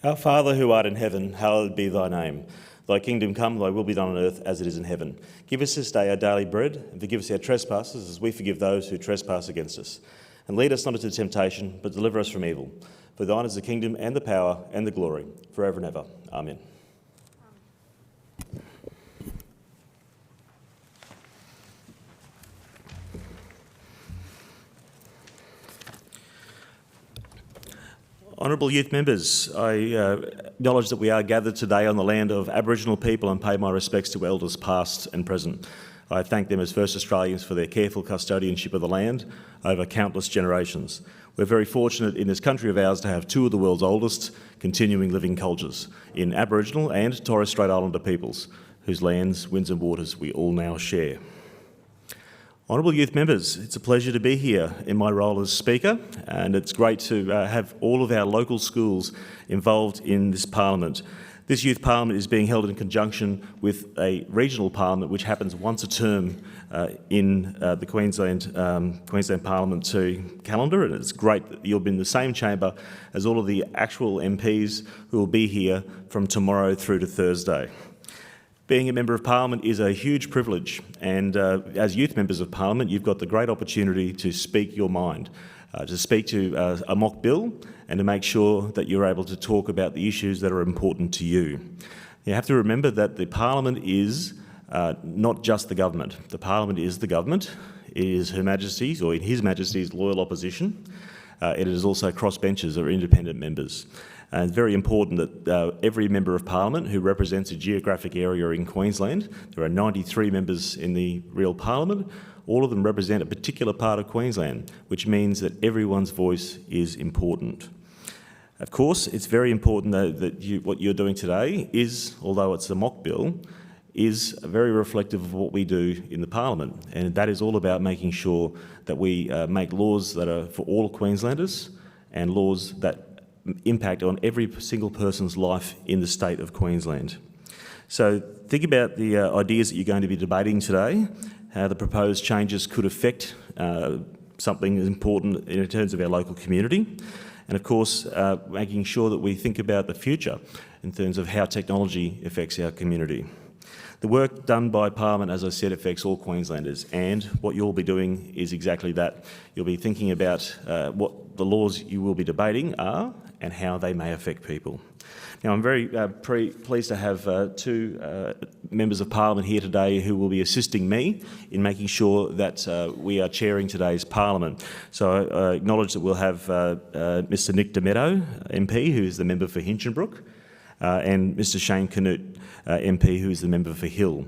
Our Father who art in heaven, hallowed be thy name. Thy kingdom come, thy will be done on earth as it is in heaven. Give us this day our daily bread, and forgive us our trespasses as we forgive those who trespass against us. And lead us not into temptation, but deliver us from evil. For thine is the kingdom and the power and the glory, forever and ever. Amen. Honourable youth members, I acknowledge that we are gathered today on the land of Aboriginal people and pay my respects to elders past and present. I thank them as First Australians for their careful custodianship of the land over countless generations. We're very fortunate in this country of ours to have two of the world's oldest continuing living cultures in Aboriginal and Torres Strait Islander peoples, whose lands, winds and waters we all now share. Honourable youth members, it's a pleasure to be here in my role as Speaker, and it's great to have all of our local schools involved in this Parliament. This Youth Parliament is being held in conjunction with a regional Parliament which happens once a term in the Queensland Parliament 2 calendar, and it's great that you'll be in the same chamber as all of the actual MPs who will be here from tomorrow through to Thursday. Being a Member of Parliament is a huge privilege, and as youth members of Parliament you've got the great opportunity to speak your mind, to speak to a mock bill and to make sure that you're able to talk about the issues that are important to you. You have to remember that the Parliament is not just the government. The Parliament is the government. It is Her Majesty's, or His Majesty's, loyal opposition. It is also crossbenchers or independent members. And it's very important that every Member of Parliament who represents a geographic area in Queensland, there are 93 members in the real Parliament, all of them represent a particular part of Queensland, which means that everyone's voice is important. Of course, it's very important that what you're doing today is, although it's a mock bill, is very reflective of what we do in the Parliament, and that is all about making sure that we make laws that are for all Queenslanders and laws that impact on every single person's life in the state of Queensland. So think about the ideas that you're going to be debating today, how the proposed changes could affect something important in terms of our local community, and of course making sure that we think about the future in terms of how technology affects our community. The work done by Parliament, as I said, affects all Queenslanders, and what you'll be doing is exactly that. You'll be thinking about what the laws you will be debating are and how they may affect people. Now, I'm very pleased to have two members of Parliament here today who will be assisting me in making sure that we are chairing today's Parliament. So I acknowledge that we'll have Mr Nick DeMeadow, MP, who is the member for Hinchinbrook, and Mr Shane Canute, MP, who is the member for Hill.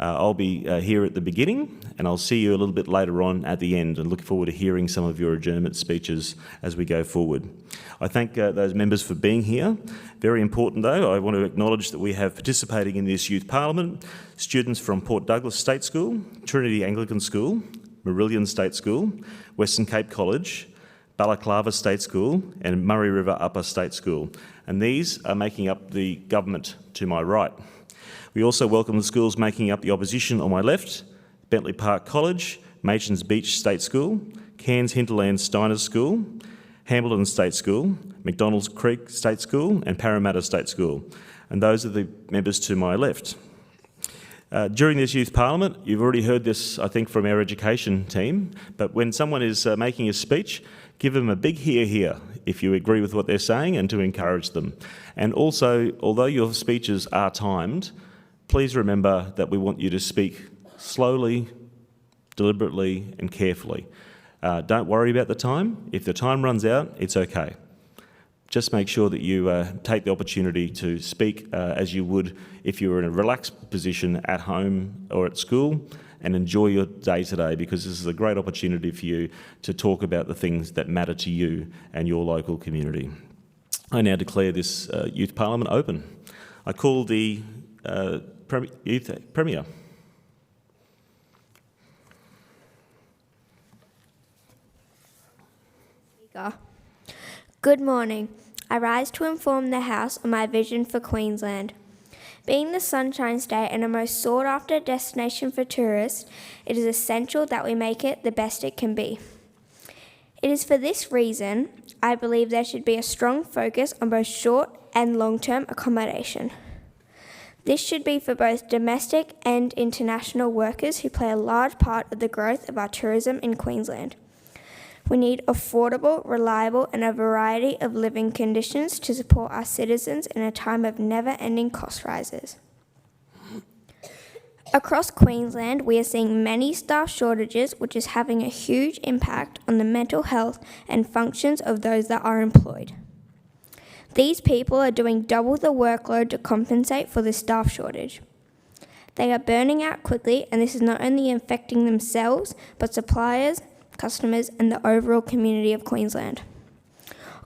I'll be here at the beginning, and I'll see you a little bit later on at the end, and look forward to hearing some of your adjournment speeches as we go forward. I thank those members for being here. Very important though, I want to acknowledge that we have participating in this Youth Parliament students from Port Douglas State School, Trinity Anglican School, Marillion State School, Western Cape College, Balaclava State School and Murray River Upper State School, and these are making up the government to my right. We also welcome the schools making up the opposition on my left: Bentley Park College, Machan's Beach State School, Cairns Hinterland Steiners School, Hambleton State School, McDonald's Creek State School and Parramatta State School, and those are the members to my left. During this Youth Parliament, you've already heard this, I think, from our education team, but when someone is making a speech, give them a big hear here if you agree with what they're saying, and to encourage them. And also, although your speeches are timed, please remember that we want you to speak slowly, deliberately and carefully. Don't worry about the time. If the time runs out, it's okay. Just make sure that you take the opportunity to speak as you would if you were in a relaxed position at home or at school, and enjoy your day today, because this is a great opportunity for you to talk about the things that matter to you and your local community. I now declare this Youth Parliament open. I call the Youth Premier. Good morning. I rise to inform the House of my vision for Queensland. Being the Sunshine State and a most sought-after destination for tourists, it is essential that we make it the best it can be. It is for this reason I believe there should be a strong focus on both short and long-term accommodation. This should be for both domestic and international workers who play a large part of the growth of our tourism in Queensland. We need affordable, reliable, and a variety of living conditions to support our citizens in a time of never-ending cost rises. Across Queensland, we are seeing many staff shortages, which is having a huge impact on the mental health and functions of those that are employed. These people are doing double the workload to compensate for the staff shortage. They are burning out quickly, and this is not only affecting themselves, but suppliers, customers, and the overall community of Queensland.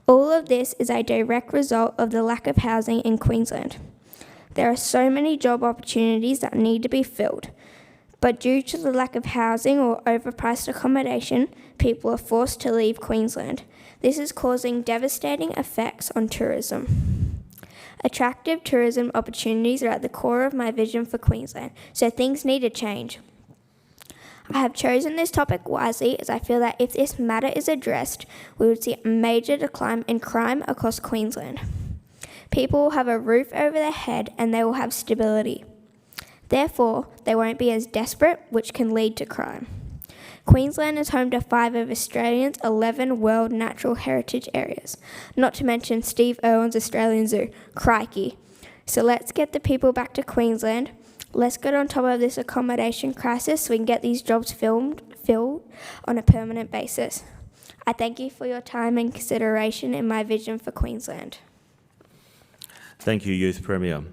All of this is a direct result of the lack of housing in Queensland. There are so many job opportunities that need to be filled, but due to the lack of housing or overpriced accommodation, people are forced to leave Queensland. This is causing devastating effects on tourism. Attractive tourism opportunities are at the core of my vision for Queensland, so things need to change. I have chosen this topic wisely as I feel that if this matter is addressed, we would see a major decline in crime across Queensland. People will have a roof over their head and they will have stability. Therefore, they won't be as desperate, which can lead to crime. Queensland is home to 5 of Australia's 11 World Natural Heritage Areas, not to mention Steve Irwin's Australian Zoo. Crikey. So let's get the people back to Queensland. Let's get on top of this accommodation crisis so we can get these jobs filled on a permanent basis. I thank you for your time and consideration in my vision for Queensland. Thank you, Youth Premier.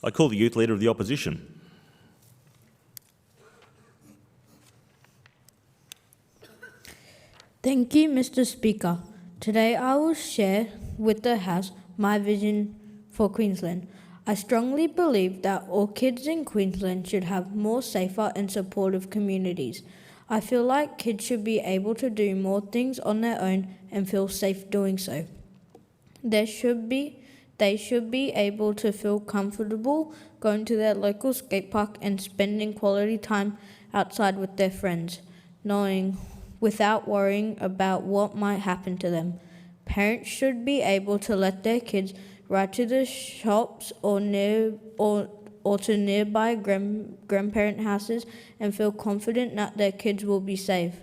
I call the Youth Leader of the Opposition. Thank you, Mr. Speaker. Today I will share with the House my vision for Queensland. I strongly believe that all kids in Queensland should have more safer and supportive communities. I feel like kids should be able to do more things on their own and feel safe doing so. They should be able to feel comfortable going to their local skate park and spending quality time outside with their friends, without worrying about what might happen to them. Parents should be able to let their kids ride to the shops or to nearby grandparent houses and feel confident that their kids will be safe.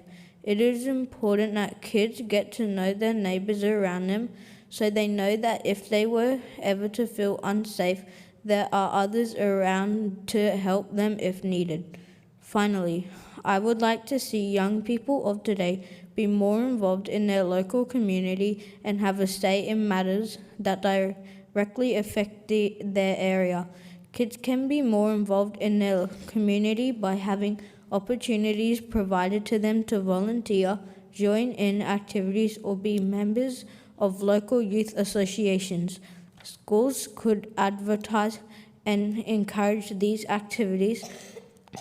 It is important that kids get to know their neighbours around them, so they know that if they were ever to feel unsafe, there are others around to help them if needed. Finally, I would like to see young people of today be more involved in their local community and have a say in matters that directly affect their area. Kids can be more involved in their community by having opportunities provided to them to volunteer, join in activities, or be members of local youth associations. Schools could advertise and encourage these activities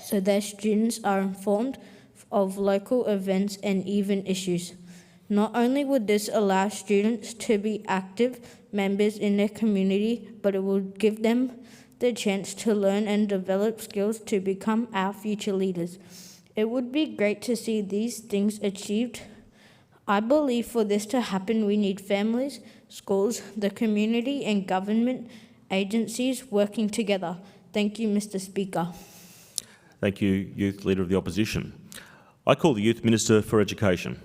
so their students are informed of local events and even issues. Not only would this allow students to be active members in their community, but it would give them the chance to learn and develop skills to become our future leaders. It would be great to see these things achieved. I believe for this to happen, we need families, schools, the community, and government agencies working together. Thank you, Mr. Speaker. Thank you, Youth Leader of the Opposition. I call the Youth Minister for Education.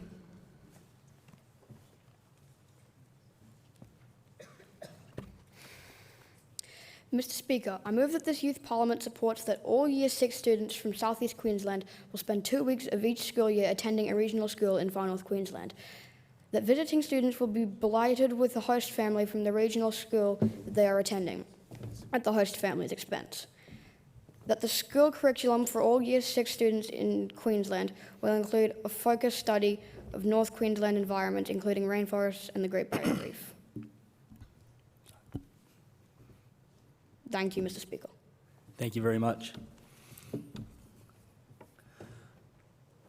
Mr. Speaker, I move that this Youth Parliament supports that all Year 6 students from South East Queensland will spend 2 weeks of each school year attending a regional school in Far North Queensland. That visiting students will be delighted with the host family from the regional school that they are attending, at the host family's expense. That the school curriculum for all Year 6 students in Queensland will include a focused study of North Queensland environment, including rainforests and the Great Barrier Reef. Thank you, Mr. Speaker. Thank you very much.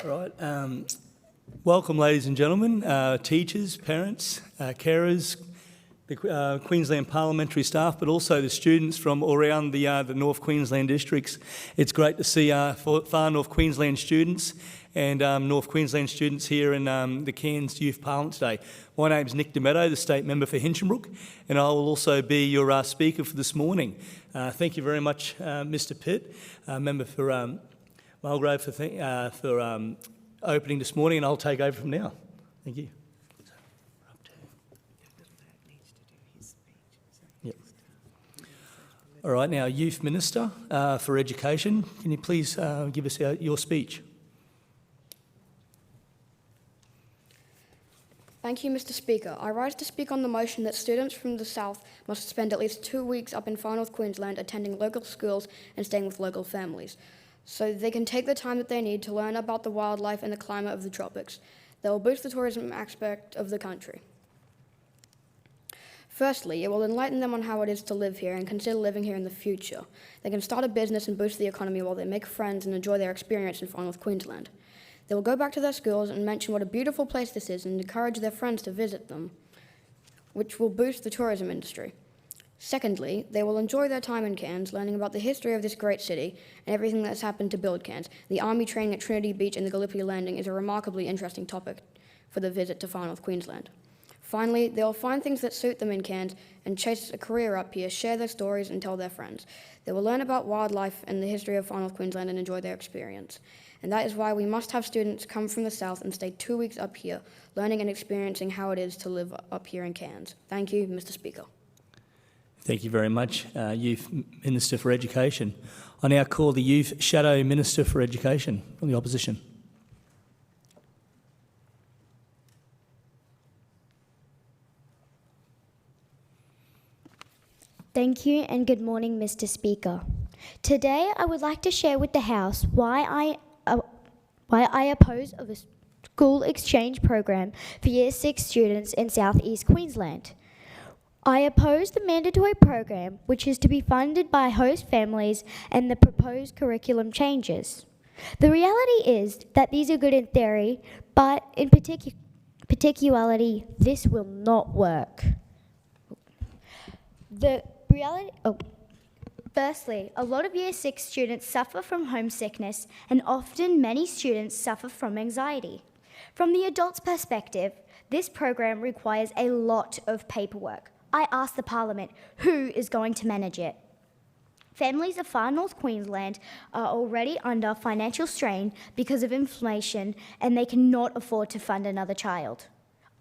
All right. Welcome, ladies and gentlemen, teachers, parents, carers, the Queensland Parliamentary staff, but also the students from all around the North Queensland districts. It's great to see far North Queensland students and North Queensland students here in the Cairns Youth Parliament today. My name's Nick Demetto, the State Member for Hinchinbrook, and I will also be your speaker for this morning. Thank you very much, Mr Pitt, Member for Mulgrave, for opening this morning, and I'll take over from now. Thank you. Yep. All right, now, Youth Minister for Education, can you please give us your speech? Thank you, Mr Speaker. I rise to speak on the motion that students from the South must spend at least 2 weeks up in Far North Queensland attending local schools and staying with local families, so they can take the time that they need to learn about the wildlife and the climate of the tropics. That will boost the tourism aspect of the country. Firstly, it will enlighten them on how it is to live here and consider living here in the future. They can start a business and boost the economy while they make friends and enjoy their experience in Far North Queensland. They will go back to their schools and mention what a beautiful place this is and encourage their friends to visit them, which will boost the tourism industry. Secondly, they will enjoy their time in Cairns, learning about the history of this great city and everything that's happened to build Cairns. The Army training at Trinity Beach and the Gallipoli Landing is a remarkably interesting topic for the visit to Far North Queensland. Finally, they will find things that suit them in Cairns and chase a career up here, share their stories and tell their friends. They will learn about wildlife and the history of Far North Queensland and enjoy their experience. And that is why we must have students come from the South and stay 2 weeks up here, learning and experiencing how it is to live up here in Cairns. Thank you, Mr Speaker. Thank you very much, Youth Minister for Education. I now call the Youth Shadow Minister for Education from the opposition. Thank you and good morning, Mr Speaker. Today I would like to share with the House why I oppose of a school exchange program for Year 6 students in South East Queensland. I oppose the mandatory program, which is to be funded by host families, and the proposed curriculum changes. The reality is that these are good in theory, but in particularity, this will not work. Firstly, a lot of Year 6 students suffer from homesickness, and often many students suffer from anxiety. From the adult's perspective, this program requires a lot of paperwork. I asked the Parliament, who is going to manage it? Families of Far North Queensland are already under financial strain because of inflation, and they cannot afford to fund another child.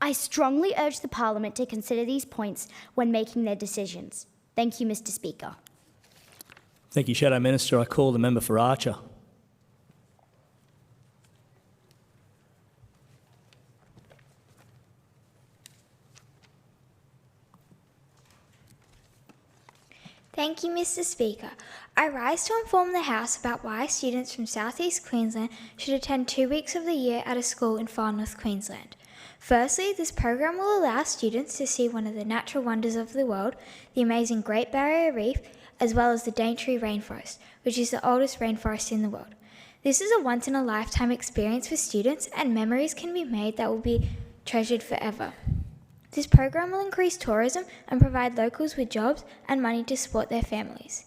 I strongly urge the Parliament to consider these points when making their decisions. Thank you, Mr Speaker. Thank you, Shadow Minister. I call the member for Archer. Thank you, Mr Speaker. I rise to inform the House about why students from South East Queensland should attend 2 weeks of the year at a school in Far North Queensland. Firstly, this program will allow students to see one of the natural wonders of the world, the amazing Great Barrier Reef, as well as the Daintree Rainforest, which is the oldest rainforest in the world. This is a once-in-a-lifetime experience for students, and memories can be made that will be treasured forever. This program will increase tourism and provide locals with jobs and money to support their families.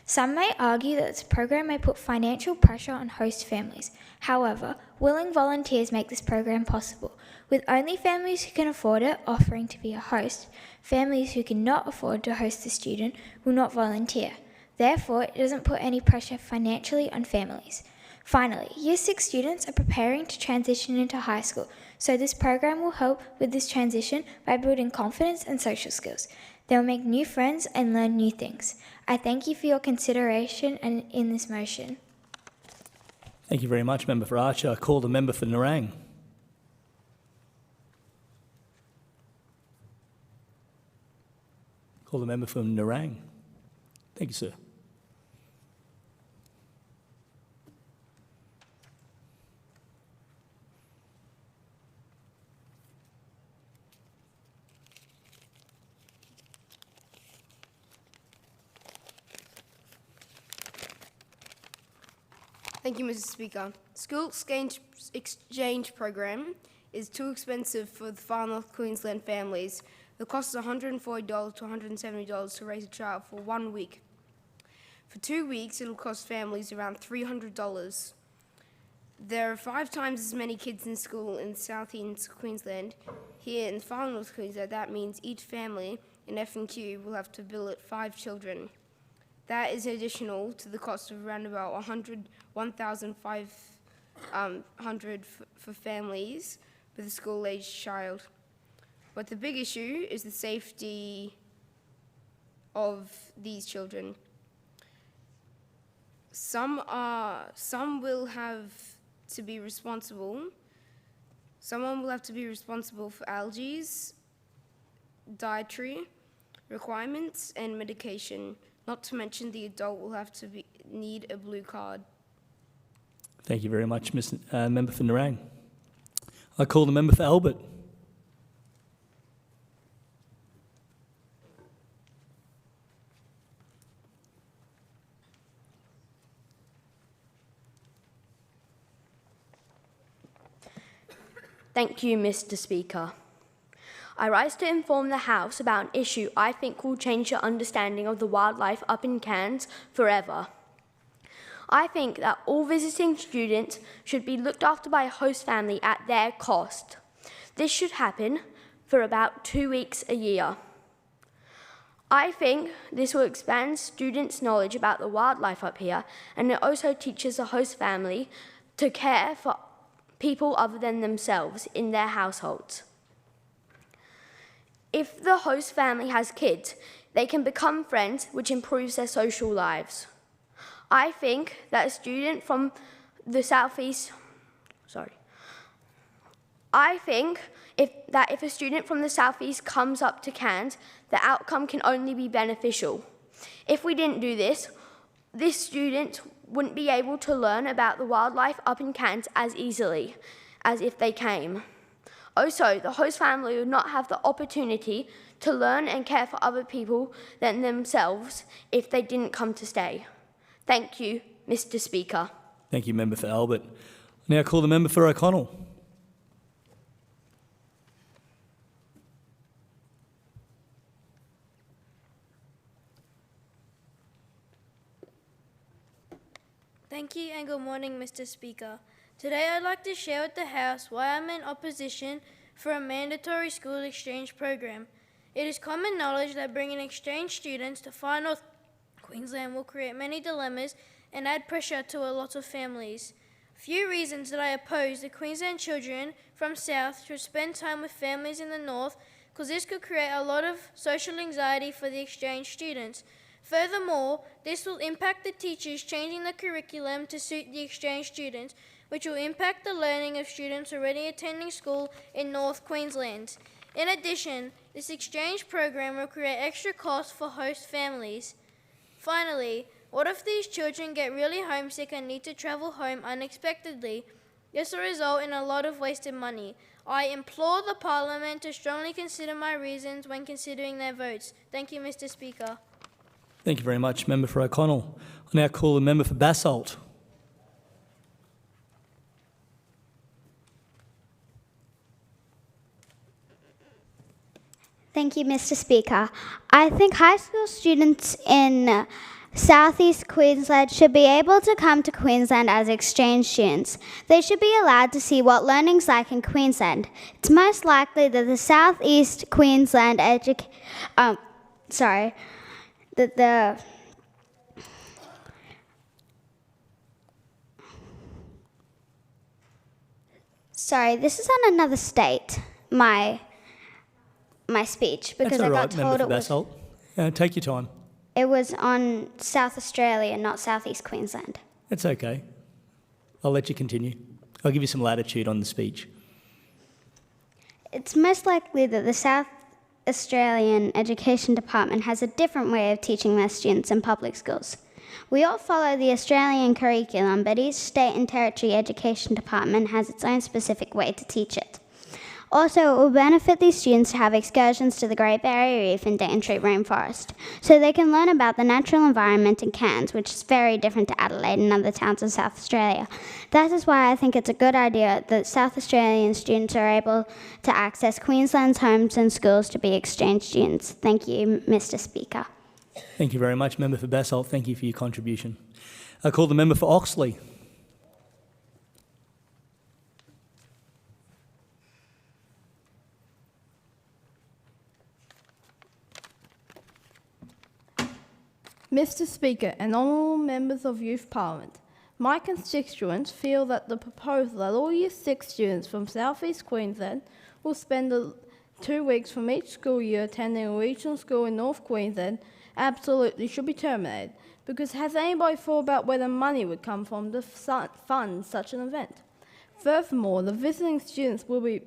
Some may argue that this program may put financial pressure on host families. However, willing volunteers make this program possible, with only families who can afford it offering to be a host. Families who cannot afford to host the student will not volunteer. Therefore, it doesn't put any pressure financially on families. Finally, Year 6 students are preparing to transition into high school, so this program will help with this transition by building confidence and social skills. They will make new friends and learn new things. I thank you for your consideration and in this motion. Thank you very much, Member for Archer. I call the member for Nerang. Call the member from Nerang. Thank you, sir. Thank you, Mr. Speaker. School exchange program is too expensive for the Far North Queensland families. The cost is $140 to $170 to raise a child for 1 week. For 2 weeks, it'll cost families around $300. There are 5 times as many kids in school in southeast Queensland. Here in far north Queensland, that means each family in F&Q will have to billet 5 children. That is additional to the cost of around about $1,500 for families with a school-aged child. But the big issue is the safety of these children. Some will have to be responsible. Someone will have to be responsible for allergies, dietary requirements, and medication. Not to mention the adult will have to need a blue card. Thank you very much, Member for Nerang. I call the member for Albert. Thank you, Mr. Speaker. I rise to inform the House about an issue I think will change your understanding of the wildlife up in Cairns forever. I think that all visiting students should be looked after by a host family at their cost. This should happen for about 2 weeks a year. I think this will expand students' knowledge about the wildlife up here, and it also teaches the host family to care for people other than themselves in their households. If the host family has kids, they can become friends, which improves their social lives. I think that a student from the southeast, if a student from the southeast comes up to Cairns, the outcome can only be beneficial. If we didn't do this, this student wouldn't be able to learn about the wildlife up in Cairns as easily as if they came. Also, the host family would not have the opportunity to learn and care for other people than themselves if they didn't come to stay. Thank you, Mr. Speaker. Thank you, member for Albert. I now call the member for O'Connell. Thank you and good morning, Mr. Speaker. Today I'd like to share with the House why I'm in opposition for a mandatory school exchange program. It is common knowledge that bringing exchange students to far north Queensland will create many dilemmas and add pressure to a lot of families. Few reasons that I oppose the Queensland children from south should spend time with families in the north, because this could create a lot of social anxiety for the exchange students. Furthermore, this will impact the teachers changing the curriculum to suit the exchange students, which will impact the learning of students already attending school in North Queensland. In addition, this exchange program will create extra costs for host families. Finally, what if these children get really homesick and need to travel home unexpectedly? This will result in a lot of wasted money. I implore the Parliament to strongly consider my reasons when considering their votes. Thank you, Mr. Speaker. Thank you very much, member for O'Connell. I now call the member for Basalt. Thank you, Mr. Speaker. I think high school students in Southeast Queensland should be able to come to Queensland as exchange students. They should be allowed to see what learning's like in Queensland. It's most likely that the Southeast Queensland this is on another state, my speech, because I got told it was... Take your time. It was on South Australia, not Southeast Queensland. That's okay. I'll let you continue. I'll give you some latitude on the speech. It's most likely that the South Australian Education Department has a different way of teaching their students in public schools. We all follow the Australian curriculum, but each state and territory education department has its own specific way to teach it. Also, it will benefit these students to have excursions to the Great Barrier Reef and Daintree Rainforest, so they can learn about the natural environment in Cairns, which is very different to Adelaide and other towns in South Australia. That is why I think it's a good idea that South Australian students are able to access Queensland's homes and schools to be exchange students. Thank you, Mr. Speaker. Thank you very much, Member for Basalt. Thank you for your contribution. I call the member for Oxley. Mr. Speaker and honourable members of Youth Parliament, my constituents feel that the proposal that all Year 6 students from South East Queensland will spend 2 weeks from each school year attending a regional school in North Queensland absolutely should be terminated, because has anybody thought about where the money would come from to fund such an event? Furthermore, the visiting students will be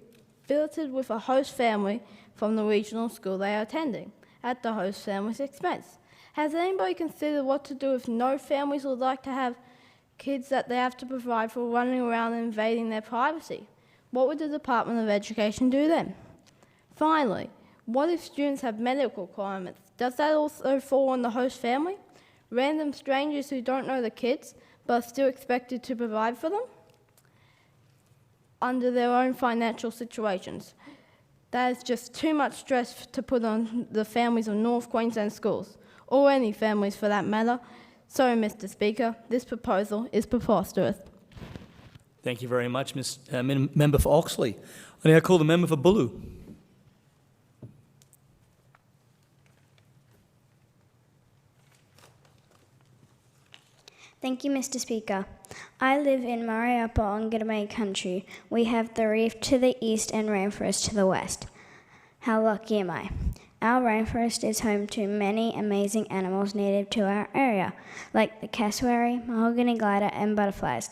billeted with a host family from the regional school they are attending, at the host family's expense. Has anybody considered what to do if no families would like to have kids that they have to provide for running around and invading their privacy? What would the Department of Education do then? Finally, what if students have medical requirements? Does that also fall on the host family? Random strangers who don't know the kids but are still expected to provide for them under their own financial situations. That is just too much stress to put on the families of North Queensland schools, or any families for that matter. So, Mr. Speaker, this proposal is preposterous. Thank you very much, Member for Oxley. I now call the member for Bulu. Thank you, Mr. Speaker. I live in Mariapa Ongadamay country. We have the reef to the east and rainforest to the west. How lucky am I? Our rainforest is home to many amazing animals native to our area, like the cassowary, mahogany glider, and butterflies.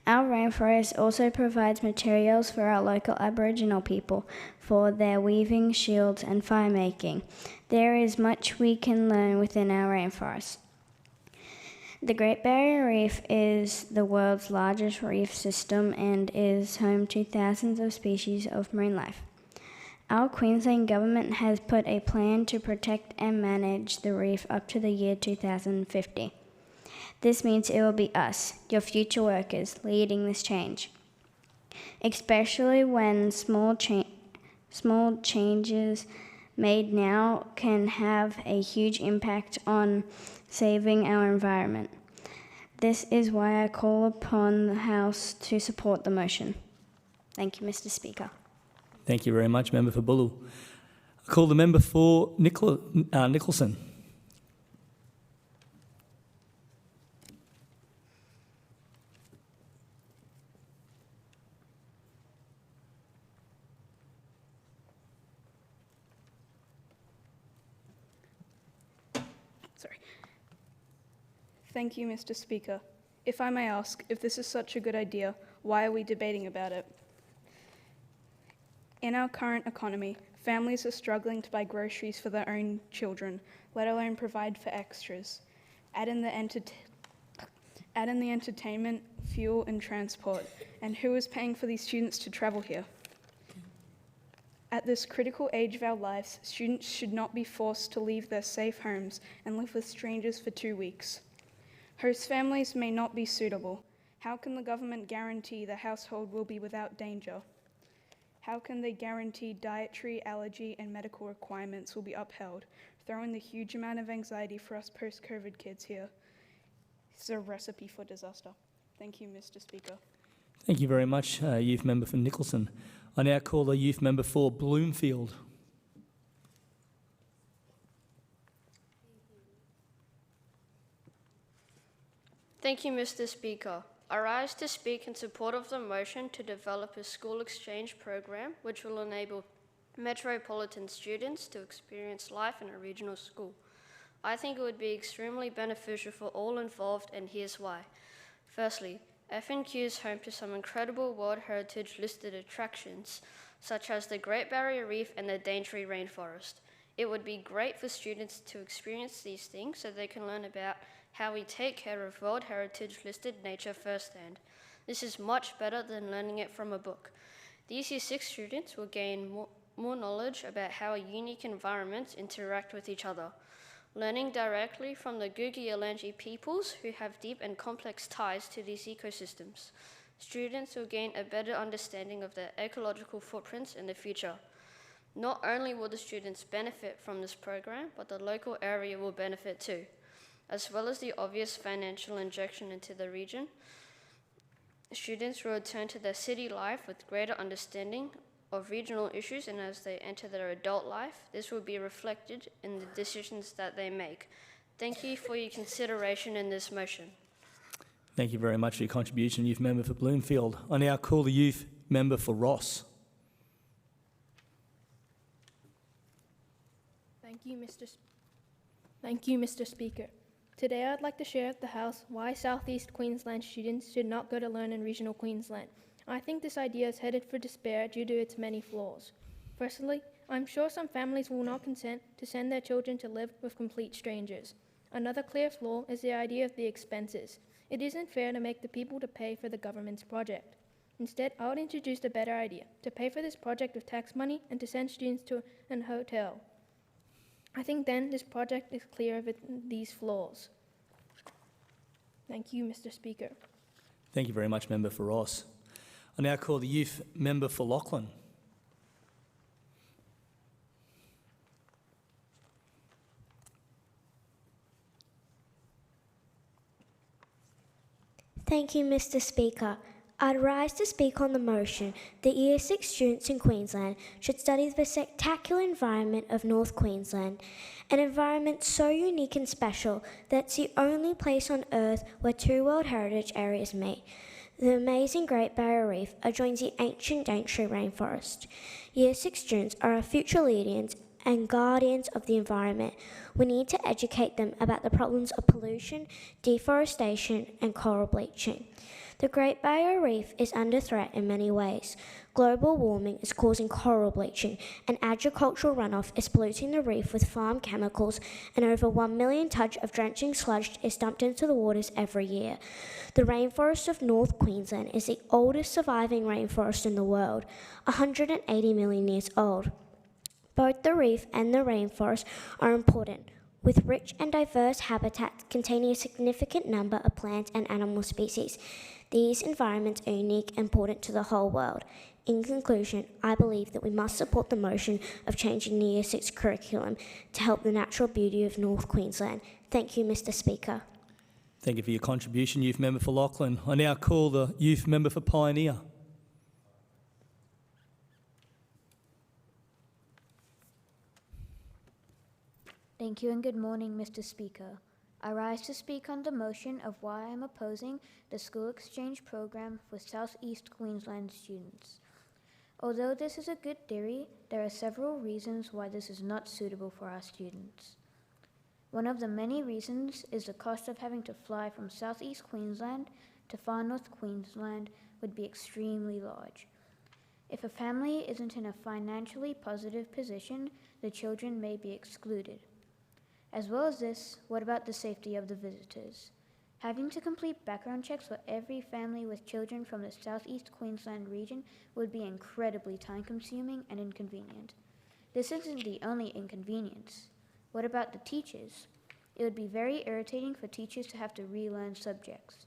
Our rainforest also provides materials for our local Aboriginal people for their weaving, shields, and fire making. There is much we can learn within our rainforest. The Great Barrier Reef is the world's largest reef system and is home to thousands of species of marine life. Our Queensland government has put a plan to protect and manage the reef up to the year 2050. This means it will be us, your future workers, leading this change, especially when small changes made now can have a huge impact on saving our environment. This is why I call upon the House to support the motion. Thank you, Mr. Speaker. Thank you very much, Member for Bulu. I call the member for Nicholson. Thank you, Mr. Speaker. If I may ask, if this is such a good idea, why are we debating about it? In our current economy, families are struggling to buy groceries for their own children, let alone provide for extras. Add in the entertainment, fuel, and transport. And who is paying for these students to travel here? At this critical age of our lives, students should not be forced to leave their safe homes and live with strangers for 2 weeks. Host families may not be suitable. How can the government guarantee the household will be without danger? How can they guarantee dietary, allergy, and medical requirements will be upheld, throwing the huge amount of anxiety for us post-COVID kids here? It's a recipe for disaster. Thank you, Mr. Speaker. Thank you very much, Youth Member for Nicholson. I now call the Youth Member for Bloomfield. Thank you, Mr. Speaker. I rise to speak in support of the motion to develop a school exchange program which will enable metropolitan students to experience life in a regional school. I think it would be extremely beneficial for all involved, and here's why. Firstly, FNQ is home to some incredible World Heritage listed attractions, such as the Great Barrier Reef and the Daintree Rainforest. It would be great for students to experience these things so they can learn about how we take care of World Heritage listed nature firsthand. This is much better than learning it from a book. These Year 6 students will gain more knowledge about how unique environments interact with each other, learning directly from the Gugi-Yalnji peoples who have deep and complex ties to these ecosystems. Students will gain a better understanding of their ecological footprints in the future. Not only will the students benefit from this program, but the local area will benefit too, as well as the obvious financial injection into the region. Students will return to their city life with greater understanding of regional issues, and as they enter their adult life, this will be reflected in the decisions that they make. Thank you for your consideration in this motion. Thank you very much for your contribution, Youth Member for Bloomfield. I now call the Youth Member for Ross. Thank you, Mr. Speaker. Today I'd like to share with the House why South East Queensland students should not go to learn in regional Queensland. I think this idea is headed for despair due to its many flaws. Firstly, I'm sure some families will not consent to send their children to live with complete strangers. Another clear flaw is the idea of the expenses. It isn't fair to make the people to pay for the government's project. Instead, I would introduce a better idea, to pay for this project with tax money and to send students to an hotel. I think then this project is clear of these flaws. Thank you, Mr. Speaker. Thank you very much, Member for Ross. I now call the Youth Member for Lachlan. Thank you, Mr. Speaker. I'd rise to speak on the motion that Year 6 students in Queensland should study the spectacular environment of North Queensland, an environment so unique and special that it's the only place on Earth where two World Heritage areas meet. The amazing Great Barrier Reef adjoins the ancient Daintree rainforest. Year 6 students are our future leaders and guardians of the environment. We need to educate them about the problems of pollution, deforestation, and coral bleaching. The Great Barrier Reef is under threat in many ways. Global warming is causing coral bleaching, and agricultural runoff is polluting the reef with farm chemicals, and over 1 million tonnes of drenching sludge is dumped into the waters every year. The rainforest of North Queensland is the oldest surviving rainforest in the world, 180 million years old. Both the reef and the rainforest are important, with rich and diverse habitats containing a significant number of plant and animal species. These environments are unique and important to the whole world. In conclusion, I believe that we must support the motion of changing the Year 6 curriculum to help the natural beauty of North Queensland. Thank you, Mr. Speaker. Thank you for your contribution, Youth Member for Lachlan. I now call the Youth Member for Pioneer. Thank you and good morning, Mr. Speaker. I rise to speak on the motion of why I am opposing the school exchange program for South East Queensland students. Although this is a good theory, there are several reasons why this is not suitable for our students. One of the many reasons is the cost of having to fly from South East Queensland to far North Queensland would be extremely large. If a family isn't in a financially positive position, the children may be excluded. As well as this, what about the safety of the visitors? Having to complete background checks for every family with children from the South East Queensland region would be incredibly time-consuming and inconvenient. This isn't the only inconvenience. What about the teachers? It would be very irritating for teachers to have to relearn subjects.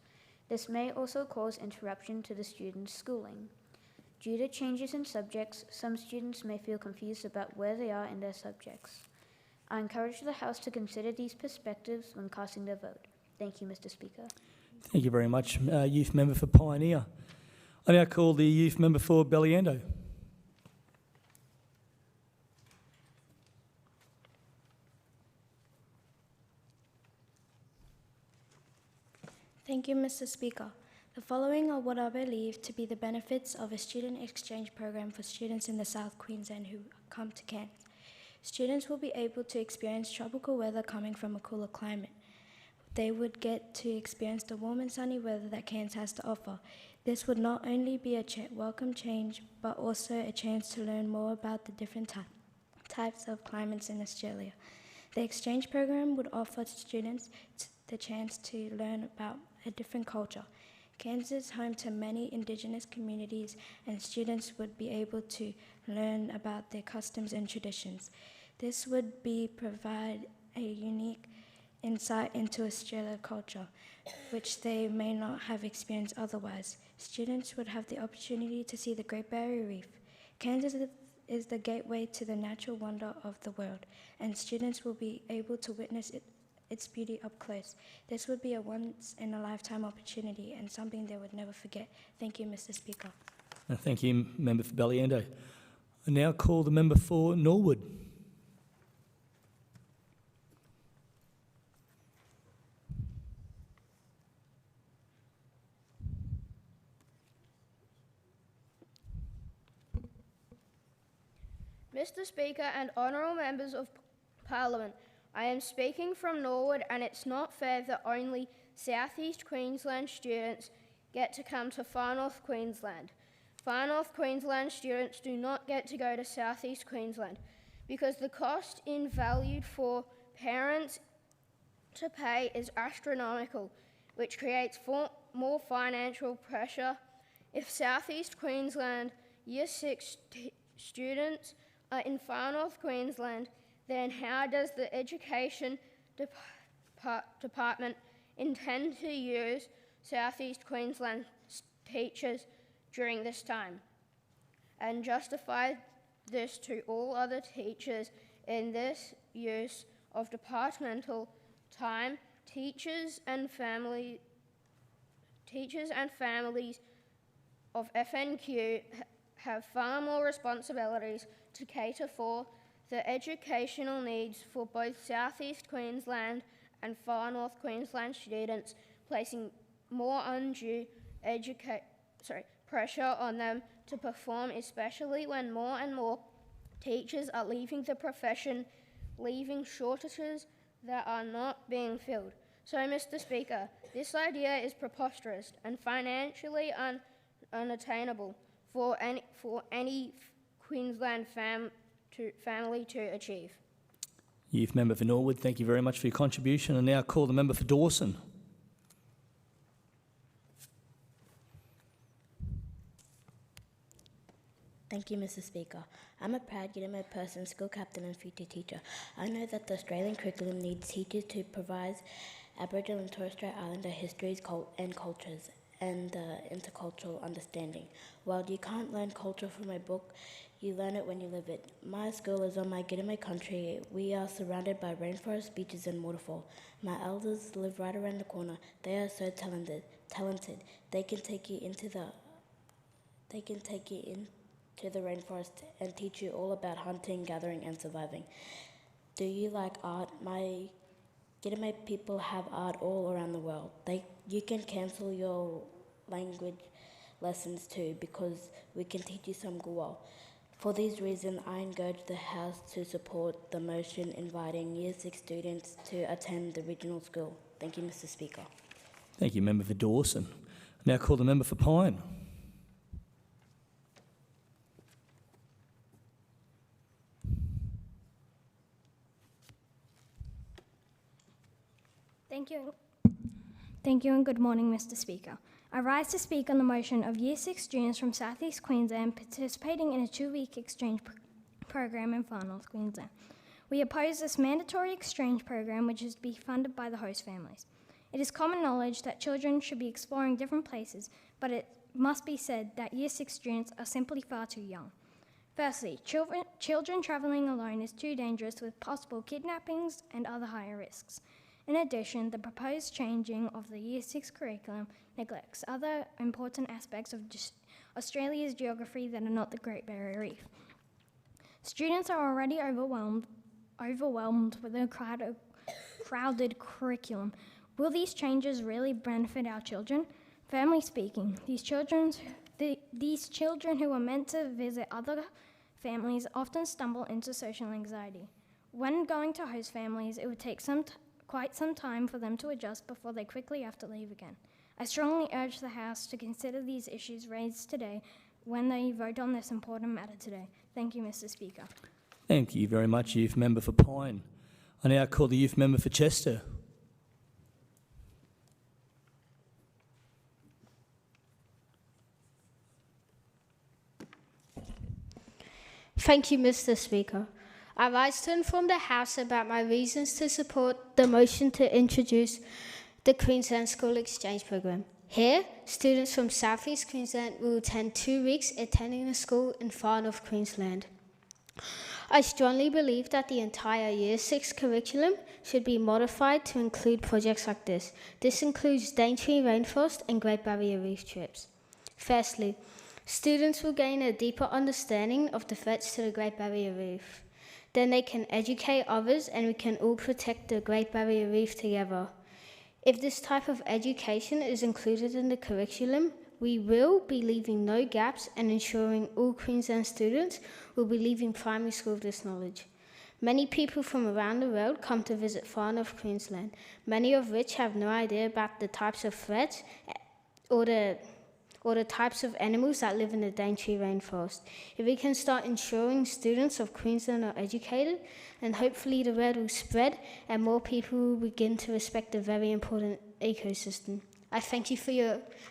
This may also cause interruption to the students' schooling. Due to changes in subjects, some students may feel confused about where they are in their subjects. I encourage the House to consider these perspectives when casting their vote. Thank you, Mr. Speaker. Thank you very much, Youth Member for Pioneer. I now call the Youth Member for Belliendo. Thank you, Mr. Speaker. The following are what I believe to be the benefits of a student exchange program for students in the South Queensland who come to Cairns. Students will be able to experience tropical weather coming from a cooler climate. They would get to experience the warm and sunny weather that Cairns has to offer. This would not only be a welcome change, but also a chance to learn more about the different types of climates in Australia. The exchange program would offer students the chance to learn about a different culture. Cairns is home to many Indigenous communities, and students would be able to learn about their customs and traditions. This would provide a unique insight into Australian culture, which they may not have experienced otherwise. Students would have the opportunity to see the Great Barrier Reef. Cairns is the gateway to the natural wonder of the world, and students will be able to witness its beauty up close. This would be a once-in-a-lifetime opportunity and something they would never forget. Thank you, Mr. Speaker. Thank you, Member for Ballyendo. I now call the member for Norwood. Mr. Speaker and honourable members of Parliament, I am speaking from Norwood, and it's not fair that only South East Queensland students get to come to Far North Queensland. Far North Queensland students do not get to go to South East Queensland because the cost in value for parents to pay is astronomical, which creates more financial pressure. If South East Queensland Year 6 students are in Far North Queensland, then how does the Education Department intend to use South East Queensland teachers during this time and justify this to all other teachers in this use of departmental time? Teachers and families of FNQ have far more responsibilities to cater for the educational needs for both South East Queensland and Far North Queensland students, placing more undue pressure on them to perform, especially when more and more teachers are leaving the profession, leaving shortages that are not being filled. So, Mr. Speaker, this idea is preposterous and financially unattainable for any Queensland family to achieve. Youth Member for Norwood, thank you very much for your contribution. I now call the member for Dawson. Thank you, Mr. Speaker. I'm a proud Gidimo person, school captain and future teacher. I know that the Australian curriculum needs teachers to provide Aboriginal and Torres Strait Islander histories and cultures and intercultural understanding. While you can't learn culture from a book, you learn it when you live it. My school is on my Gidimo country. We are surrounded by rainforest, beaches and waterfall. My elders live right around the corner. They are so talented. They can take you into the rainforest and teach you all about hunting, gathering and surviving. Do you like art? My Gidimo people have art all around the world. You can cancel your language lessons too because we can teach you some Gawal. For these reasons, I encourage the House to support the motion inviting Year 6 students to attend the regional school. Thank you, Mr. Speaker. Thank you, member for Dawson. I now call the member for Pine. Thank you and good morning, Mr. Speaker. I rise to speak on the motion of Year 6 students from South East Queensland participating in a 2-week exchange program in Far North Queensland. We oppose this mandatory exchange program, which is to be funded by the host families. It is common knowledge that children should be exploring different places, but it must be said that Year 6 students are simply far too young. Firstly, children travelling alone is too dangerous with possible kidnappings and other higher risks. In addition, the proposed changing of the Year 6 curriculum neglects other important aspects of Australia's geography that are not the Great Barrier Reef. Students are already overwhelmed with a crowded curriculum. Will these changes really benefit our children? Family speaking, these children who are meant to visit other families often stumble into social anxiety. When going to host families, it would take quite some time for them to adjust before they quickly have to leave again. I strongly urge the House to consider these issues raised today when they vote on this important matter today. Thank you, Mr. Speaker. Thank you very much, Youth Member for Pine. I now call the Youth Member for Chester. Thank you, Mr. Speaker. I rise to inform the House about my reasons to support the motion to introduce the Queensland School Exchange Program. Here, students from South East Queensland will attend 2 weeks attending a school in far north Queensland. I strongly believe that the entire Year 6 curriculum should be modified to include projects like this. This includes Daintree Rainforest and Great Barrier Reef trips. Firstly, students will gain a deeper understanding of the threats to the Great Barrier Reef. Then they can educate others and we can all protect the Great Barrier Reef together. If this type of education is included in the curriculum, we will be leaving no gaps and ensuring all Queensland students will be leaving primary school with this knowledge. Many people from around the world come to visit far north Queensland, many of which have no idea about the types of threats or the types of animals that live in the Daintree Rainforest. If we can start ensuring students of Queensland are educated, then hopefully the word will spread and more people will begin to respect the very important ecosystem. I thank you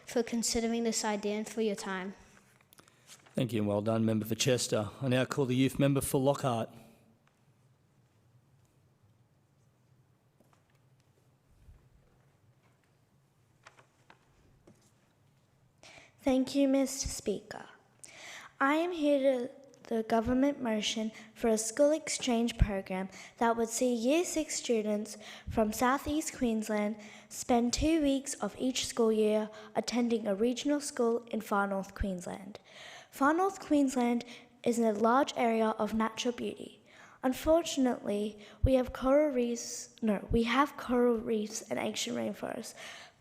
for considering this idea and for your time. Thank you and well done, Member for Chester. I now call the Youth Member for Lockhart. Thank you, Mr. Speaker. I am here to the government motion for a school exchange program that would see Year 6 students from South East Queensland spend 2 weeks of each school year attending a regional school in far north Queensland. Far north Queensland is a large area of natural beauty. Unfortunately, we have coral reefs and ancient rainforests,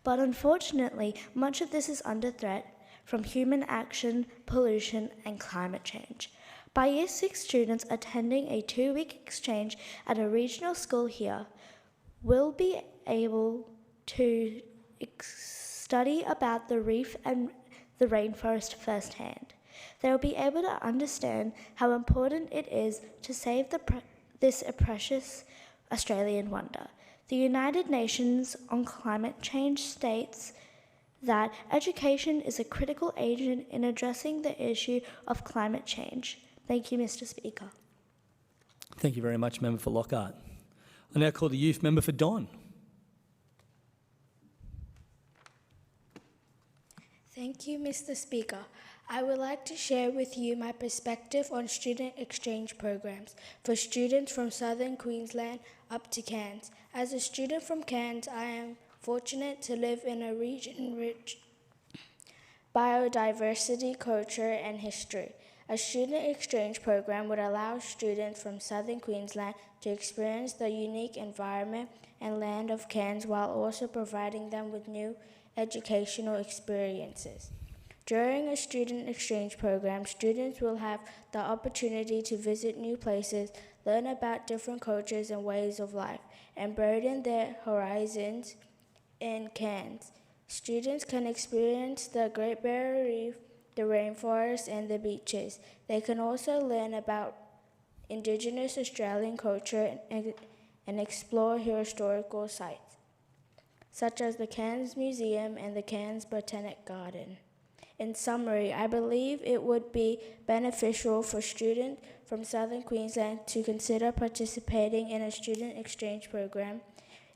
but unfortunately, much of this is under threat from human action, pollution, and climate change. By Year 6 students attending a 2-week exchange at a regional school here will be able to study about the reef and the rainforest firsthand. They will be able to understand how important it is to save this precious Australian wonder. The United Nations on Climate Change states that education is a critical agent in addressing the issue of climate change. Thank you, Mr. Speaker. Thank you very much, Member for Lockhart. I now call the Youth Member for Don. Thank you, Mr. Speaker. I would like to share with you my perspective on student exchange programs for students from southern Queensland up to Cairns. As a student from Cairns, I am fortunate to live in a region rich biodiversity, culture, and history. A student exchange program would allow students from southern Queensland to experience the unique environment and land of Cairns while also providing them with new educational experiences. During a student exchange program, students will have the opportunity to visit new places, learn about different cultures and ways of life, and broaden their horizons in Cairns. Students can experience the Great Barrier Reef, the rainforest, and the beaches. They can also learn about Indigenous Australian culture and explore historical sites, such as the Cairns Museum and the Cairns Botanic Garden. In summary, I believe it would be beneficial for students from southern Queensland to consider participating in a student exchange program.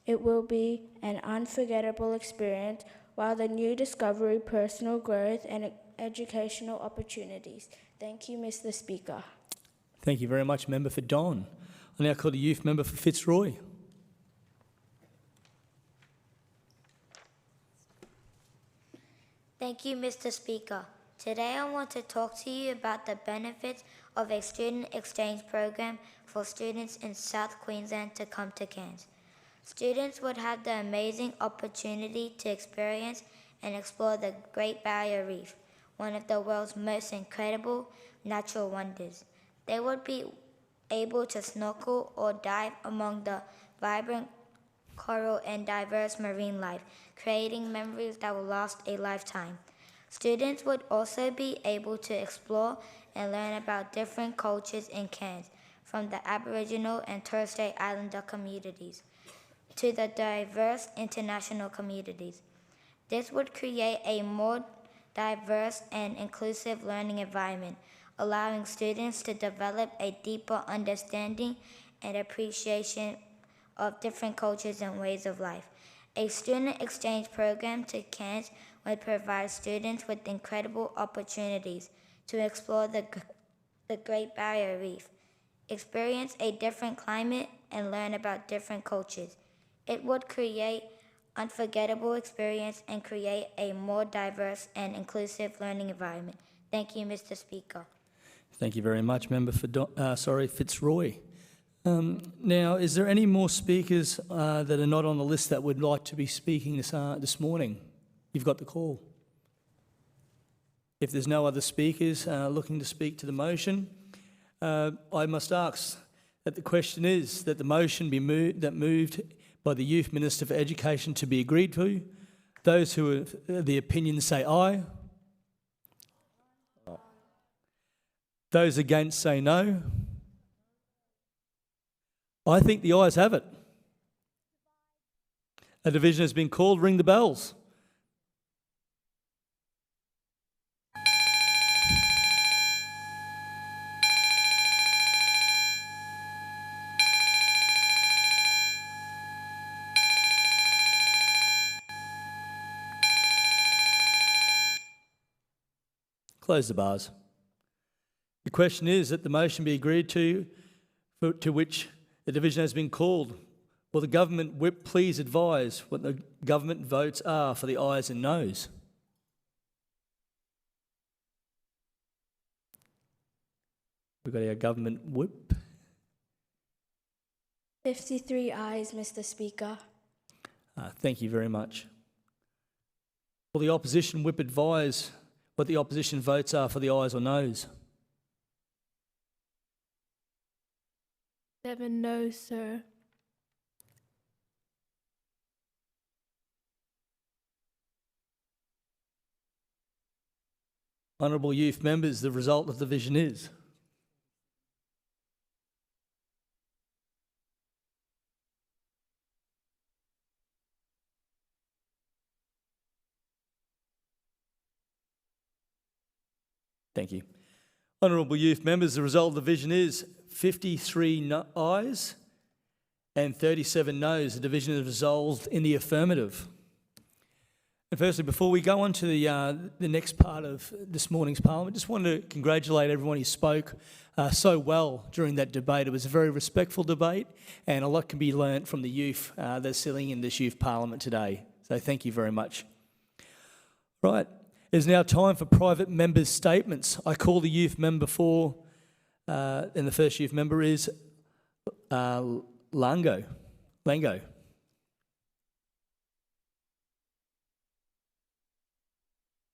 It will be an unforgettable experience while the new discovery, personal growth, and educational opportunities. Thank you, Mr. Speaker. Thank you very much, Member for Don. I now call the Youth Member for Fitzroy. Thank you, Mr. Speaker. Today I want to talk to you about the benefits of a student exchange program for students in South Queensland to come to Cairns. Students would have the amazing opportunity to experience and explore the Great Barrier Reef, one of the world's most incredible natural wonders. They would be able to snorkel or dive among the vibrant coral and diverse marine life, creating memories that will last a lifetime. Students would also be able to explore and learn about different cultures in Cairns, from the Aboriginal and Torres Strait Islander communities to the diverse international communities. This would create a more diverse and inclusive learning environment. allowing students to develop a deeper understanding and appreciation of different cultures and ways of life. A student exchange program to Cairns would provide students with incredible opportunities to explore the Great Barrier Reef, experience a different climate, and learn about different cultures. It would create unforgettable experience and create a more diverse and inclusive learning environment. Thank you, Mr. Speaker. Thank you very much, Member Fitzroy. Now, is there any more speakers that are not on the list that would like to be speaking this morning? You've got the call. If there's no other speakers looking to speak to the motion, I must ask that the question is that the motion be moved by the Youth Minister for Education to be agreed to. Those who are the opinion say aye. Those against say no. I think the ayes have it. A division has been called. Ring the bells. Close the bars. The question is that the motion be agreed to which the division has been called. Will the government whip please advise what the government votes are for the ayes and noes? We've got our government whip. 53 ayes, Mr. Speaker. Thank you very much. Will the opposition whip advise what the opposition votes are for the ayes or noes? 7 noes, sir. Honourable youth members, the result of the division is. Thank you. Honourable youth members, the result of the division is 53 ayes and 37 noes. The division is resolved in the affirmative. And firstly, before we go on to the next part of this morning's Parliament, just wanted to congratulate everyone who spoke so well during that debate. It was a very respectful debate, and a lot can be learnt from the youth that's sitting in this youth Parliament today. So thank you very much. Right, it is now time for private members' statements. I call the youth member for, and the first youth member is Lango.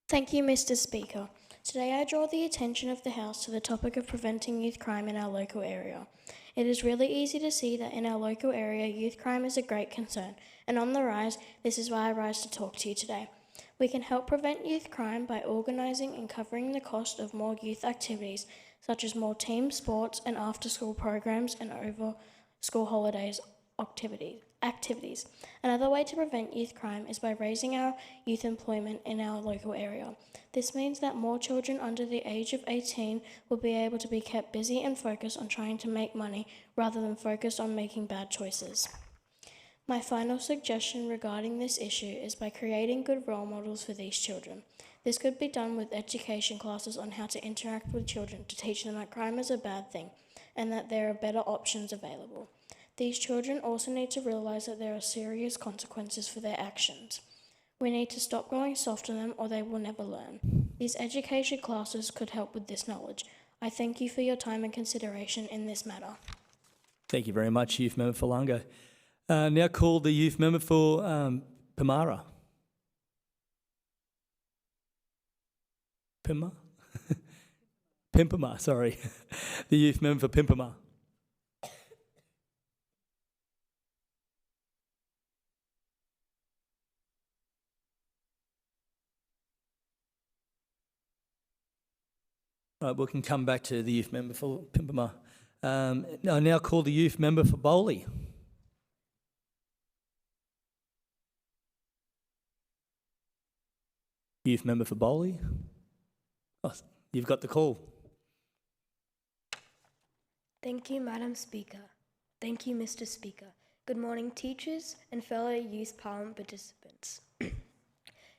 Thank you, Mr. Speaker. Today I draw the attention of the House to the topic of preventing youth crime in our local area. It is really easy to see that in our local area, youth crime is a great concern and on the rise. This is why I rise to talk to you today. We can help prevent youth crime by organising and covering the cost of more youth activities, such as more team sports and after-school programs and over-school holidays activities. Another way to prevent youth crime is by raising our youth employment in our local area. This means that more children under the age of 18 will be able to be kept busy and focused on trying to make money rather than focused on making bad choices. My final suggestion regarding this issue is by creating good role models for these children. This could be done with education classes on how to interact with children to teach them that crime is a bad thing and that there are better options available. These children also need to realise that there are serious consequences for their actions. We need to stop going soft on them or they will never learn. These education classes could help with this knowledge. I thank you for your time and consideration in this matter. Thank you very much, Youth Member for Lango. Now call the Youth Member for Pimara. Pimpama, sorry. The Youth Member for Pimpama. Right, we can come back to the Youth Member for Pimpama. I now call the Youth Member for Bowley. Youth Member for Bowley. Oh, you've got the call. Thank you, Madam Speaker. Thank you, Mr. Speaker. Good morning, teachers and fellow Youth Parliament participants.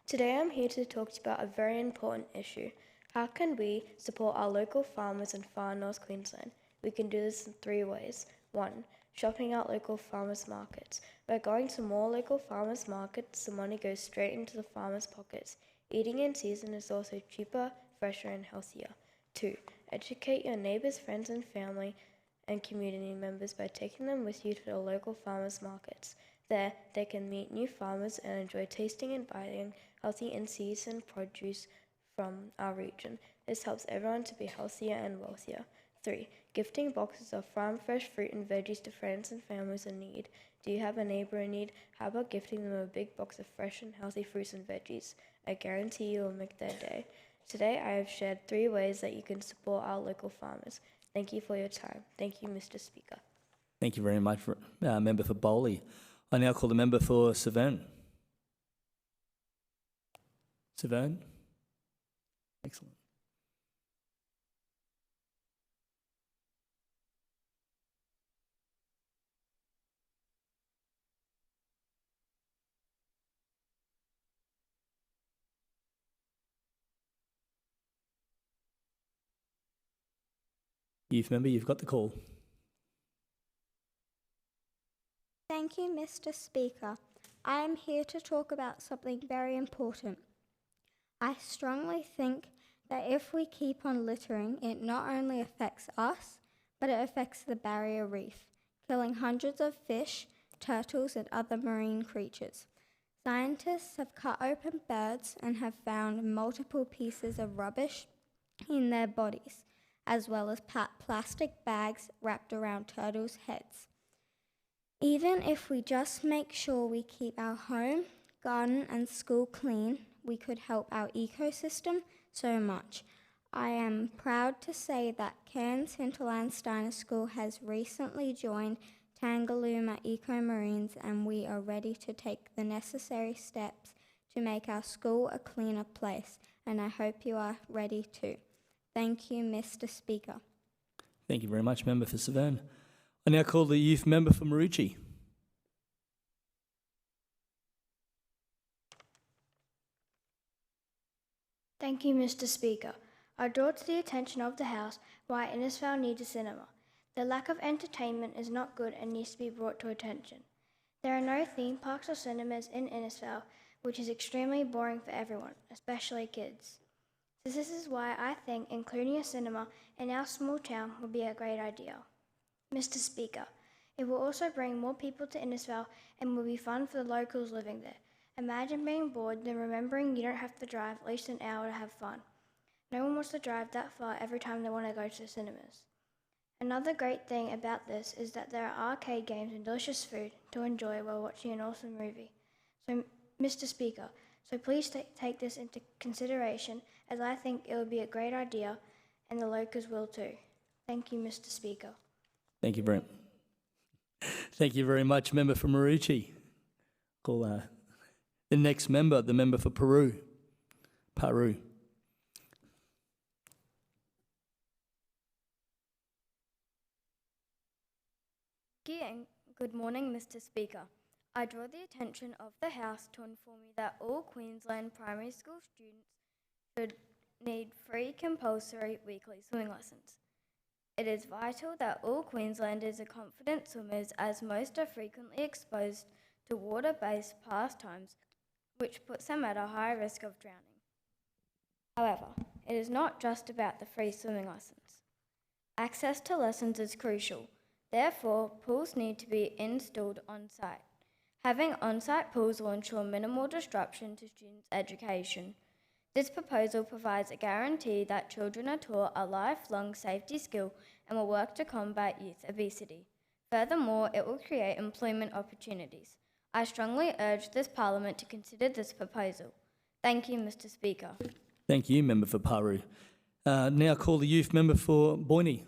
Today I'm here to talk to you about a very important issue. How can we support our local farmers in far North Queensland? We can do this in 3 ways. 1. Shopping at local farmers markets. By going to more local farmers markets, the money goes straight into the farmers' pockets. Eating in season is also cheaper, fresher and healthier. 2. Educate your neighbours, friends and family and community members by taking them with you to the local farmers markets. There, they can meet new farmers and enjoy tasting and buying healthy in-season produce from our region. This helps everyone to be healthier and wealthier. 3. Gifting boxes of farm-fresh fruit and veggies to friends and families in need. Do you have a neighbour in need? How about gifting them a big box of fresh and healthy fruits and veggies? I guarantee you will make their day. Today I have shared 3 ways that you can support our local farmers. Thank you for your time. Thank you, Mr. Speaker. Thank you very much, Member for Bowley. I now call the member for Severn. Severn? Excellent. Youth member, you've got the call. Thank you, Mr. Speaker. I am here to talk about something very important. I strongly think that if we keep on littering, it not only affects us, but it affects the barrier reef, killing hundreds of fish, turtles, and other marine creatures. Scientists have cut open birds and have found multiple pieces of rubbish in their bodies, as well as plastic bags wrapped around turtles' heads. Even if we just make sure we keep our home, garden and school clean, we could help our ecosystem so much. I am proud to say that Cairns Hinterland Steiner School has recently joined Tangalooma Eco Marines, and we are ready to take the necessary steps to make our school a cleaner place, and I hope you are ready too. Thank you, Mr. Speaker. Thank you very much, member for Severn. I now call the youth member for Maroochy. Thank you, Mr. Speaker. I draw to the attention of the House why Innisfail needs a cinema. The lack of entertainment is not good and needs to be brought to attention. There are no theme parks or cinemas in Innisfail, which is extremely boring for everyone, especially kids. So this is why I think including a cinema in our small town would be a great idea. Mr. Speaker, it will also bring more people to Innisfail and will be fun for the locals living there. Imagine being bored, then remembering you don't have to drive at least an hour to have fun. No one wants to drive that far every time they want to go to the cinemas. Another great thing about this is that there are arcade games and delicious food to enjoy while watching an awesome movie. So, Mr. Speaker, please take this into consideration, as I think it would be a great idea and the locals will too. Thank you, Mr. Speaker. Thank you very much, member for Maroochy. Call the next member, the member for Peru. Thank you and good morning, Mr. Speaker. I draw the attention of the House to inform you that all Queensland primary school students should need free compulsory weekly swimming lessons. It is vital that all Queenslanders are confident swimmers, as most are frequently exposed to water-based pastimes, which puts them at a high risk of drowning. However, it is not just about the free swimming lessons. Access to lessons is crucial. Therefore, pools need to be installed on-site. Having on-site pools will ensure minimal disruption to students' education. This proposal provides a guarantee that children are taught a lifelong safety skill and will work to combat youth obesity. Furthermore, it will create employment opportunities. I strongly urge this Parliament to consider this proposal. Thank you, Mr. Speaker. Thank you, member for Paru. Now call the youth member for Boyne.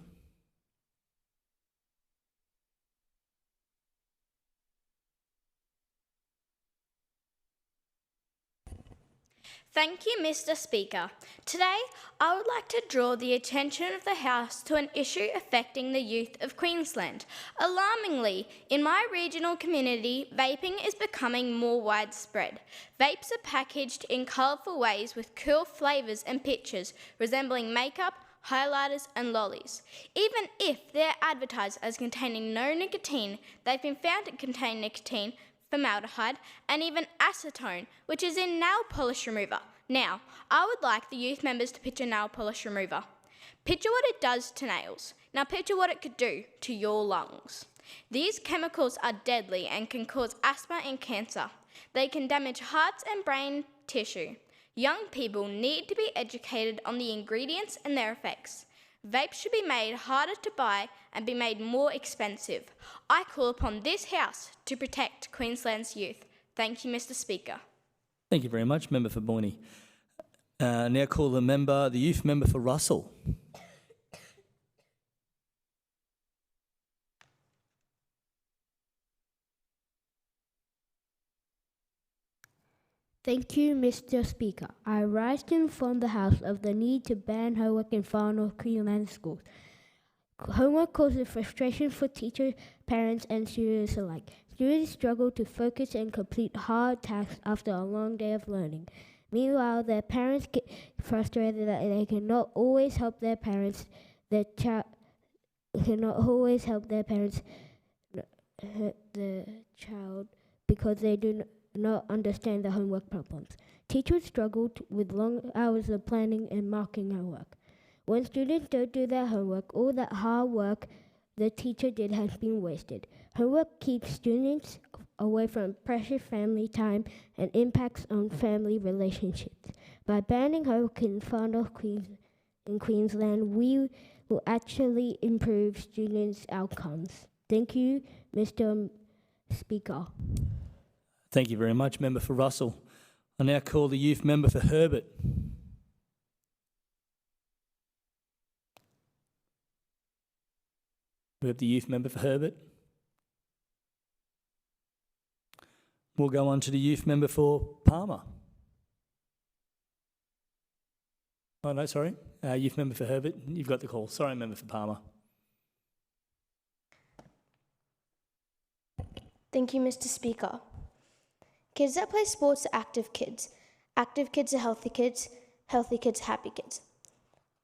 Thank you, Mr. Speaker. Today, I would like to draw the attention of the House to an issue affecting the youth of Queensland. Alarmingly, in my regional community, vaping is becoming more widespread. Vapes are packaged in colourful ways with cool flavours and pictures resembling makeup, highlighters and lollies. Even if they're advertised as containing no nicotine, they've been found to contain nicotine, formaldehyde and even acetone, which is in nail polish remover. Now, I would like the youth members to picture nail polish remover. Picture what it does to nails. Now picture what it could do to your lungs. These chemicals are deadly and can cause asthma and cancer. They can damage hearts and brain tissue. Young people need to be educated on the ingredients and their effects. Vapes should be made harder to buy and be made more expensive. I call upon this House to protect Queensland's youth. Thank you, Mr. Speaker. Thank you very much, Member for Boyne. Now call the youth member for Russell. Thank you, Mr. Speaker. I rise to inform the House of the need to ban homework in Far North Queensland schools. Homework causes frustration for teachers, parents and students alike. Students struggle to focus and complete hard tasks after a long day of learning. Meanwhile, their parents get frustrated that they cannot always help their parents. The child because they do not understand the homework problems. Teachers struggle with long hours of planning and marking homework. When students don't do their homework, all that hard work the teacher did has been wasted. Homework keeps students away from precious family time and impacts on family relationships. By banning homework in Far North Queensland, we will actually improve students' outcomes. Thank you, Mr. Speaker. Thank you very much, Member for Russell. I now call the youth member for Herbert. We have the youth member for Herbert. We'll go on to the youth member for Palmer. Oh, no, sorry. Youth member for Herbert, you've got the call. Sorry, member for Palmer. Thank you, Mr. Speaker. Kids that play sports are active kids. Active kids are healthy kids are happy kids.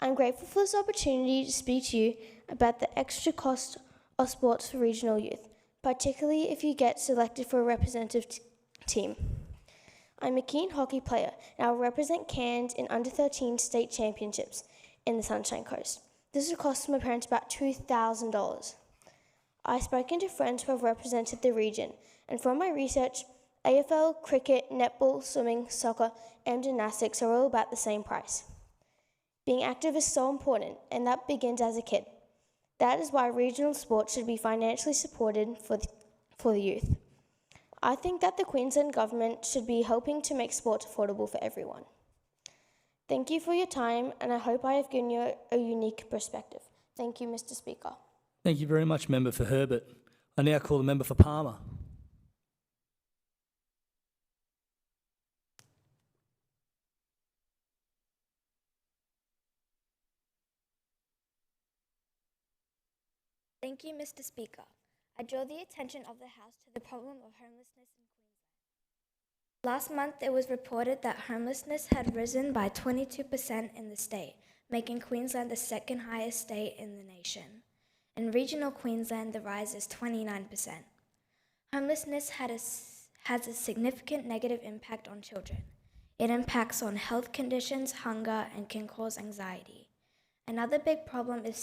I'm grateful for this opportunity to speak to you about the extra cost of sports for regional youth, particularly if you get selected for a representative team. I'm a keen hockey player and I will represent Cairns in under-13 state championships in the Sunshine Coast. This will cost my parents about $2,000. I've spoken to friends who have represented the region, and from my research, AFL, cricket, netball, swimming, soccer, and gymnastics are all about the same price. Being active is so important, and that begins as a kid. That is why regional sports should be financially supported for the youth. I think that the Queensland Government should be helping to make sports affordable for everyone. Thank you for your time, and I hope I have given you a unique perspective. Thank you, Mr. Speaker. Thank you very much, member for Herbert. I now call the member for Palmer. Thank you, Mr. Speaker. I draw the attention of the House to the problem of homelessness in Queensland. Last month, it was reported that homelessness had risen by 22% in the state, making Queensland the second highest state in the nation. In regional Queensland, the rise is 29%. Homelessness has a significant negative impact on children. It impacts on health conditions, hunger, and can cause anxiety. Another big problem is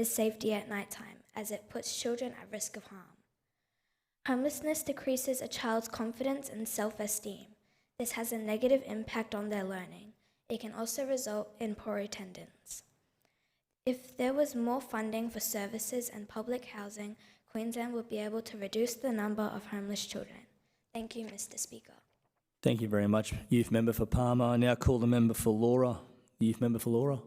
safety at nighttime, as it puts children at risk of harm. Homelessness decreases a child's confidence and self-esteem. This has a negative impact on their learning. It can also result in poor attendance. If there was more funding for services and public housing, Queensland would be able to reduce the number of homeless children. Thank you, Mr. Speaker. Thank you very much, youth member for Palmer. I now call the member for Laura. The youth member for Laura.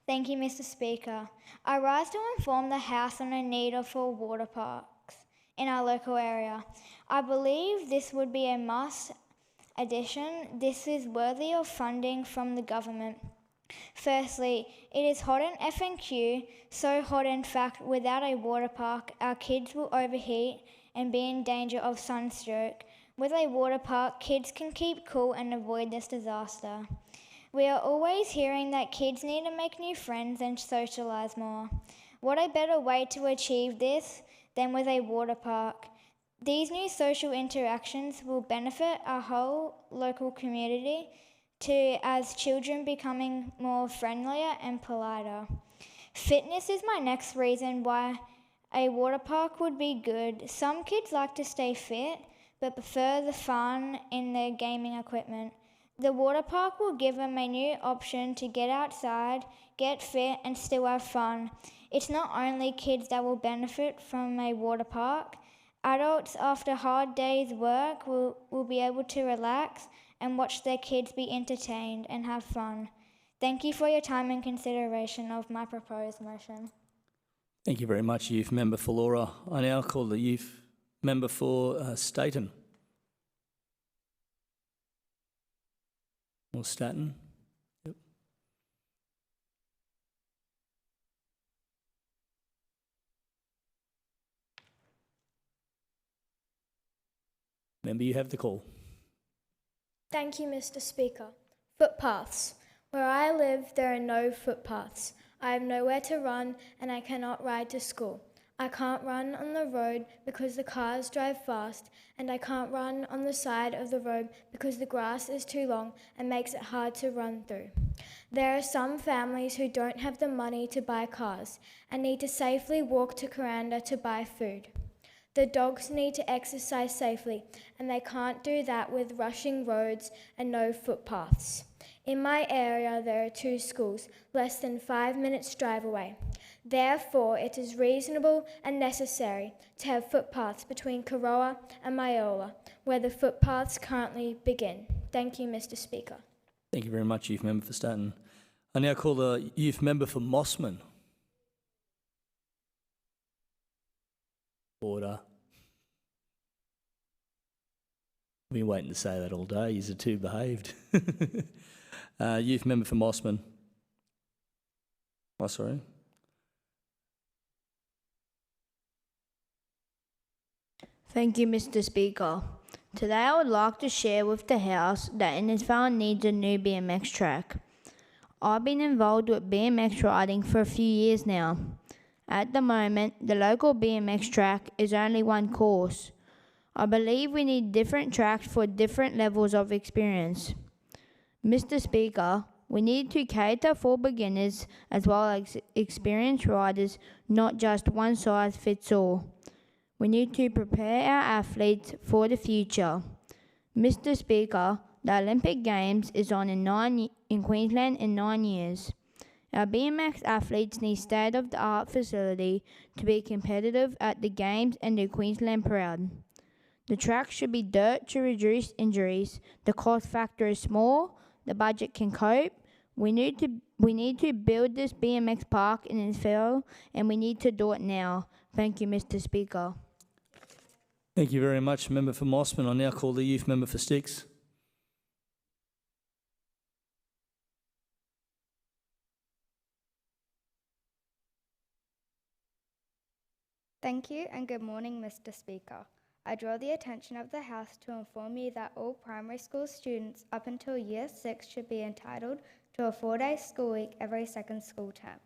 Thank you, Mr. Speaker. I rise to inform the House on a need for water parks in our local area. I believe this would be a must addition. This is worthy of funding from the government. Firstly, it is hot in F&Q, so hot in fact without a water park our kids will overheat and be in danger of sunstroke. With a water park, kids can keep cool and avoid this disaster. We are always hearing that kids need to make new friends and socialise more. What a better way to achieve this than with a water park? These new social interactions will benefit our whole local community too, as children becoming more friendlier and politer. Fitness is my next reason why a water park would be good. Some kids like to stay fit but prefer the fun in their gaming equipment. The water park will give them a new option to get outside, get fit and still have fun. It's not only kids that will benefit from a water park. Adults after a hard day's work will be able to relax and watch their kids be entertained and have fun. Thank you for your time and consideration of my proposed motion. Thank you very much, Youth Member for Laura. I now call the Youth Member for Staten. Or Staten. Yep. Member, you have the call. Thank you, Mr. Speaker. Footpaths. Where I live, there are no footpaths. I have nowhere to run and I cannot ride to school. I can't run on the road because the cars drive fast, and I can't run on the side of the road because the grass is too long and makes it hard to run through. There are some families who don't have the money to buy cars and need to safely walk to Kuranda to buy food. The dogs need to exercise safely, and they can't do that with rushing roads and no footpaths. In my area, there are 2 schools, less than 5 minutes drive away. Therefore, it is reasonable and necessary to have footpaths between Karoa and Maiola, where the footpaths currently begin. Thank you, Mr. Speaker. Thank you very much, Youth Member for Staten. I now call the Youth Member for Mossman. Order. I've been waiting to say that all day. You're too behaved. Youth Member for Mossman. Oh, sorry. Thank you, Mr. Speaker. Today I would like to share with the House that Innisfail needs a new BMX track. I've been involved with BMX riding for a few years now. At the moment, the local BMX track is only one course. I believe we need different tracks for different levels of experience. Mr. Speaker, we need to cater for beginners as well as experienced riders, not just one size fits all. We need to prepare our athletes for the future. Mr. Speaker, the Olympic Games is on in Queensland in 9 years. Our BMX athletes need state-of-the-art facility to be competitive at the Games and do Queensland proud. The track should be dirt to reduce injuries. The cost factor is small. The budget can cope. We need to build this BMX park in Innisfail, and we need to do it now. Thank you, Mr. Speaker. Thank you very much, Member for Mossman. I now call the Youth Member for Sticks. Thank you and good morning, Mr. Speaker. I draw the attention of the House to inform you that all primary school students up until Year 6 should be entitled to a 4-day school week every second school term.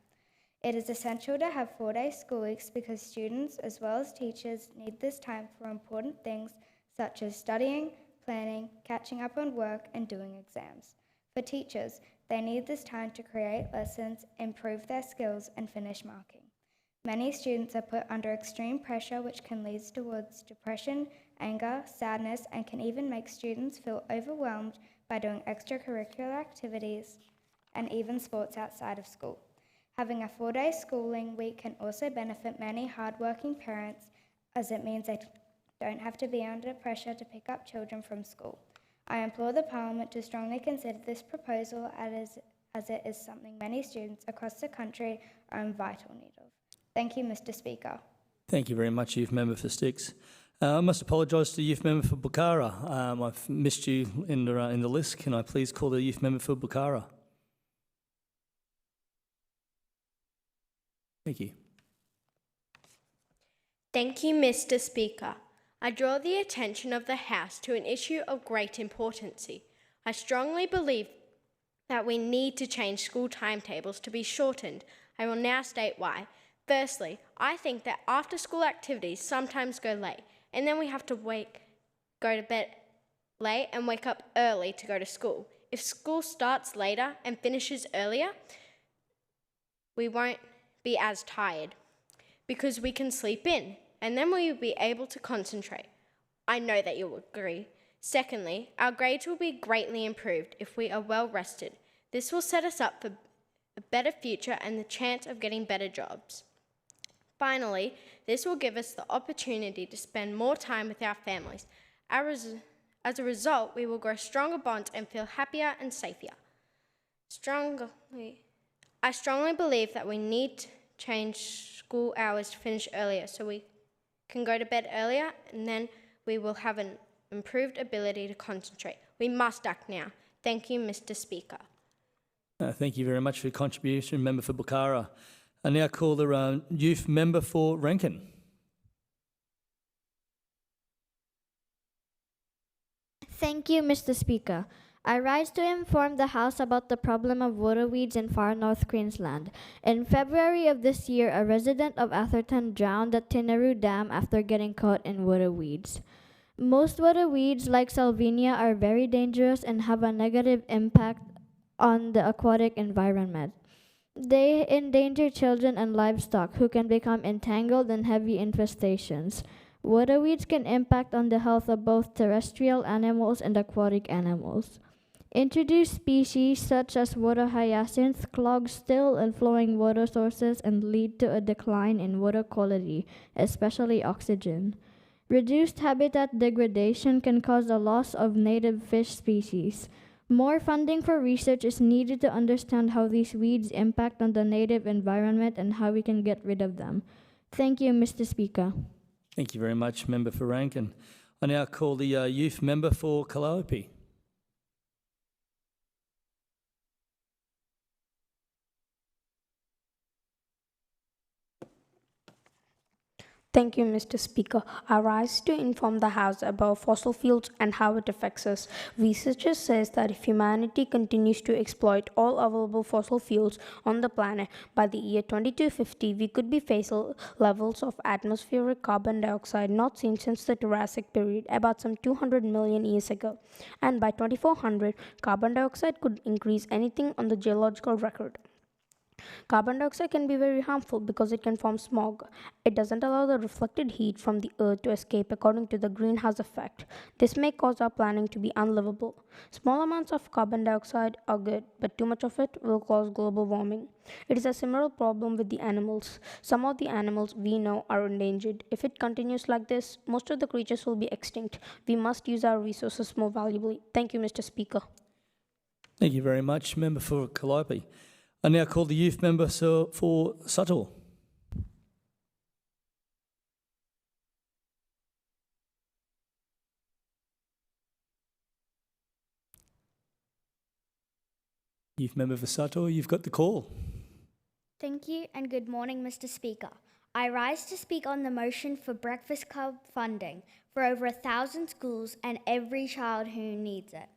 It is essential to have 4-day school weeks because students as well as teachers need this time for important things such as studying, planning, catching up on work and doing exams. For teachers, they need this time to create lessons, improve their skills and finish marking. Many students are put under extreme pressure which can lead towards depression, anger, sadness and can even make students feel overwhelmed by doing extracurricular activities and even sports outside of school. Having a 4-day schooling week can also benefit many hardworking parents as it means they don't have to be under pressure to pick up children from school. I implore the Parliament to strongly consider this proposal as it is something many students across the country are in vital need of. Thank you, Mr. Speaker. Thank you very much, Youth Member for Sticks. I must apologise to the Youth Member for Bukhara. I've missed you in the list. Can I please call the Youth Member for Bukhara? Thank you. Thank you, Mr. Speaker. I draw the attention of the House to an issue of great importance. I strongly believe that we need to change school timetables to be shortened. I will now state why. Firstly, I think that after-school activities sometimes go late, and then we have to go to bed late and wake up early to go to school. If school starts later and finishes earlier, we won't be as tired because we can sleep in, and then we will be able to concentrate. I know that you'll agree. Secondly, our grades will be greatly improved if we are well rested. This will set us up for a better future and the chance of getting better jobs. Finally, this will give us the opportunity to spend more time with our families. As a result, we will grow stronger bonds and feel happier and safer. I strongly believe that we need to change school hours to finish earlier so we can go to bed earlier, and then we will have an improved ability to concentrate. We must act now. Thank you, Mr. Speaker. Thank you very much for your contribution, Member for Bukhara. I now call the Youth Member for Rankin. Thank you, Mr. Speaker. I rise to inform the House about the problem of water weeds in far north Queensland. In February of this year, a resident of Atherton drowned at Tinaroo Dam after getting caught in water weeds. Most water weeds, like salvinia, are very dangerous and have a negative impact on the aquatic environment. They endanger children and livestock who can become entangled in heavy infestations. Water weeds can impact on the health of both terrestrial animals and aquatic animals. Introduced species such as water hyacinth clog still and flowing water sources and lead to a decline in water quality, especially oxygen. Reduced habitat degradation can cause a loss of native fish species. More funding for research is needed to understand how these weeds impact on the native environment and how we can get rid of them. Thank you, Mr. Speaker. Thank you very much, Member for Rankin. I now call the Youth Member for Calliope. Thank you, Mr. Speaker. I rise to inform the House about fossil fuels and how it affects us. Researchers say that if humanity continues to exploit all available fossil fuels on the planet, by the year 2250, we could be facing levels of atmospheric carbon dioxide not seen since the Jurassic period, about some 200 million years ago. And by 2400, carbon dioxide could increase anything on the geological record. Carbon dioxide can be very harmful because it can form smog. It doesn't allow the reflected heat from the earth to escape according to the greenhouse effect. This may cause our planet to be unlivable. Small amounts of carbon dioxide are good, but too much of it will cause global warming. It is a similar problem with the animals. Some of the animals we know are endangered. If it continues like this, most of the creatures will be extinct. We must use our resources more valuably. Thank you, Mr. Speaker. Thank you very much, Member for Calliope. I now call the Youth Member for Suttle. Youth Member for Suttle, you've got the call. Thank you and good morning, Mr. Speaker. I rise to speak on the motion for Breakfast Club funding for over 1,000 schools and every child who needs it.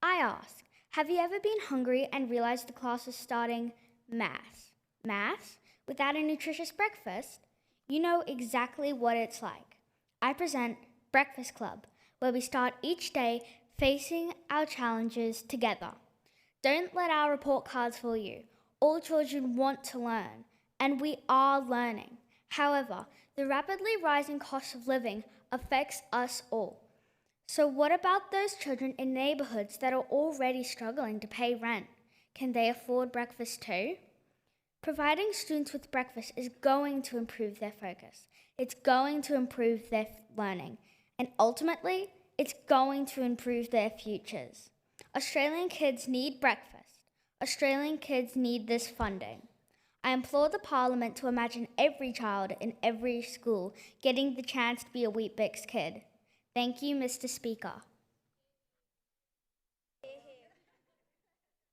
I ask, have you ever been hungry and realized the class is starting maths? Maths? Without a nutritious breakfast? You know exactly what it's like. I present Breakfast Club, where we start each day facing our challenges together. Don't let our report cards fool you. All children want to learn, and we are learning. However, the rapidly rising cost of living affects us all. So what about those children in neighbourhoods that are already struggling to pay rent? Can they afford breakfast too? Providing students with breakfast is going to improve their focus. It's going to improve their learning. And ultimately, it's going to improve their futures. Australian kids need breakfast. Australian kids need this funding. I implore the Parliament to imagine every child in every school getting the chance to be a Weet-Bix kid. Thank you, Mr. Speaker.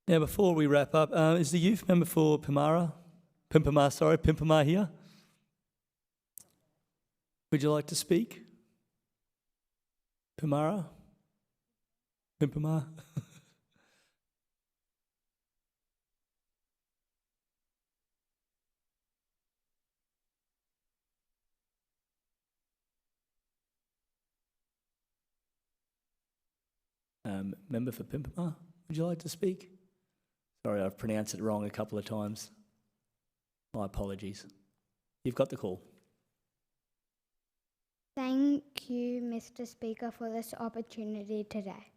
Now, before we wrap up, is the youth member for Pimpama here? Would you like to speak? Pimpama? Member for Pimpama, would you like to speak? Sorry, I've pronounced it wrong a couple of times. My apologies. You've got the call. Thank you, Mr. Speaker, for this opportunity today.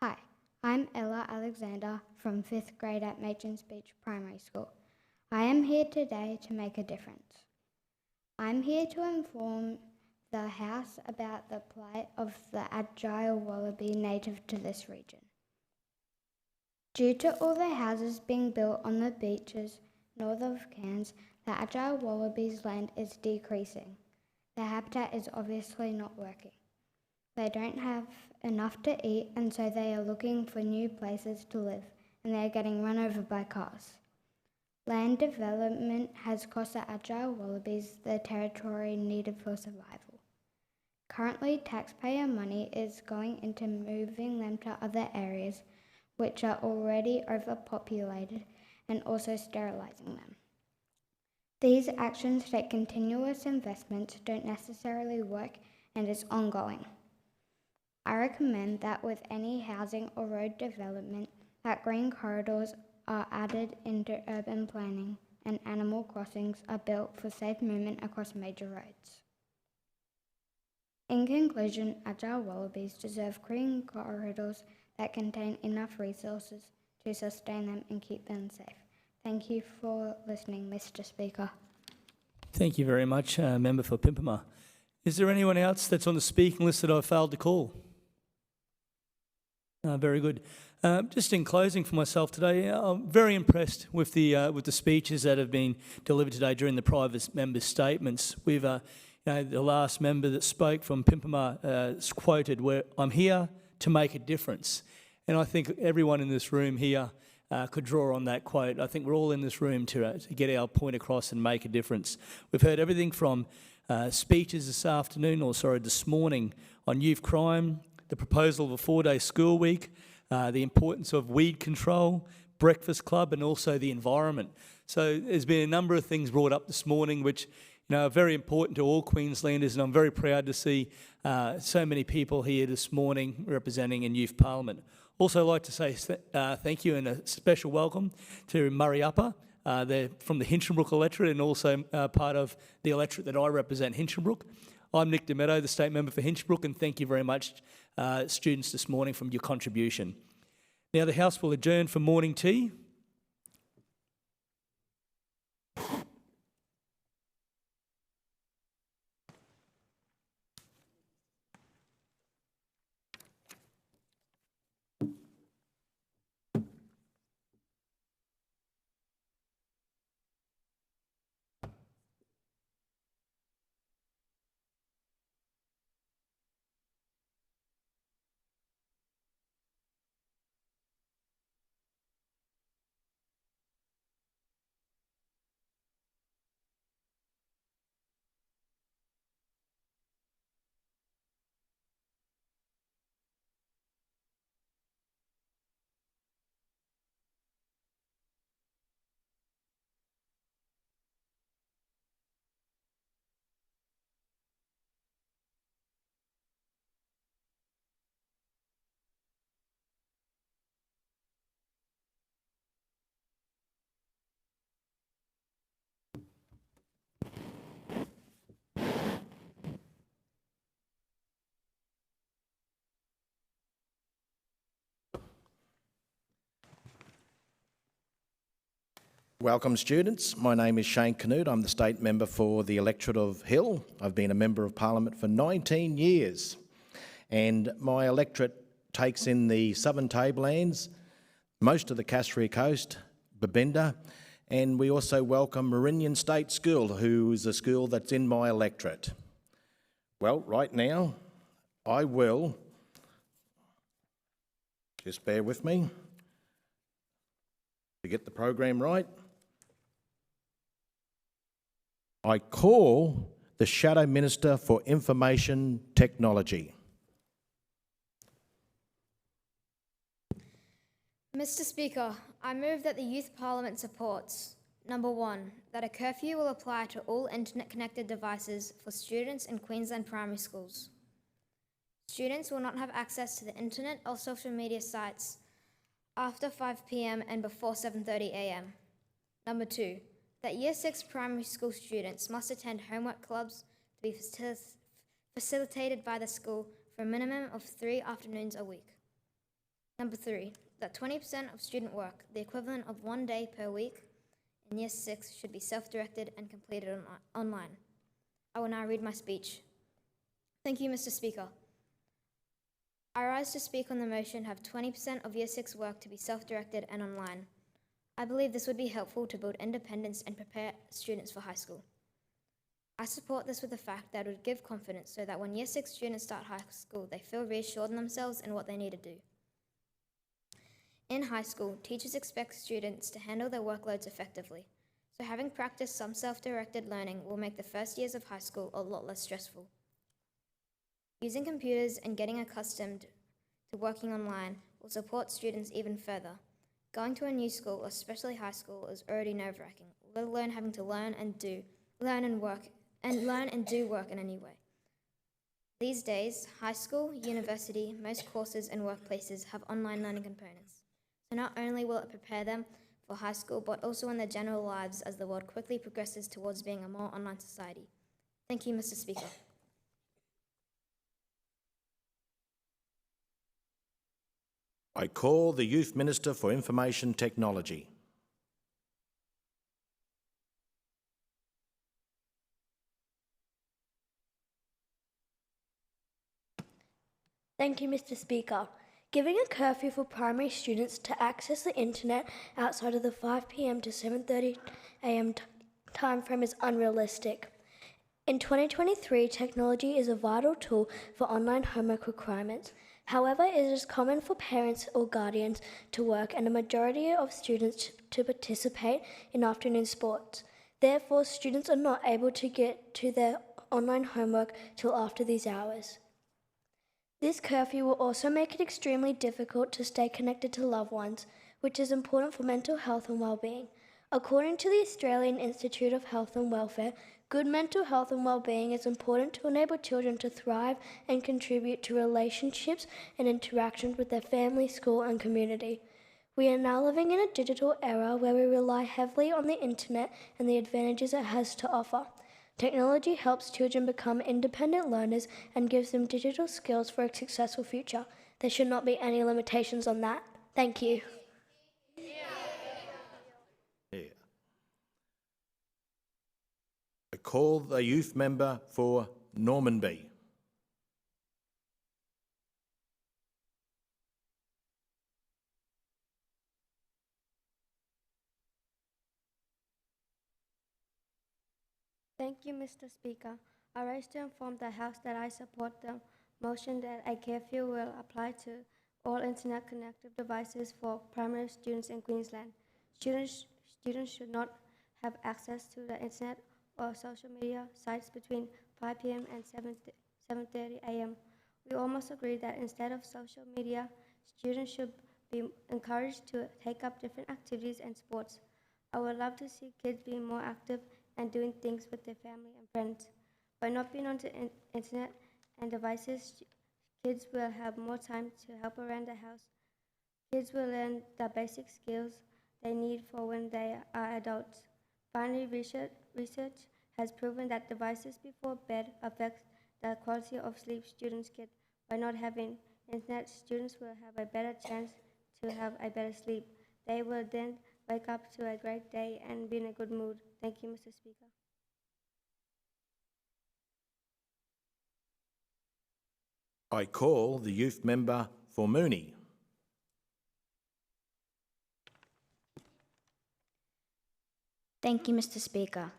Hi, I'm Ella Alexander from 5th grade at Machan's Beach Primary School. I am here today to make a difference. I'm here to inform the House about the plight of the agile wallaby native to this region. Due to all the houses being built on the beaches north of Cairns, the agile wallaby's land is decreasing. Their habitat is obviously not working. They don't have enough to eat, and so they are looking for new places to live, and they are getting run over by cars. Land development has cost the agile wallabies the territory needed for survival. Currently, taxpayer money is going into moving them to other areas which are already overpopulated and also sterilising them. These actions take continuous investment, don't necessarily work, and is ongoing. I recommend that with any housing or road development, that green corridors are added into urban planning and animal crossings are built for safe movement across major roads. In conclusion, agile wallabies deserve green corridors that contain enough resources to sustain them and keep them safe. Thank you for listening, Mr. Speaker. Thank you very much, Member for Pimpama. Is there anyone else that's on the speaking list that I failed to call? Very good. Just in closing for myself today, I'm very impressed with the speeches that have been delivered today during the private members' statements. We've, the last member that spoke from Pimpama quoted, "Where I'm here to make a difference," and I think everyone in this room here could draw on that quote. I think we're all in this room to get our point across and make a difference. We've heard everything from speeches this morning on youth crime, the proposal of a 4-day school week, the importance of weed control, breakfast club, and also the environment. So there's been a number of things brought up this morning which are very important to all Queenslanders, and I'm very proud to see so many people here this morning representing in Youth Parliament. Also like to say thank you and a special welcome to Murray Upper. They're from the Hinchinbrook electorate and also part of the electorate that I represent, Hinchinbrook. I'm Nick DeMetto, the State Member for Hinchinbrook, and thank you very much, students, this morning for your contribution. Now the House will adjourn for morning tea. Welcome students, my name is Shane Canute. I'm the State Member for the electorate of Hill. I've been a Member of Parliament for 19 years and my electorate takes in the southern tablelands, most of the Cassowary Coast Babinda, and we also welcome Meridian State School, who is a school that's in my electorate. Well, right now, I will, just bear with me, to get the program right. I call the Shadow Minister for Information Technology. Mr. Speaker, I move that the Youth Parliament supports number 1, that a curfew will apply to all internet-connected devices for students in Queensland primary schools. Students will not have access to the internet or social media sites after 5 p.m. and before 7:30 a.m. Number 2, that Year 6 primary school students must attend homework clubs to be facilitated by the school for a minimum of 3 afternoons a week. Number 3, that 20% of student work, the equivalent of 1 day per week, in Year 6 should be self-directed and completed online. I will now read my speech. Thank you, Mr. Speaker. I rise to speak on the motion have 20% of Year 6 work to be self-directed and online. I believe this would be helpful to build independence and prepare students for high school. I support this with the fact that it would give confidence so that when Year 6 students start high school, they feel reassured in themselves and what they need to do. In high school, teachers expect students to handle their workloads effectively, so having practiced some self-directed learning will make the first years of high school a lot less stressful. Using computers and getting accustomed to working online will support students even further. Going to a new school, especially high school, is already nerve-wracking, let alone having to learn and do work in a new way. These days, high school, university, most courses and workplaces have online learning components. So not only will it prepare them for high school, but also in their general lives as the world quickly progresses towards being a more online society. Thank you, Mr. Speaker. I call the Youth Minister for Information Technology. Thank you, Mr. Speaker. Giving a curfew for primary students to access the internet outside of the 5 p.m. to 7:30 a.m. timeframe is unrealistic. In 2023, technology is a vital tool for online homework requirements. However, it is common for parents or guardians to work and a majority of students to participate in afternoon sports. Therefore, students are not able to get to their online homework till after these hours. This curfew will also make it extremely difficult to stay connected to loved ones, which is important for mental health and well-being. According to the Australian Institute of Health and Welfare, good mental health and well-being is important to enable children to thrive and contribute to relationships and interactions with their family, school and community. We are now living in a digital era where we rely heavily on the internet and the advantages it has to offer. Technology helps children become independent learners and gives them digital skills for a successful future. There should not be any limitations on that. Thank you. I call the Youth Member for Normanby. Thank you, Mr. Speaker. I rise to inform the House that I support the motion that a curfew will apply to all internet-connected devices for primary students in Queensland. Students should not have access to the internet or social media sites between 5 p.m. and 7:30 a.m. We almost agree that instead of social media, students should be encouraged to take up different activities and sports. I would love to see kids being more active and doing things with their family and friends. By not being on the internet and devices, kids will have more time to help around the house. Kids will learn the basic skills they need for when they are adults. Finally, research has proven that devices before bed affect the quality of sleep students get. By not having internet, students will have a better chance to have a better sleep. They will then wake up to a great day and be in a good mood. Thank you, Mr. Speaker. I call the Youth Member for Mooney. Thank you, Mr. Speaker.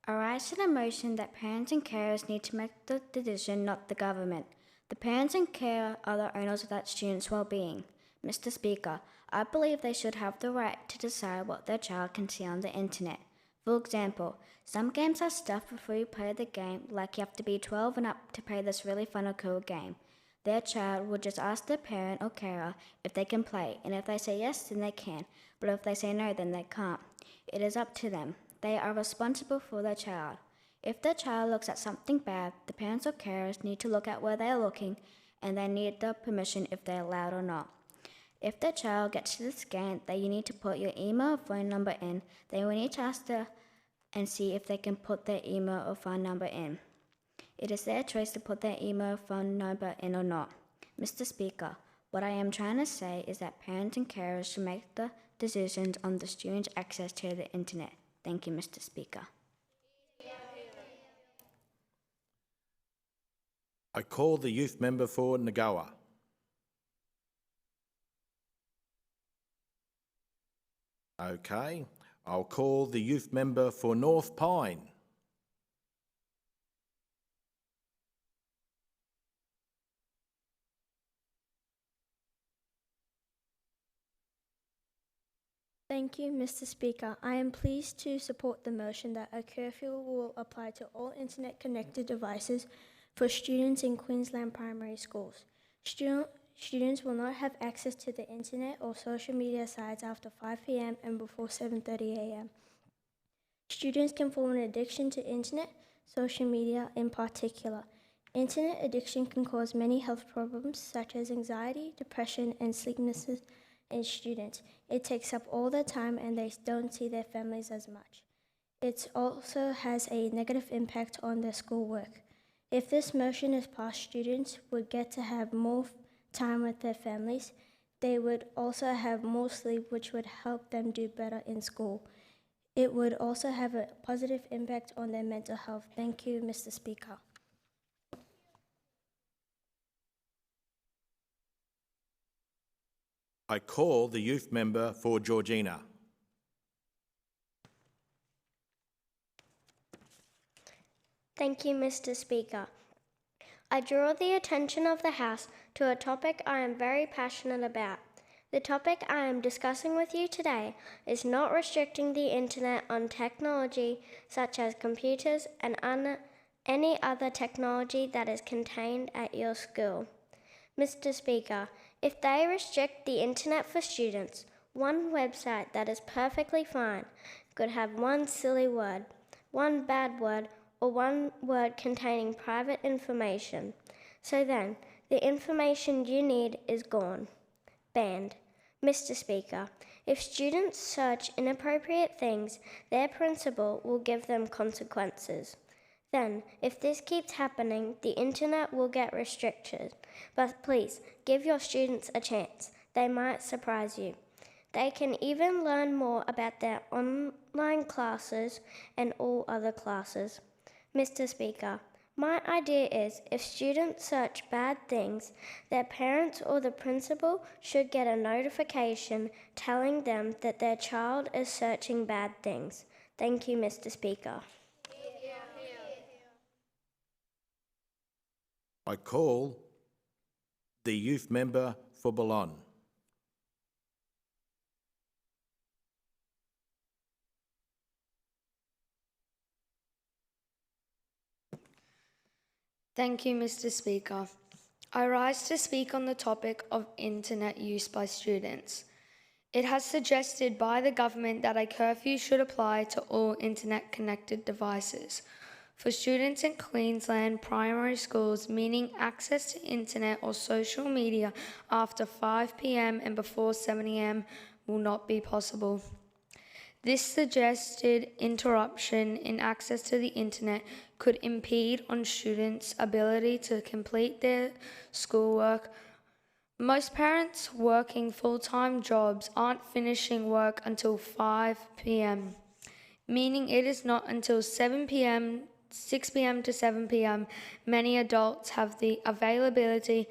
I rise to the motion that parents and carers need to make the decision, not the government. The parents and carer are the owners of that student's well-being. Mr. Speaker, I believe they should have the right to decide what their child can see on the internet. For example, some games are stuff before you play the game, like you have to be 12 and up to play this really fun or cool game. Their child will just ask the parent or carer if they can play, and if they say yes, then they can, but if they say no, then they can't. It is up to them. They are responsible for their child. If their child looks at something bad, the parents or carers need to look at where they are looking, and they need the permission if they are allowed or not. If the child gets to the scan that you need to put your email or phone number in, they will need to ask and see if they can put their email or phone number in. It is their choice to put their email or phone number in or not. Mr. Speaker, what I am trying to say is that parents and carers should make the decisions on the student's access to the internet. Thank you, Mr. Speaker. I call the youth member for Nagoa. Okay, I'll call the youth member for North Pine. Thank you, Mr. Speaker. I am pleased to support the motion that a curfew will apply to all internet-connected devices for students in Queensland primary schools. Students will not have access to the internet or social media sites after 5 p.m. and before 7:30 a.m. Students can form an addiction to internet, social media in particular. Internet addiction can cause many health problems such as anxiety, depression, and sleeplessness in students. It takes up all their time and they don't see their families as much. It also has a negative impact on their schoolwork. If this motion is passed, students would get to have more time with their families. They would also have more sleep, which would help them do better in school. It would also have a positive impact on their mental health. Thank you, Mr. Speaker. I call the youth member for Georgina. Thank you, Mr. Speaker. I draw the attention of the House to a topic I am very passionate about. The topic I am discussing with you today is not restricting the internet on technology such as computers and any other technology that is contained at your school. Mr. Speaker, if they restrict the internet for students, one website that is perfectly fine could have one silly word, one bad word, or one word containing private information. So then, the information you need is gone. Banned. Mr. Speaker, if students search inappropriate things, their principal will give them consequences. Then, if this keeps happening, the internet will get restricted. But please, give your students a chance. They might surprise you. They can even learn more about their online classes and all other classes. Mr. Speaker, my idea is if students search bad things, their parents or the principal should get a notification telling them that their child is searching bad things. Thank you, Mr. Speaker. I call the youth member for Boulogne. Thank you, Mr. Speaker. I rise to speak on the topic of internet use by students. It has suggested by the government that a curfew should apply to all internet-connected devices. For students in Queensland primary schools, meaning access to internet or social media after 5 p.m. and before 7 a.m. will not be possible. This suggested interruption in access to the internet could impede on students' ability to complete their schoolwork. Most parents working full-time jobs aren't finishing work until 5 p.m., meaning it is not until 6 p.m. to 7 p.m. many adults have the availability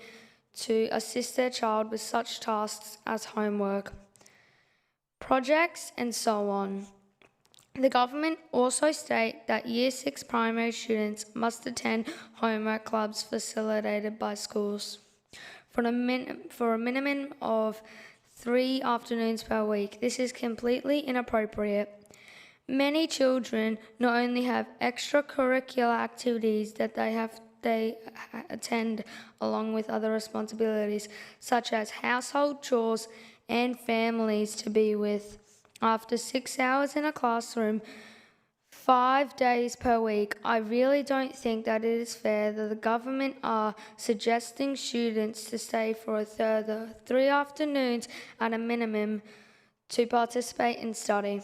to assist their child with such tasks as homework, projects, and so on. The government also state that Year 6 primary students must attend homework clubs facilitated by schools for a minimum of 3 afternoons per week. This is completely inappropriate. Many children not only have extracurricular activities that they attend along with other responsibilities such as household chores and families to be with. After 6 hours in a classroom, 5 days per week, I really don't think that it is fair that the government are suggesting students to stay for a further 3 afternoons at a minimum to participate in study.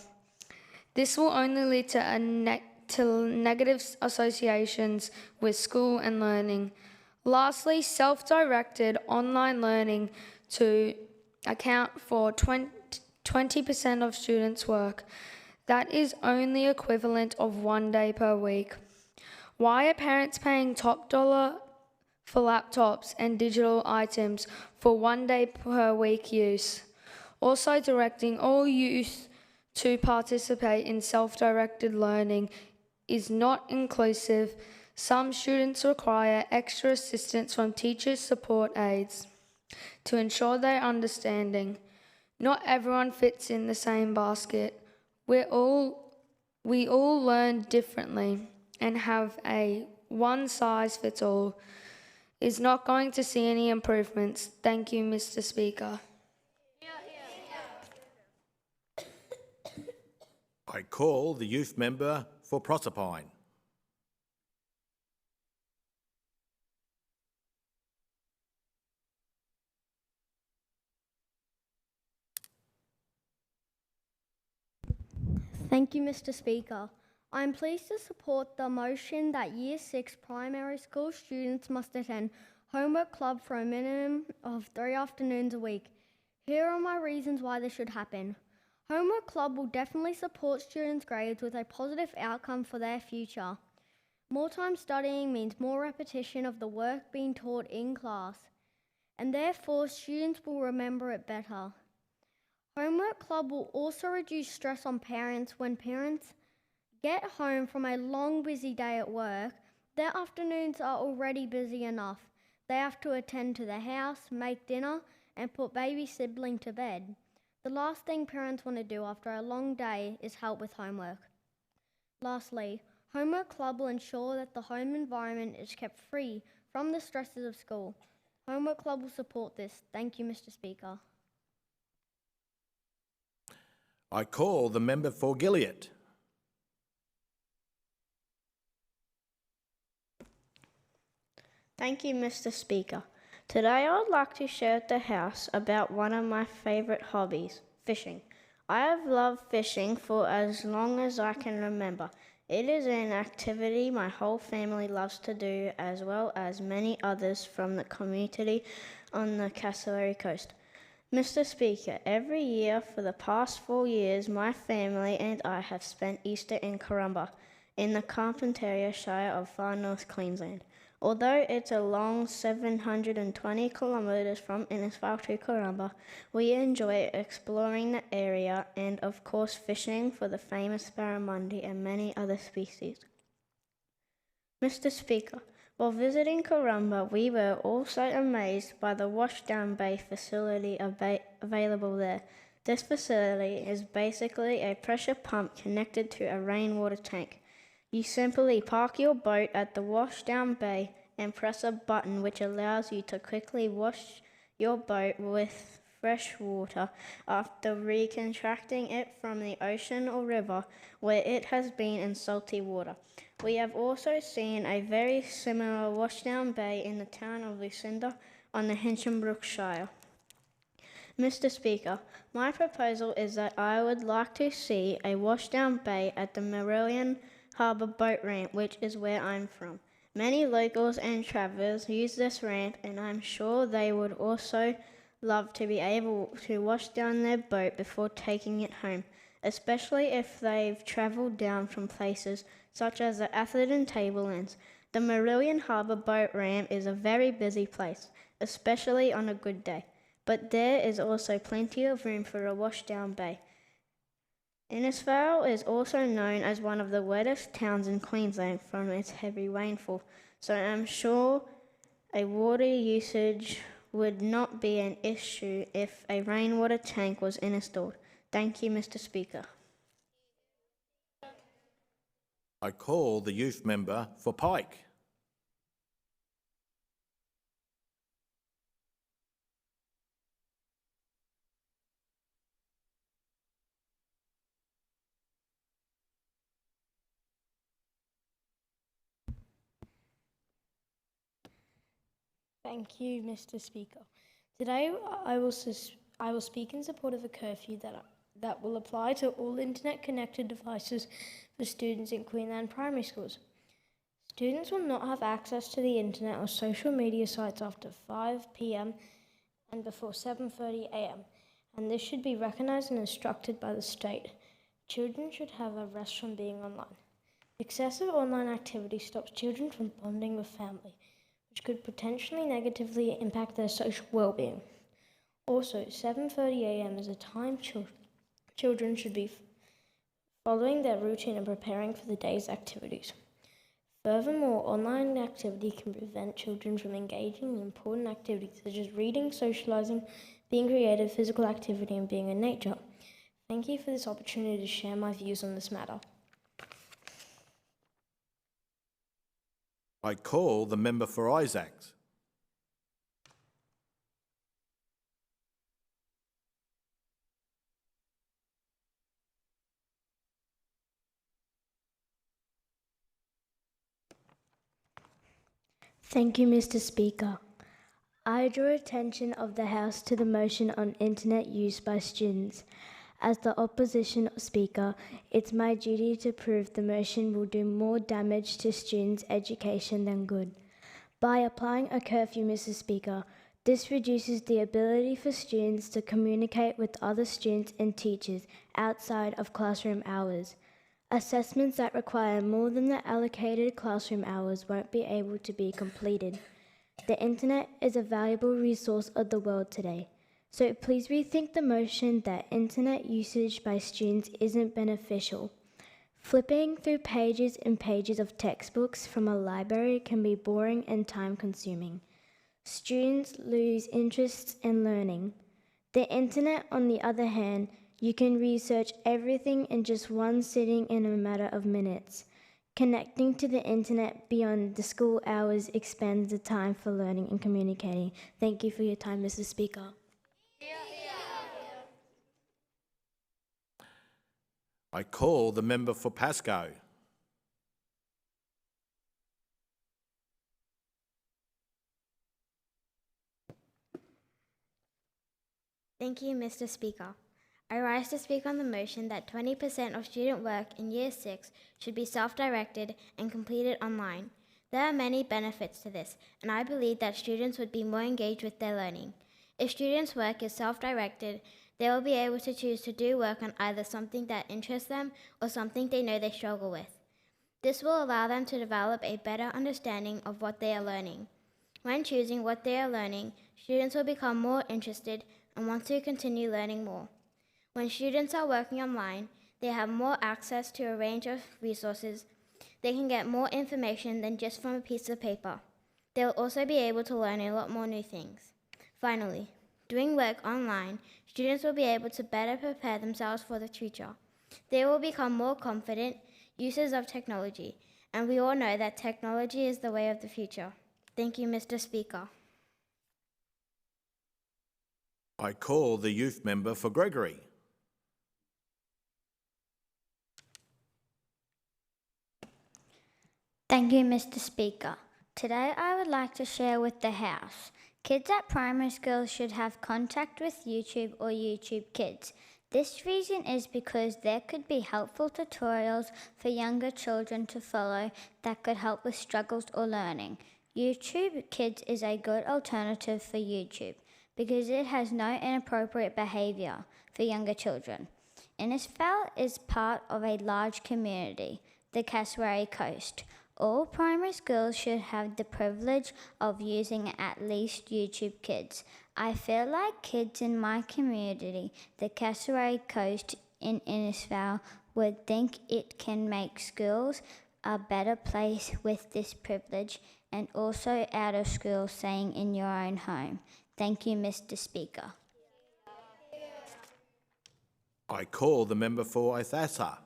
This will only lead to negative associations with school and learning. Lastly, self-directed online learning to account for 20% of students' work. That is only equivalent of 1 day per week. Why are parents paying top dollar for laptops and digital items for 1 day per week use? Also directing all youth to participate in self-directed learning is not inclusive. Some students require extra assistance from teachers' support aides to ensure their understanding. Not everyone fits in the same basket. We all learn differently, and have a one-size-fits-all is not going to see any improvements. Thank you, Mr. Speaker. I call the youth member for Proserpine. Thank you, Mr. Speaker. I am pleased to support the motion that Year 6 primary school students must attend homework club for a minimum of 3 afternoons a week. Here are my reasons why this should happen. Homework club will definitely support students' grades with a positive outcome for their future. More time studying means more repetition of the work being taught in class, and therefore students will remember it better. Homework club will also reduce stress on parents when parents get home from a long, busy day at work. Their afternoons are already busy enough. They have to attend to the house, make dinner, and put baby sibling to bed. The last thing parents want to do after a long day is help with homework. Lastly, homework club will ensure that the home environment is kept free from the stresses of school. Homework club will support this. Thank you, Mr. Speaker. I call the member for Gilead. Thank you, Mr. Speaker. Today I would like to share with the House about one of my favourite hobbies, fishing. I have loved fishing for as long as I can remember. It is an activity my whole family loves to do, as well as many others from the community on the Cassowary Coast. Mr. Speaker, every year for the past 4 years, my family and I have spent Easter in Corumba, in the Carpentaria Shire of Far North Queensland. Although it's a long 720 kilometres from Innisfail to Corumba, we enjoy exploring the area and, of course, fishing for the famous barramundi and many other species. Mr. Speaker, while visiting Corumba, we were also amazed by the washdown bay facility available there. This facility is basically a pressure pump connected to a rainwater tank. You simply park your boat at the washdown bay and press a button which allows you to quickly wash your boat with fresh water after recontracting it from the ocean or river where it has been in salty water. We have also seen a very similar washdown bay in the town of Lucinda on the Hinchinbrook Shire. Mr. Speaker, my proposal is that I would like to see a washdown bay at the Marillion Harbour boat ramp, which is where I'm from. Many locals and travellers use this ramp, and I'm sure they would also love to be able to wash down their boat before taking it home, especially if they've travelled down from places such as the Atherton Tablelands. The Marillion Harbour boat ramp is a very busy place, especially on a good day, but there is also plenty of room for a washdown bay. Innisfail is also known as one of the wettest towns in Queensland from its heavy rainfall, so I'm sure a water usage would not be an issue if a rainwater tank was installed. Thank you, Mr. Speaker. I call the youth member for Pike. Thank you, Mr. Speaker. Today, I will speak in support of a curfew that will apply to all internet-connected devices for students in Queensland primary schools. Students will not have access to the internet or social media sites after 5 p.m. and before 7:30 a.m., and this should be recognised and instructed by the state. Children should have a rest from being online. Excessive online activity stops children from bonding with family, which could potentially negatively impact their social well-being. Also, 7:30 a.m. is a time children should be following their routine and preparing for the day's activities. Furthermore, online activity can prevent children from engaging in important activities such as reading, socialising, being creative, physical activity, and being in nature. Thank you for this opportunity to share my views on this matter. I call the member for Isaacs. Thank you, Mr. Speaker. I draw attention of the House to the motion on internet use by students. As the opposition speaker, it's my duty to prove the motion will do more damage to students' education than good. By applying a curfew, Mr. Speaker, this reduces the ability for students to communicate with other students and teachers outside of classroom hours. Assessments that require more than the allocated classroom hours won't be able to be completed. The internet is a valuable resource of the world today, so please rethink the motion that internet usage by students isn't beneficial. Flipping through pages and pages of textbooks from a library can be boring and time-consuming. Students lose interest in learning. The internet, on the other hand, you can research everything in just one sitting in a matter of minutes. Connecting to the internet beyond the school hours expands the time for learning and communicating. Thank you for your time, Mr. Speaker. I call the member for Pascoe. Thank you, Mr. Speaker. I rise to speak on the motion that 20% of student work in Year 6 should be self-directed and completed online. There are many benefits to this, and I believe that students would be more engaged with their learning. If students' work is self-directed, they will be able to choose to do work on either something that interests them or something they know they struggle with. This will allow them to develop a better understanding of what they are learning. When choosing what they are learning, students will become more interested and want to continue learning more. When students are working online, they have more access to a range of resources. They can get more information than just from a piece of paper. They will also be able to learn a lot more new things. Finally, doing work online, students will be able to better prepare themselves for the future. They will become more confident users of technology, and we all know that technology is the way of the future. Thank you, Mr. Speaker. I call the youth member for Gregory. Thank you, Mr. Speaker. Today I would like to share with the House. Kids at primary school should have contact with YouTube or YouTube Kids. This reason is because there could be helpful tutorials for younger children to follow that could help with struggles or learning. YouTube Kids is a good alternative for YouTube because it has no inappropriate behaviour for younger children. Innisfail is part of a large community, the Cassowary Coast. All primary schools should have the privilege of using at least YouTube Kids. I feel like kids in my community, the Cassowary Coast, in Innisfail would think it can make schools a better place with this privilege, and also out of school staying in your own home. Thank you, Mr. Speaker. I call the member for Ithassa.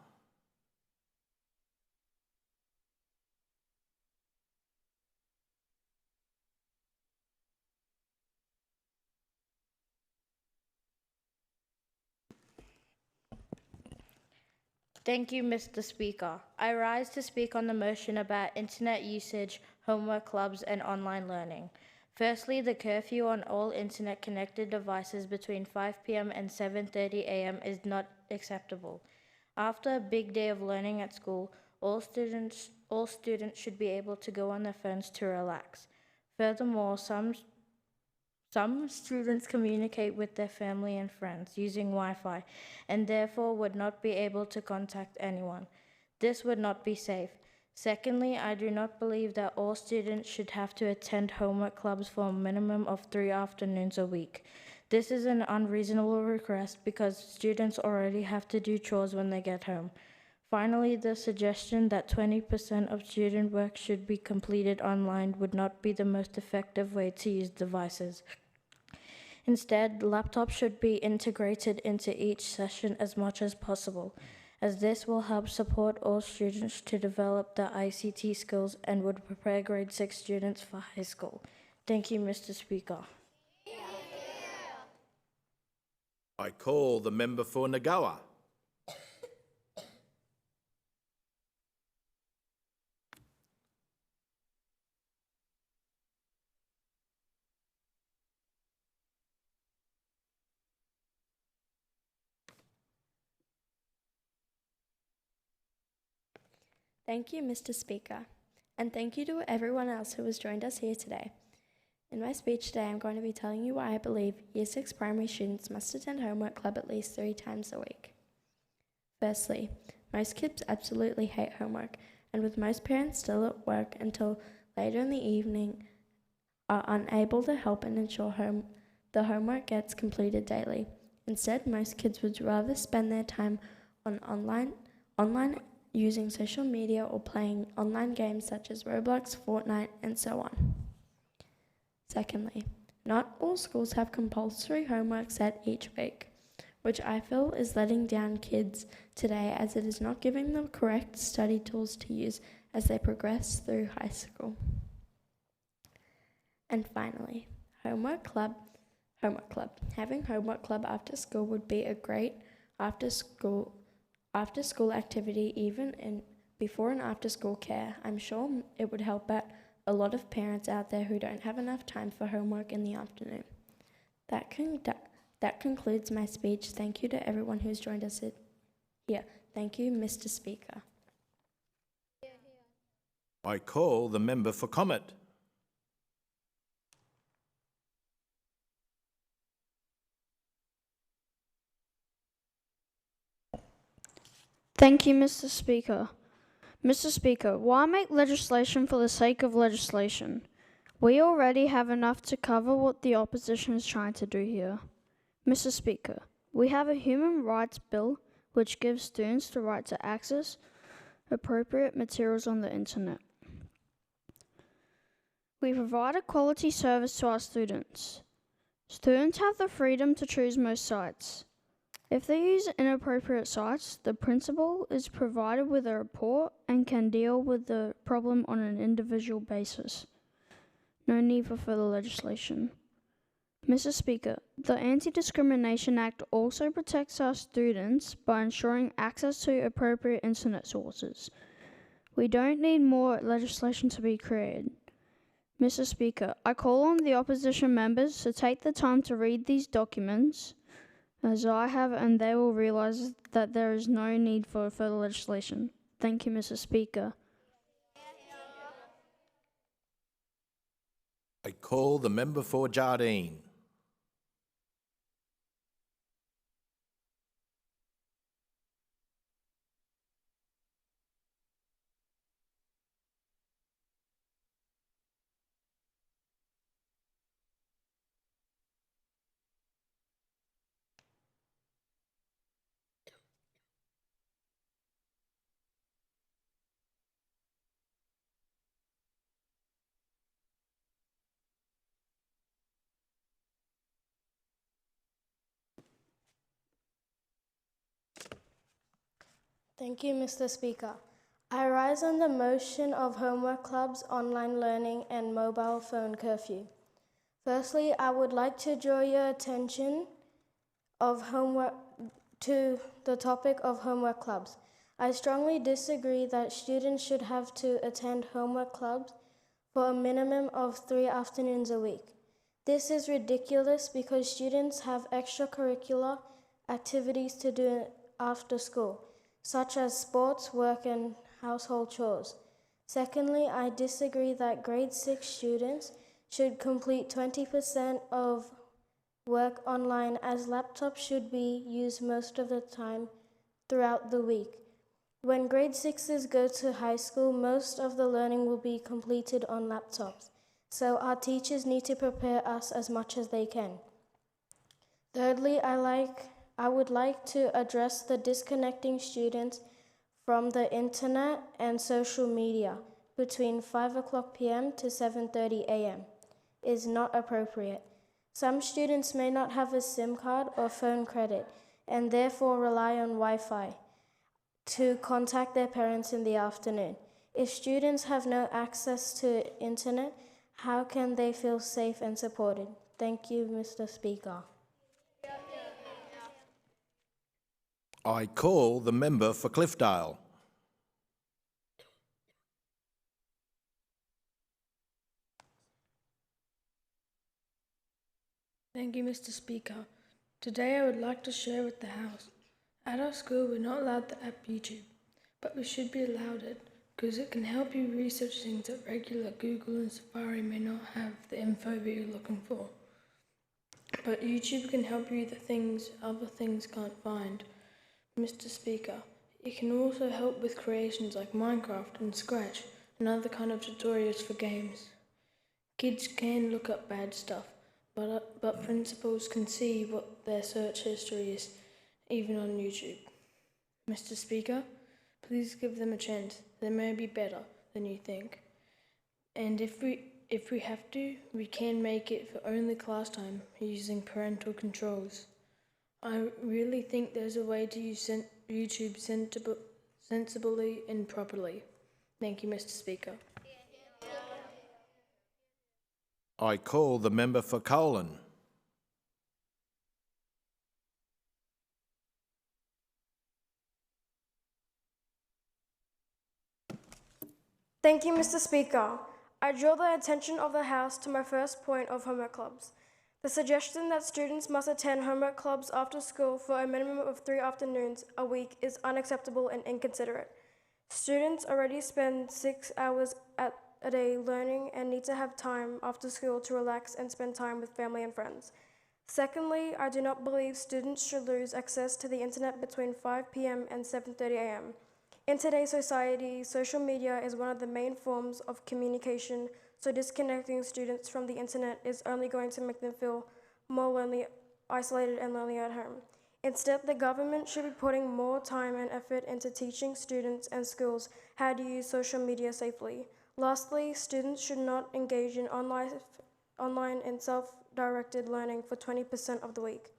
Thank you, Mr. Speaker. I rise to speak on the motion about internet usage, homework clubs, and online learning. Firstly, the curfew on all internet-connected devices between 5 p.m. and 7:30 a.m. is not acceptable. After a big day of learning at school, all students should be able to go on their phones to relax. Furthermore, some students communicate with their family and friends using Wi-Fi and therefore would not be able to contact anyone. This would not be safe. Secondly, I do not believe that all students should have to attend homework clubs for a minimum of 3 afternoons a week. This is an unreasonable request because students already have to do chores when they get home. Finally, the suggestion that 20% of student work should be completed online would not be the most effective way to use devices. Instead, laptops should be integrated into each session as much as possible, as this will help support all students to develop their ICT skills and would prepare grade 6 students for high school. Thank you, Mr. Speaker. I call the member for Nagoa. Thank you, Mr. Speaker, and thank you to everyone else who has joined us here today. In my speech today, I'm going to be telling you why I believe Year 6 primary students must attend homework club at least 3 times a week. Firstly, most kids absolutely hate homework, and with most parents still at work until later in the evening, are unable to help and ensure the homework gets completed daily. Instead, most kids would rather spend their time on online using social media or playing online games such as Roblox, Fortnite, and so on. Secondly, not all schools have compulsory homework set each week, which I feel is letting down kids today as it is not giving them correct study tools to use as they progress through high school. And finally, homework club. Having homework club after school would be a great after school activity, even in before and after school care. I'm sure it would help out a lot of parents out there who don't have enough time for homework in the afternoon. That concludes my speech. Thank you to everyone who's joined us here. Thank you, Mr. Speaker. I call the member for comment. Thank you, Mr. Speaker. Mr. Speaker, why make legislation for the sake of legislation? We already have enough to cover what the opposition is trying to do here. Mr. Speaker, we have a human rights bill which gives students the right to access appropriate materials on the internet. We provide a quality service to our students. Students have the freedom to choose most sites. If they use inappropriate sites, the principal is provided with a report and can deal with the problem on an individual basis. No need for further legislation. Mr. Speaker, the Anti-Discrimination Act also protects our students by ensuring access to appropriate internet sources. We don't need more legislation to be created. Mr. Speaker, I call on the opposition members to take the time to read these documents as I have, and they will realise that there is no need for further legislation. Thank you, Mr. Speaker. I call the member for Jardine. Thank you, Mr. Speaker. I rise on the motion of homework clubs, online learning, and mobile phone curfew. Firstly, I would like to draw your attention to the topic of homework clubs. I strongly disagree that students should have to attend homework clubs for a minimum of 3 afternoons a week. This is ridiculous because students have extracurricular activities to do after school, such as sports, work, and household chores. Secondly, I disagree that grade 6 students should complete 20% of work online, as laptops should be used most of the time throughout the week. When grade 6s go to high school, most of the learning will be completed on laptops, so our teachers need to prepare us as much as they can. Thirdly, I would like to address the disconnecting students from the internet and social media between 5 o'clock p.m. to 7:30 a.m. is not appropriate. Some students may not have a SIM card or phone credit and therefore rely on Wi-Fi to contact their parents in the afternoon. If students have no access to internet, how can they feel safe and supported? Thank you, Mr. Speaker. I call the member for Cliffdale. Thank you, Mr. Speaker. Today I would like to share with the House. At our school, we're not allowed the app YouTube, but we should be allowed it because it can help you research things that regular Google and Safari may not have the info that you're looking for. But YouTube can help you the things other things can't find. Mr. Speaker, it can also help with creations like Minecraft and Scratch and other kind of tutorials for games. Kids can look up bad stuff, but principals can see what their search history is, even on YouTube. Mr. Speaker, please give them a chance. They may be better than you think. And if we have to, we can make it for only class time using parental controls. I really think there's a way to use YouTube sensibly and properly. Thank you, Mr. Speaker. I call the member for Colin. Thank you, Mr. Speaker. I draw the attention of the House to my first point of homework clubs. The suggestion that students must attend homework clubs after school for a minimum of 3 afternoons a week is unacceptable and inconsiderate. Students already spend 6 hours a day learning and need to have time after school to relax and spend time with family and friends. Secondly, I do not believe students should lose access to the internet between 5 p.m. and 7:30 a.m. In today's society, social media is one of the main forms of communication, so disconnecting students from the internet is only going to make them feel more lonely, isolated, and lonely at home. Instead, the government should be putting more time and effort into teaching students and schools how to use social media safely. Lastly, students should not engage in online and self-directed learning for 20% of the week.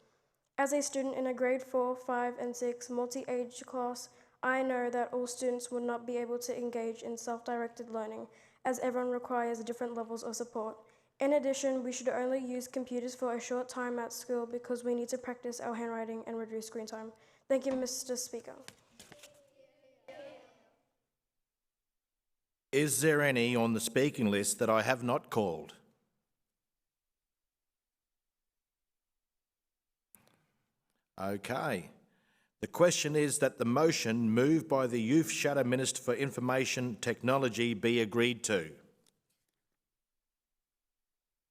As a student in a grade 4, 5, and 6 multi-age class, I know that all students will not be able to engage in self-directed learning, as everyone requires different levels of support. In addition, we should only use computers for a short time at school because we need to practice our handwriting and reduce screen time. Thank you, Mr. Speaker. Is there any on the speaking list that I have not called? Okay. The question is that the motion moved by the Youth Shadow Minister for Information Technology be agreed to.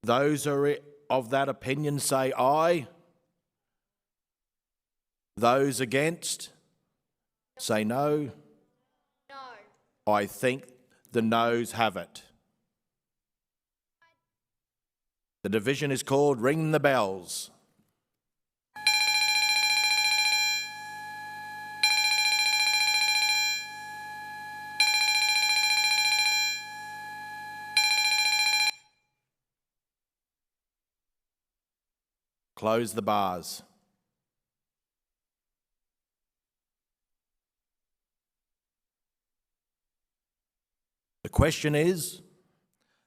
Those are of that opinion say aye. Those against say no. No. I think the noes have it. The division is called Ring the Bells. Close the bars. question is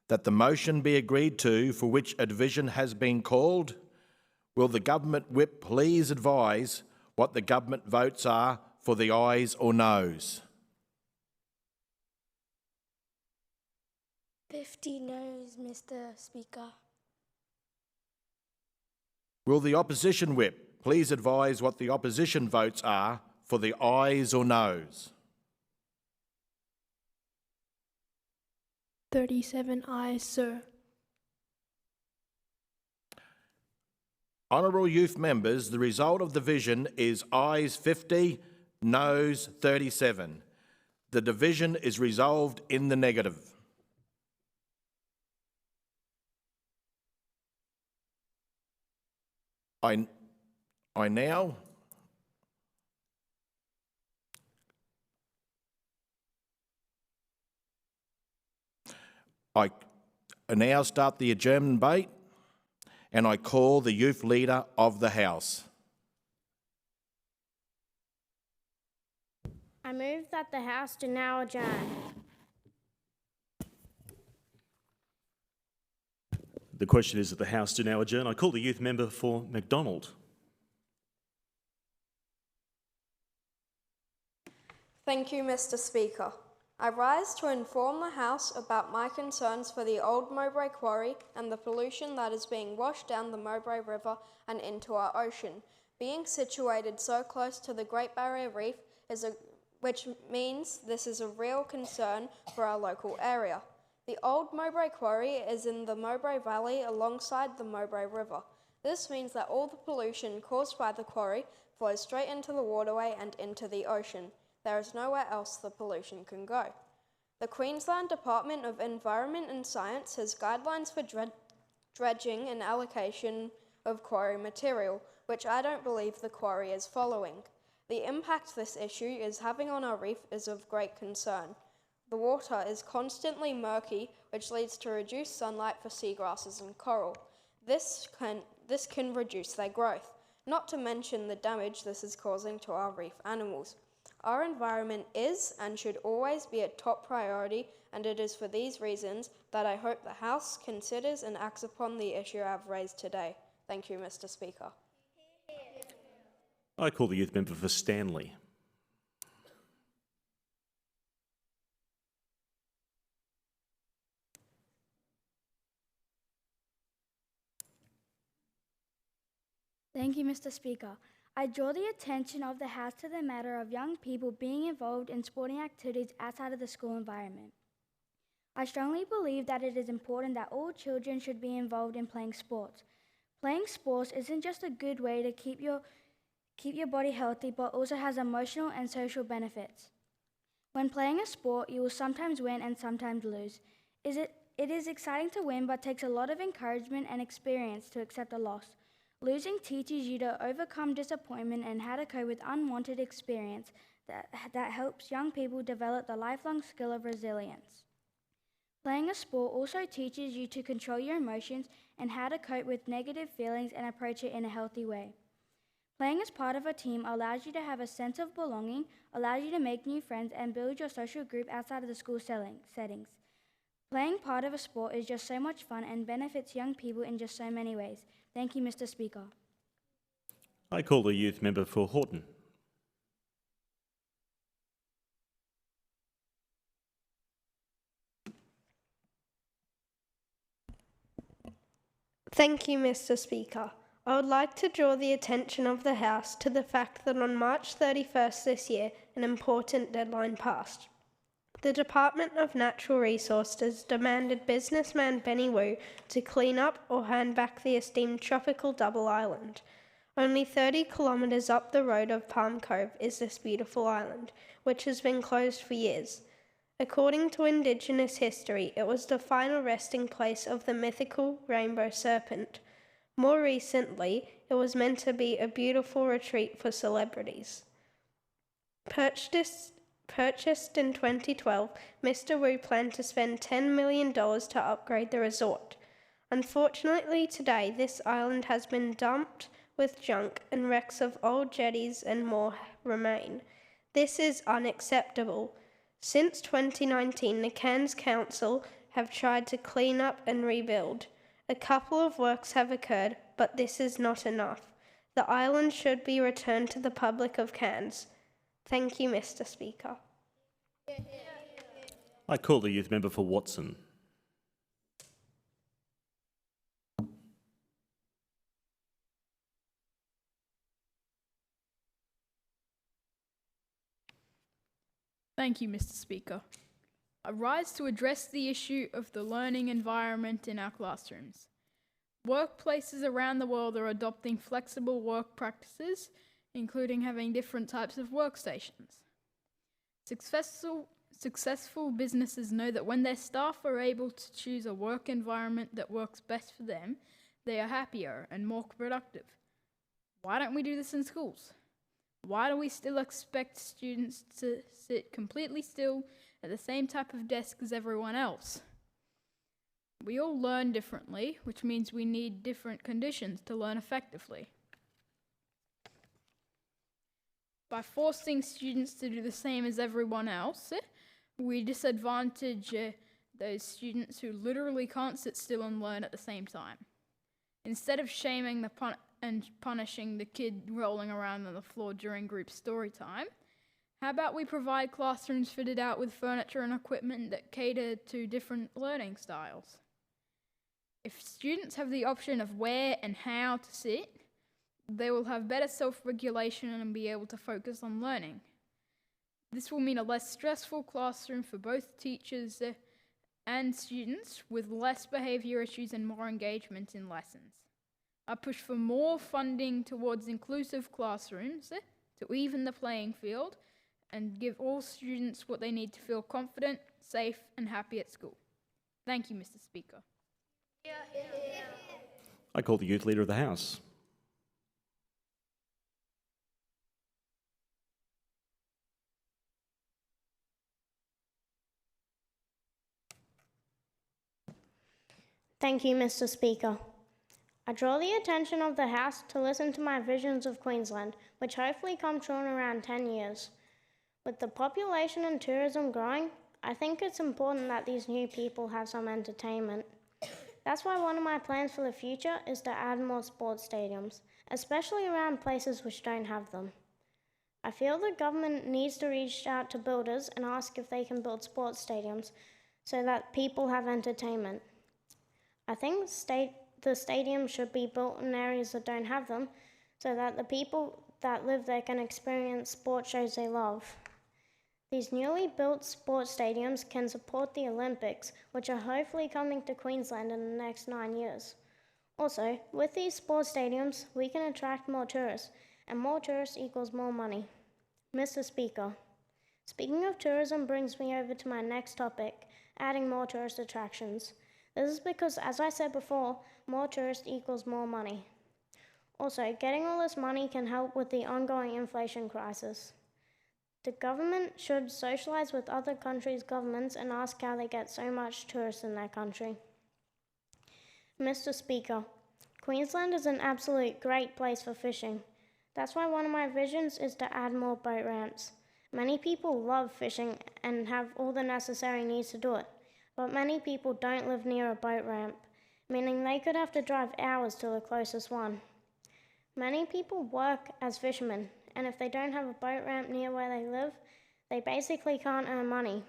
that the motion be agreed to for which a division has been called. Will the government whip please advise what the government votes are for the ayes or noes? 50 noes, Mr. Speaker. Will the opposition whip please advise what the opposition votes are for the ayes or noes? 37 ayes, sir. Honourable youth members, the result of the division is ayes 50, noes 37. The division is resolved in the negative. I now start the adjournment debate, and I call the youth leader of the House. I move that the House do now adjourn. The question is that the House do now adjourn. I call the youth member for MacDonald. Thank you, Mr. Speaker. I rise to inform the House about my concerns for the old Mowbray Quarry and the pollution that is being washed down the Mowbray River and into our ocean. Being situated so close to the Great Barrier Reef which means this is a real concern for our local area. The old Mowbray Quarry is in the Mowbray Valley alongside the Mowbray River. This means that all the pollution caused by the quarry flows straight into the waterway and into the ocean. There is nowhere else the pollution can go. The Queensland Department of Environment and Science has guidelines for dredging and allocation of quarry material, which I don't believe the quarry is following. The impact this issue is having on our reef is of great concern. The water is constantly murky, which leads to reduced sunlight for seagrasses and coral. This can reduce their growth, not to mention the damage this is causing to our reef animals. Our environment is and should always be a top priority, and it is for these reasons that I hope the House considers and acts upon the issue I've raised today. Thank you, Mr. Speaker. I call the youth member for Stanley. Thank you, Mr. Speaker. I draw the attention of the House to the matter of young people being involved in sporting activities outside of the school environment. I strongly believe that it is important that all children should be involved in playing sports. Playing sports isn't just a good way to keep your body healthy, but also has emotional and social benefits. When playing a sport, you will sometimes win and sometimes lose. It is exciting to win, but takes a lot of encouragement and experience to accept a loss. Losing teaches you to overcome disappointment and how to cope with unwanted experience that helps young people develop the lifelong skill of resilience. Playing a sport also teaches you to control your emotions and how to cope with negative feelings and approach it in a healthy way. Playing as part of a team allows you to have a sense of belonging, allows you to make new friends and build your social group outside of the school settings. Playing part of a sport is just so much fun and benefits young people in just so many ways. Thank you, Mr. Speaker. I call the youth member for Horton. Thank you, Mr. Speaker. I would like to draw the attention of the House to the fact that on March 31st this year, an important deadline passed. The Department of Natural Resources demanded businessman Benny Wu to clean up or hand back the esteemed tropical double island. Only 30 kilometres up the road of Palm Cove is this beautiful island, which has been closed for years. According to Indigenous history, it was the final resting place of the mythical rainbow serpent. More recently, it was meant to be a beautiful retreat for celebrities. Purchased in 2012, Mr. Wu planned to spend $10 million to upgrade the resort. Unfortunately, today, this island has been dumped with junk and wrecks of old jetties and more remain. This is unacceptable. Since 2019, the Cairns Council have tried to clean up and rebuild. A couple of works have occurred, but this is not enough. The island should be returned to the public of Cairns. Thank you, Mr. Speaker. I call the youth member for Watson. Thank you, Mr. Speaker. I rise to address the issue of the learning environment in our classrooms. Workplaces around the world are adopting flexible work practices, including having different types of workstations. Successful businesses know that when their staff are able to choose a work environment that works best for them, they are happier and more productive. Why don't we do this in schools? Why do we still expect students to sit completely still at the same type of desk as everyone else? We all learn differently, which means we need different conditions to learn effectively. By forcing students to do the same as everyone else, we disadvantage those students who literally can't sit still and learn at the same time. Instead of shaming and punishing the kid rolling around on the floor during group story time, how about we provide classrooms fitted out with furniture and equipment that cater to different learning styles? If students have the option of where and how to sit, they will have better self-regulation and be able to focus on learning. This will mean a less stressful classroom for both teachers and students, with less behaviour issues and more engagement in lessons. I push for more funding towards inclusive classrooms to even the playing field and give all students what they need to feel confident, safe and happy at school. Thank you, Mr. Speaker. I call the youth leader of the House. Thank you, Mr. Speaker. I draw the attention of the House to listen to my visions of Queensland, which hopefully come true in around 10 years. With the population and tourism growing, I think it's important that these new people have some entertainment. That's why one of my plans for the future is to add more sports stadiums, especially around places which don't have them. I feel the government needs to reach out to builders and ask if they can build sports stadiums so that people have entertainment. I think the stadium should be built in areas that don't have them so that the people that live there can experience sport shows they love. These newly built sports stadiums can support the Olympics, which are hopefully coming to Queensland in the next 9 years. Also, with these sports stadiums, we can attract more tourists, and more tourists equals more money. Mr. Speaker, speaking of tourism brings me over to my next topic, adding more tourist attractions. This is because, as I said before, more tourists equals more money. Also, getting all this money can help with the ongoing inflation crisis. The government should socialise with other countries' governments and ask how they get so much tourists in their country. Mr. Speaker, Queensland is an absolute great place for fishing. That's why one of my visions is to add more boat ramps. Many people love fishing and have all the necessary needs to do it. But many people don't live near a boat ramp, meaning they could have to drive hours to the closest one. Many people work as fishermen, and if they don't have a boat ramp near where they live, they basically can't earn money.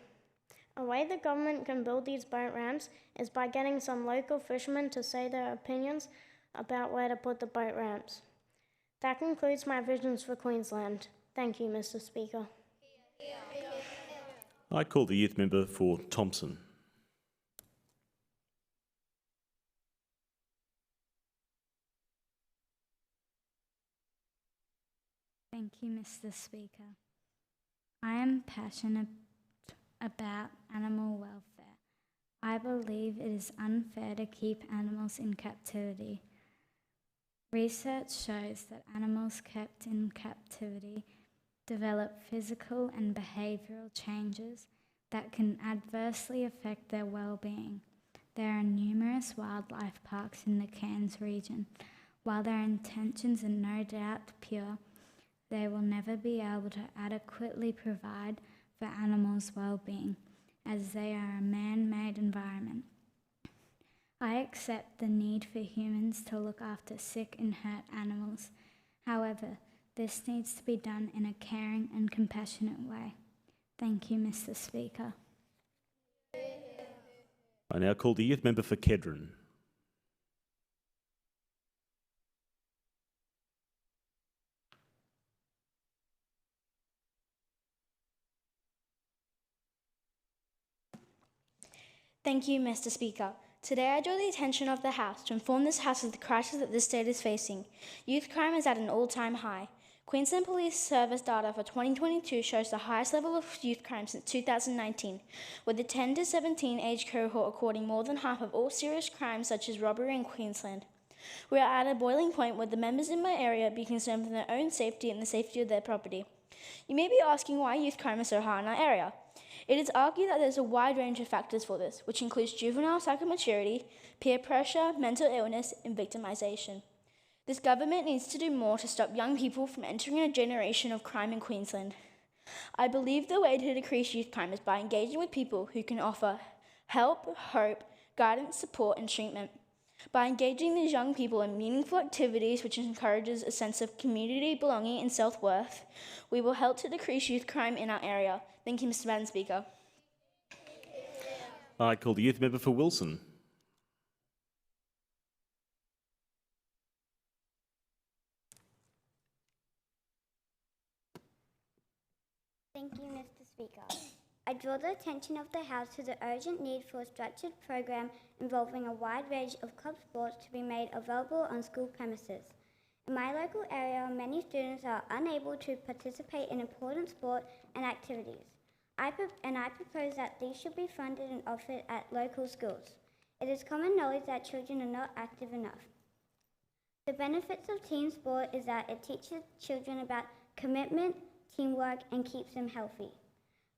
A way the government can build these boat ramps is by getting some local fishermen to say their opinions about where to put the boat ramps. That concludes my visions for Queensland. Thank you, Mr. Speaker. I call the youth member for Thompson. Thank you, Mr. Speaker. I am passionate about animal welfare. I believe it is unfair to keep animals in captivity. Research shows that animals kept in captivity develop physical and behavioural changes that can adversely affect their well-being. There are numerous wildlife parks in the Cairns region. While their intentions are no doubt pure, they will never be able to adequately provide for animals' well-being, as they are a man-made environment. I accept the need for humans to look after sick and hurt animals. However, this needs to be done in a caring and compassionate way. Thank you, Mr. Speaker. I now call the youth member for Kedron. Thank you, Mr. Speaker. Today I draw the attention of the House to inform this House of the crisis that this state is facing. Youth crime is at an all-time high. Queensland Police Service data for 2022 shows the highest level of youth crime since 2019, with the 10 to 17 age cohort recording more than half of all serious crimes such as robbery in Queensland. We are at a boiling point where the members in my area be concerned with their own safety and the safety of their property. You may be asking why youth crime is so high in our area. It is argued that there's a wide range of factors for this, which includes juvenile psychomaturity, peer pressure, mental illness, and victimisation. This government needs to do more to stop young people from entering a generation of crime in Queensland. I believe the way to decrease youth crime is by engaging with people who can offer help, hope, guidance, support, and treatment. By engaging these young people in meaningful activities which encourages a sense of community, belonging, and self-worth, we will help to decrease youth crime in our area. Thank you, Mr. Madam Speaker. I call the youth member for Wilson. Thank you, Mr. Speaker. I draw the attention of the House to the urgent need for a structured program involving a wide range of club sports to be made available on school premises. In my local area, many students are unable to participate in important sport and activities. I propose that these should be funded and offered at local schools. It is common knowledge that children are not active enough. The benefits of team sport is that it teaches children about commitment, teamwork, and keeps them healthy.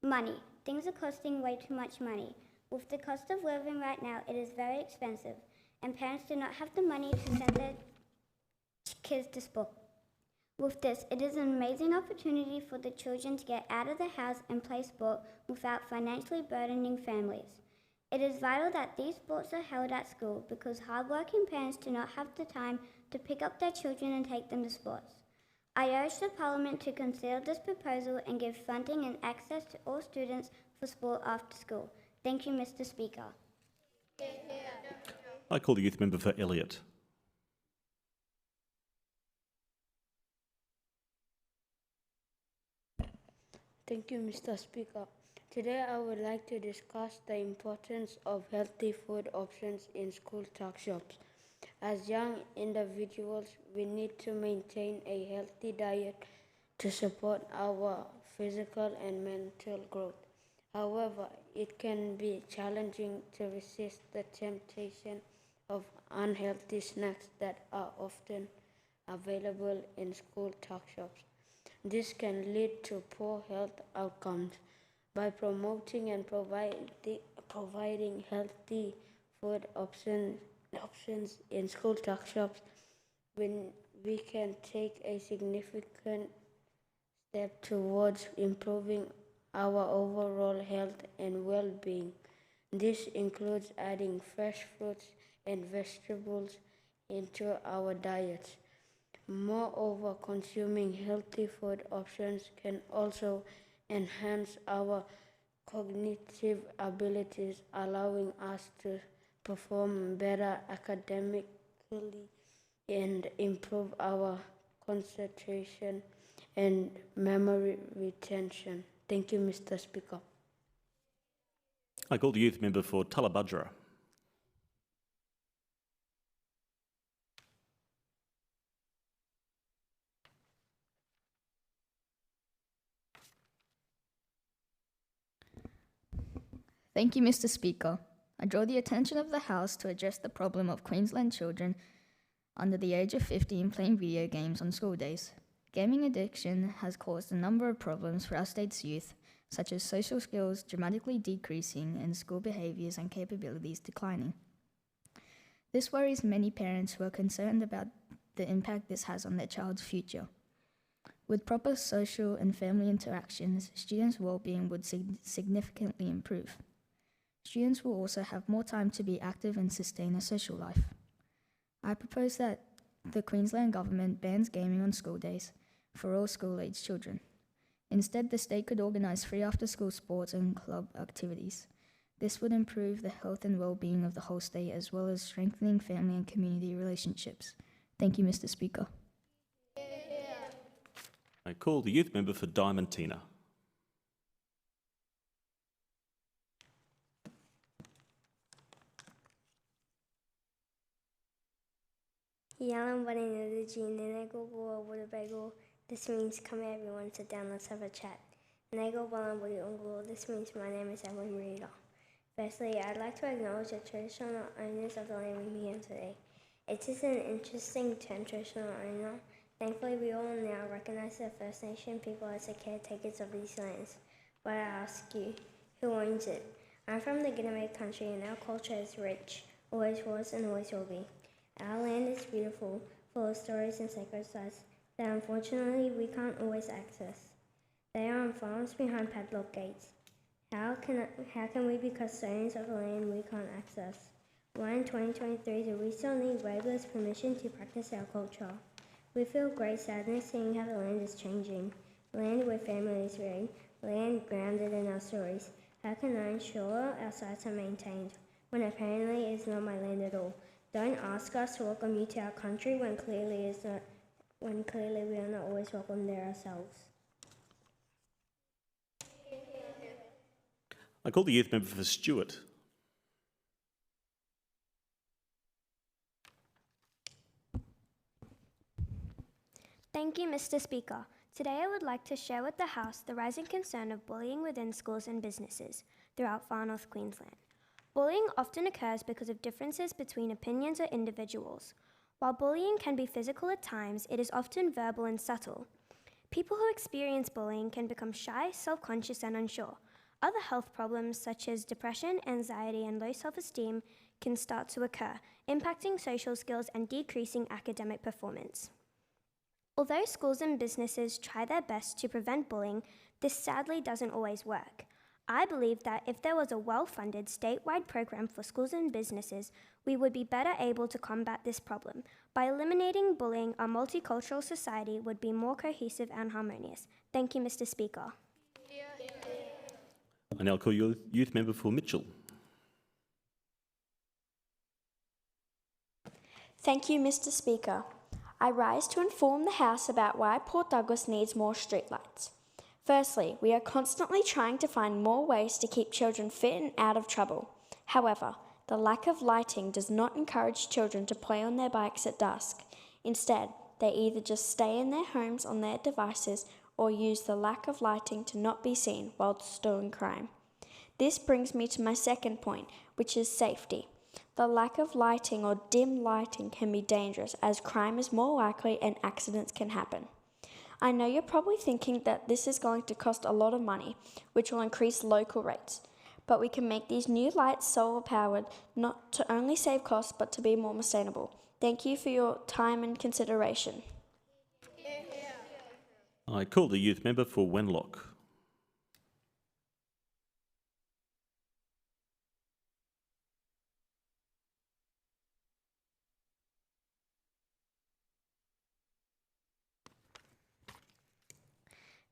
Money. Things are costing way too much money. With the cost of living right now, it is very expensive, and parents do not have the money to send their kids to sport. With this, it is an amazing opportunity for the children to get out of the house and play sport without financially burdening families. It is vital that these sports are held at school because hardworking parents do not have the time to pick up their children and take them to sports. I urge the Parliament to consider this proposal and give funding and access to all students for sport after school. Thank you, Mr. Speaker. I call the youth member for Elliott. Thank you, Mr. Speaker. Today I would like to discuss the importance of healthy food options in school tuck shops. As young individuals, we need to maintain a healthy diet to support our physical and mental growth. However, it can be challenging to resist the temptation of unhealthy snacks that are often available in school tuck shops. This can lead to poor health outcomes. By promoting and providing healthy food options in school tuck shops, we can take a significant step towards improving our overall health and well-being. This includes adding fresh fruits and vegetables into our diets. Moreover, consuming healthy food options can also enhance our cognitive abilities, allowing us to perform better academically and improve our concentration and memory retention. Thank you, Mr. Speaker. I call the youth member for Tullabudgera. Thank you, Mr. Speaker. I draw the attention of the House to address the problem of Queensland children under the age of 15 playing video games on school days. Gaming addiction has caused a number of problems for our state's youth, such as social skills dramatically decreasing and school behaviours and capabilities declining. This worries many parents who are concerned about the impact this has on their child's future. With proper social and family interactions, students' well-being would significantly improve. Students will also have more time to be active and sustain a social life. I propose that the Queensland Government bans gaming on school days for all school-aged children. Instead, the state could organise free after-school sports and club activities. This would improve the health and well-being of the whole state, as well as strengthening family and community relationships. Thank you, Mr. Speaker. I call the youth member for Diamantina. Yalan Vaninaji Nenego Woodabego. This means come here everyone, sit down, let's have a chat. Nego Balambudi Ungulo. This means my name is Evelyn Rita. Firstly, I'd like to acknowledge the traditional owners of the land we meet here today. It is an interesting term, traditional owner. Thankfully, we all now recognize the First Nation people as the caretakers of these lands. But I ask you, who owns it? I'm from the Ginamay country and our culture is rich, always was and always will be. Our land is beautiful, full of stories and sacred sites that unfortunately we can't always access. They are on farms behind padlocked gates. How can we be custodians of the land we can't access? Why in 2023 do we still need regulars' permission to practice our culture? We feel great sadness seeing how the land is changing. Land where families reign, land grounded in our stories. How can I ensure our sites are maintained when apparently it is not my land at all? Don't ask us to welcome you to our country when clearly we are not always welcome there ourselves. I call the youth member for Stewart. Thank you, Mr. Speaker. Today I would like to share with the House the rising concern of bullying within schools and businesses throughout far north Queensland. Bullying often occurs because of differences between opinions or individuals. While bullying can be physical at times, it is often verbal and subtle. People who experience bullying can become shy, self-conscious, and unsure. Other health problems such as depression, anxiety, and low self-esteem can start to occur, impacting social skills and decreasing academic performance. Although schools and businesses try their best to prevent bullying, this sadly doesn't always work. I believe that if there was a well-funded statewide program for schools and businesses, we would be better able to combat this problem. By eliminating bullying, our multicultural society would be more cohesive and harmonious. Thank you, Mr. Speaker. I now call your youth member for Mitchell. Thank you, Mr. Speaker. I rise to inform the House about why Port Douglas needs more streetlights. Firstly, we are constantly trying to find more ways to keep children fit and out of trouble. However, the lack of lighting does not encourage children to play on their bikes at dusk. Instead, they either just stay in their homes on their devices or use the lack of lighting to not be seen whilst doing crime. This brings me to my second point, which is safety. The lack of lighting or dim lighting can be dangerous as crime is more likely and accidents can happen. I know you're probably thinking that this is going to cost a lot of money, which will increase local rates. But we can make these new lights solar powered, not to only save costs, but to be more sustainable. Thank you for your time and consideration. I call the youth member for Wenlock.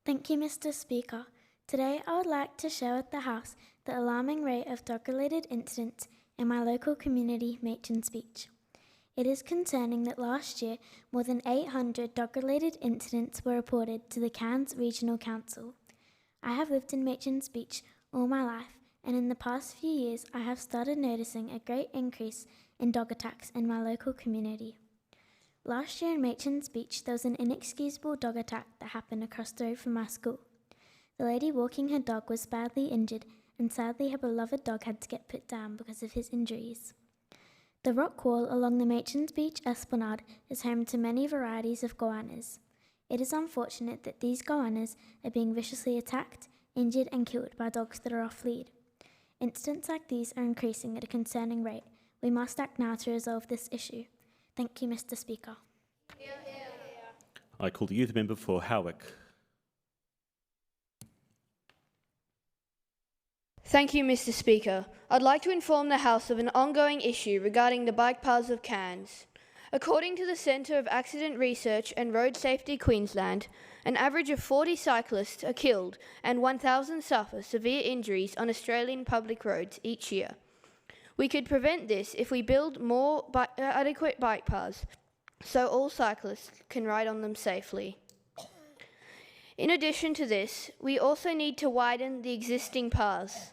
Thank you, Mr. Speaker. Today I would like to share with the House the alarming rate of dog-related incidents in my local community, Machan's Beach. It is concerning that last year more than 800 dog-related incidents were reported to the Cairns Regional Council. I have lived in Machan's Beach all my life, and in the past few years I have started noticing a great increase in dog attacks in my local community. Last year in Machan's Beach, there was an inexcusable dog attack that happened across the road from my school. The lady walking her dog was badly injured, and sadly her beloved dog had to get put down because of his injuries. The rock wall along the Machan's Beach Esplanade is home to many varieties of goannas. It is unfortunate that these goannas are being viciously attacked, injured and killed by dogs that are off-lead. Incidents like these are increasing at a concerning rate. We must act now to resolve this issue. Thank you, Mr. Speaker. I call the youth member for Howick. Thank you, Mr. Speaker. I'd like to inform the House of an ongoing issue regarding the bike paths of Cairns. According to the Centre of Accident Research and Road Safety Queensland, an average of 40 cyclists are killed and 1,000 suffer severe injuries on Australian public roads each year. We could prevent this if we build more adequate bike paths so all cyclists can ride on them safely. In addition to this, we also need to widen the existing paths.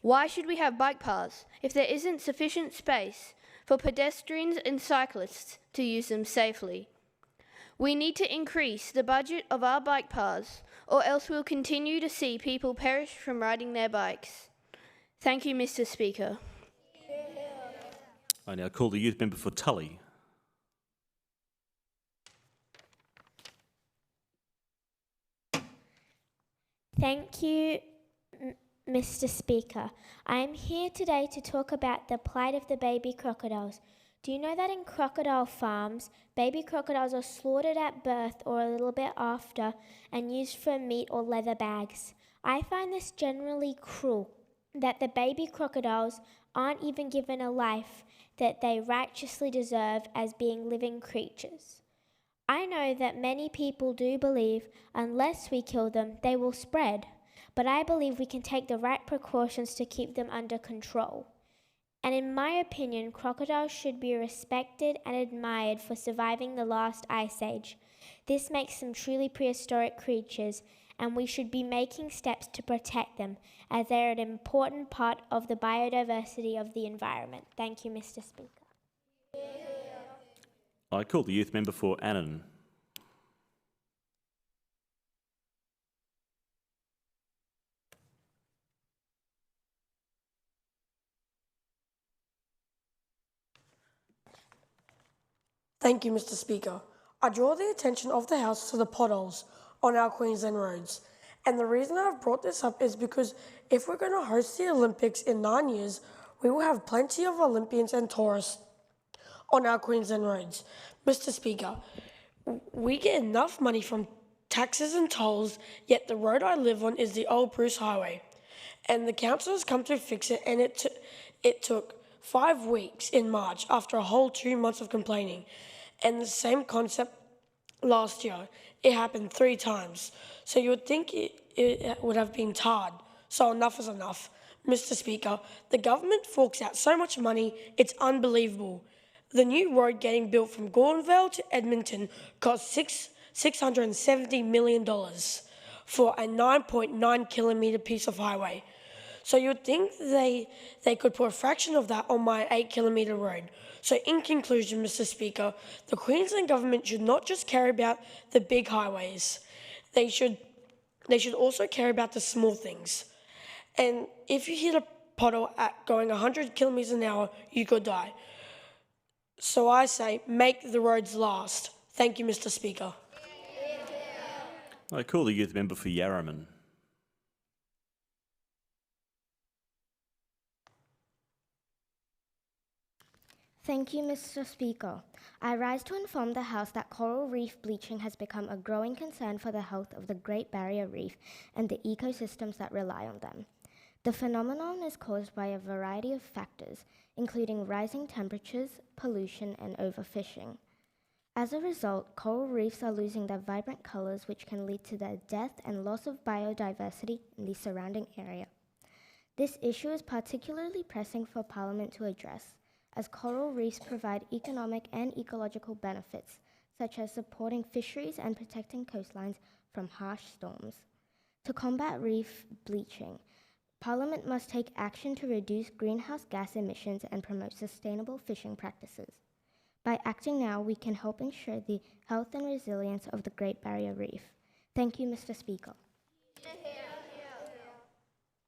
Why should we have bike paths if there isn't sufficient space for pedestrians and cyclists to use them safely? We need to increase the budget of our bike paths, or else we'll continue to see people perish from riding their bikes. Thank you, Mr. Speaker. I now call the youth member for Tully. Thank you, Mr. Speaker. I am here today to talk about the plight of the baby crocodiles. Do you know that in crocodile farms, baby crocodiles are slaughtered at birth or a little bit after and used for meat or leather bags? I find this generally cruel, that the baby crocodiles aren't even given a life that they righteously deserve as being living creatures. I know that many people do believe unless we kill them, they will spread, but I believe we can take the right precautions to keep them under control. And in my opinion, crocodiles should be respected and admired for surviving the last ice age. This makes them truly prehistoric creatures, and we should be making steps to protect them, as they are an important part of the biodiversity of the environment. Thank you, Mr. Speaker. I call the youth member for Annan. Thank you, Mr. Speaker. I draw the attention of the House to the potholes on our Queensland roads. And the reason I've brought this up is because if we're going to host the Olympics in 9 years, we will have plenty of Olympians and tourists on our Queensland roads. Mr. Speaker, we get enough money from taxes and tolls, yet the road I live on is the old Bruce Highway. And the council has come to fix it, and it took 5 weeks in March after a whole 2 months of complaining. And the same concept last year. It happened 3 times. So you would think it would have been tarred. So enough is enough. Mr. Speaker, the government forks out so much money, it's unbelievable. The new road getting built from Gordonvale to Edmonton cost $670 million for a 9.9 kilometre piece of highway. So you'd think they could put a fraction of that on my 8 kilometre road. So in conclusion, Mr. Speaker, the Queensland government should not just care about the big highways. They should also care about the small things. And if you hit a pothole at going 100 kilometres an hour, you could die. So I say, make the roads last. Thank you, Mr. Speaker. I call the youth member for Yarraman. Thank you, Mr. Speaker. I rise to inform the House that coral reef bleaching has become a growing concern for the health of the Great Barrier Reef and the ecosystems that rely on them. The phenomenon is caused by a variety of factors, including rising temperatures, pollution, and overfishing. As a result, coral reefs are losing their vibrant colors, which can lead to their death and loss of biodiversity in the surrounding area. This issue is particularly pressing for Parliament to address, as coral reefs provide economic and ecological benefits, such as supporting fisheries and protecting coastlines from harsh storms. To combat reef bleaching, Parliament must take action to reduce greenhouse gas emissions and promote sustainable fishing practices. By acting now, we can help ensure the health and resilience of the Great Barrier Reef. Thank you, Mr. Speaker.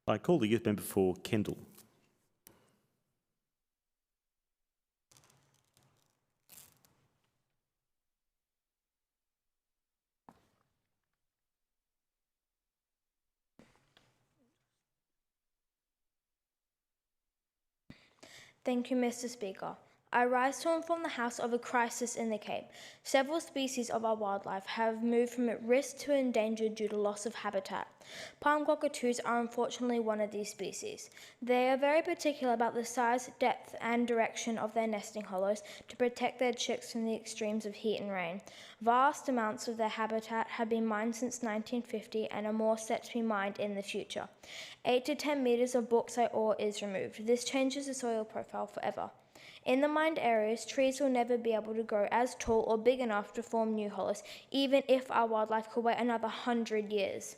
I call the youth member for Kendall. Thank you, Mr. Speaker. I rise to inform the House of a crisis in the Cape. Several species of our wildlife have moved from at risk to endangered due to loss of habitat. Palm cockatoos are unfortunately one of these species. They are very particular about the size, depth and direction of their nesting hollows to protect their chicks from the extremes of heat and rain. Vast amounts of their habitat have been mined since 1950 and are more set to be mined in the future. 8 to 10 metres of bauxite ore is removed. This changes the soil profile forever. In the mined areas, trees will never be able to grow as tall or big enough to form new hollows, even if our wildlife could wait another 100 years.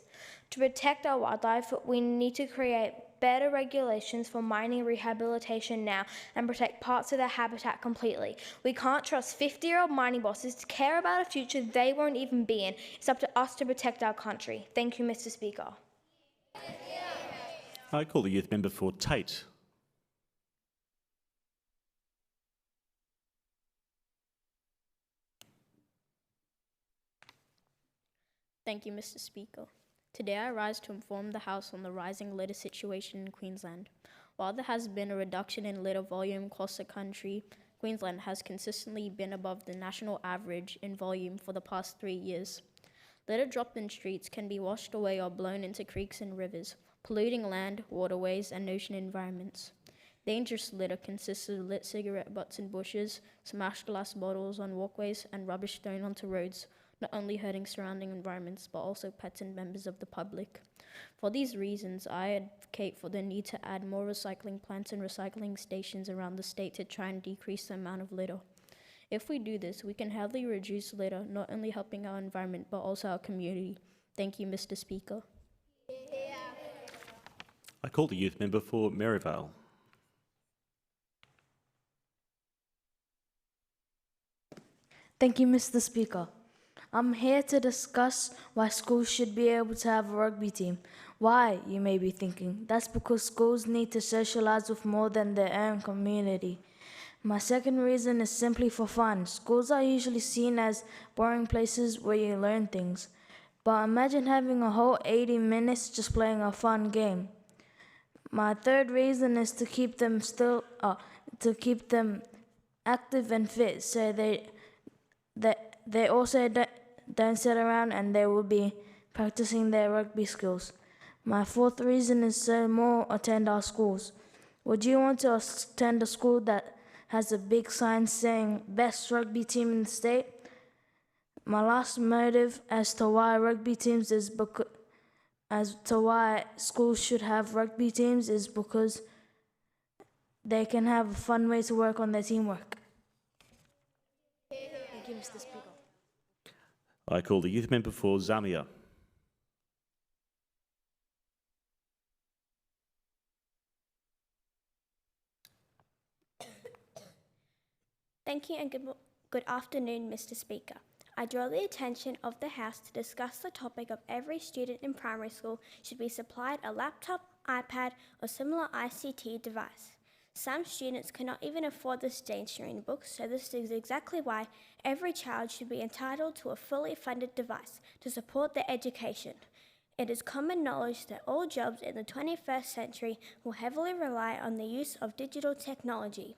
To protect our wildlife, we need to create better regulations for mining rehabilitation now and protect parts of their habitat completely. We can't trust 50-year-old mining bosses to care about a future they won't even be in. It's up to us to protect our country. Thank you, Mr. Speaker. I call the youth member for Tate. Thank you, Mr. Speaker. Today I rise to inform the House on the rising litter situation in Queensland. While there has been a reduction in litter volume across the country, Queensland has consistently been above the national average in volume for the past 3 years. Litter dropped in streets can be washed away or blown into creeks and rivers, polluting land, waterways, and ocean environments. Dangerous litter consists of lit cigarette butts in bushes, smashed glass bottles on walkways, and rubbish thrown onto roads, not only hurting surrounding environments but also pets and members of the public. For these reasons, I advocate for the need to add more recycling plants and recycling stations around the state to try and decrease the amount of litter. If we do this, we can heavily reduce litter, not only helping our environment but also our community. Thank you, Mr. Speaker. I call the youth member for Maryvale. Thank you, Mr. Speaker. I'm here to discuss why schools should be able to have a rugby team. Why, you may be thinking? That's because schools need to socialise with more than their own community. My second reason is simply for fun. Schools are usually seen as boring places where you learn things. But imagine having a whole 80 minutes just playing a fun game. My third reason is to keep them active and fit, so they also don't sit around and they will be practicing their rugby skills. My fourth reason is so more attend our schools. Would you want to attend a school that has a big sign saying best rugby team in the state? My last motive as to why schools should have rugby teams is because they can have a fun way to work on their teamwork. Thank you, Mr. Speaker. I call the youth member for Zamia. Thank you and good afternoon, Mr. Speaker. I draw the attention of the House to discuss the topic of every student in primary school should be supplied a laptop, iPad or similar ICT device. Some students cannot even afford the stationery books, so this is exactly why every child should be entitled to a fully funded device to support their education. It is common knowledge that all jobs in the 21st century will heavily rely on the use of digital technology.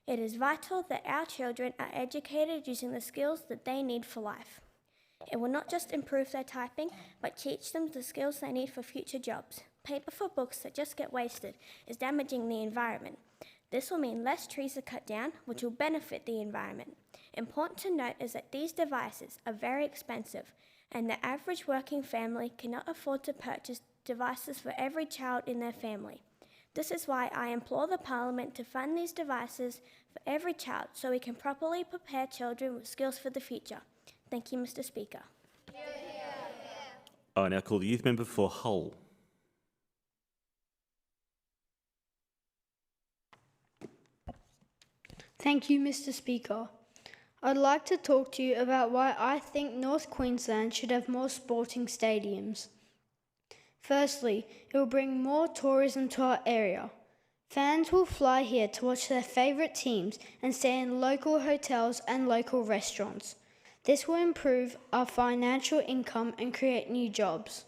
It is vital that our children are educated using the skills that they need for life. It will not just improve their typing, but teach them the skills they need for future jobs. Paper for books that just get wasted is damaging the environment. This will mean less trees are cut down, which will benefit the environment. Important to note is that these devices are very expensive, and the average working family cannot afford to purchase devices for every child in their family. This is why I implore the Parliament to fund these devices for every child so we can properly prepare children with skills for the future. Thank you, Mr. Speaker. I now call the youth member for Hull. Thank you, Mr. Speaker. I'd like to talk to you about why I think North Queensland should have more sporting stadiums. Firstly, it will bring more tourism to our area. Fans will fly here to watch their favourite teams and stay in local hotels and local restaurants. This will improve our financial income and create new jobs.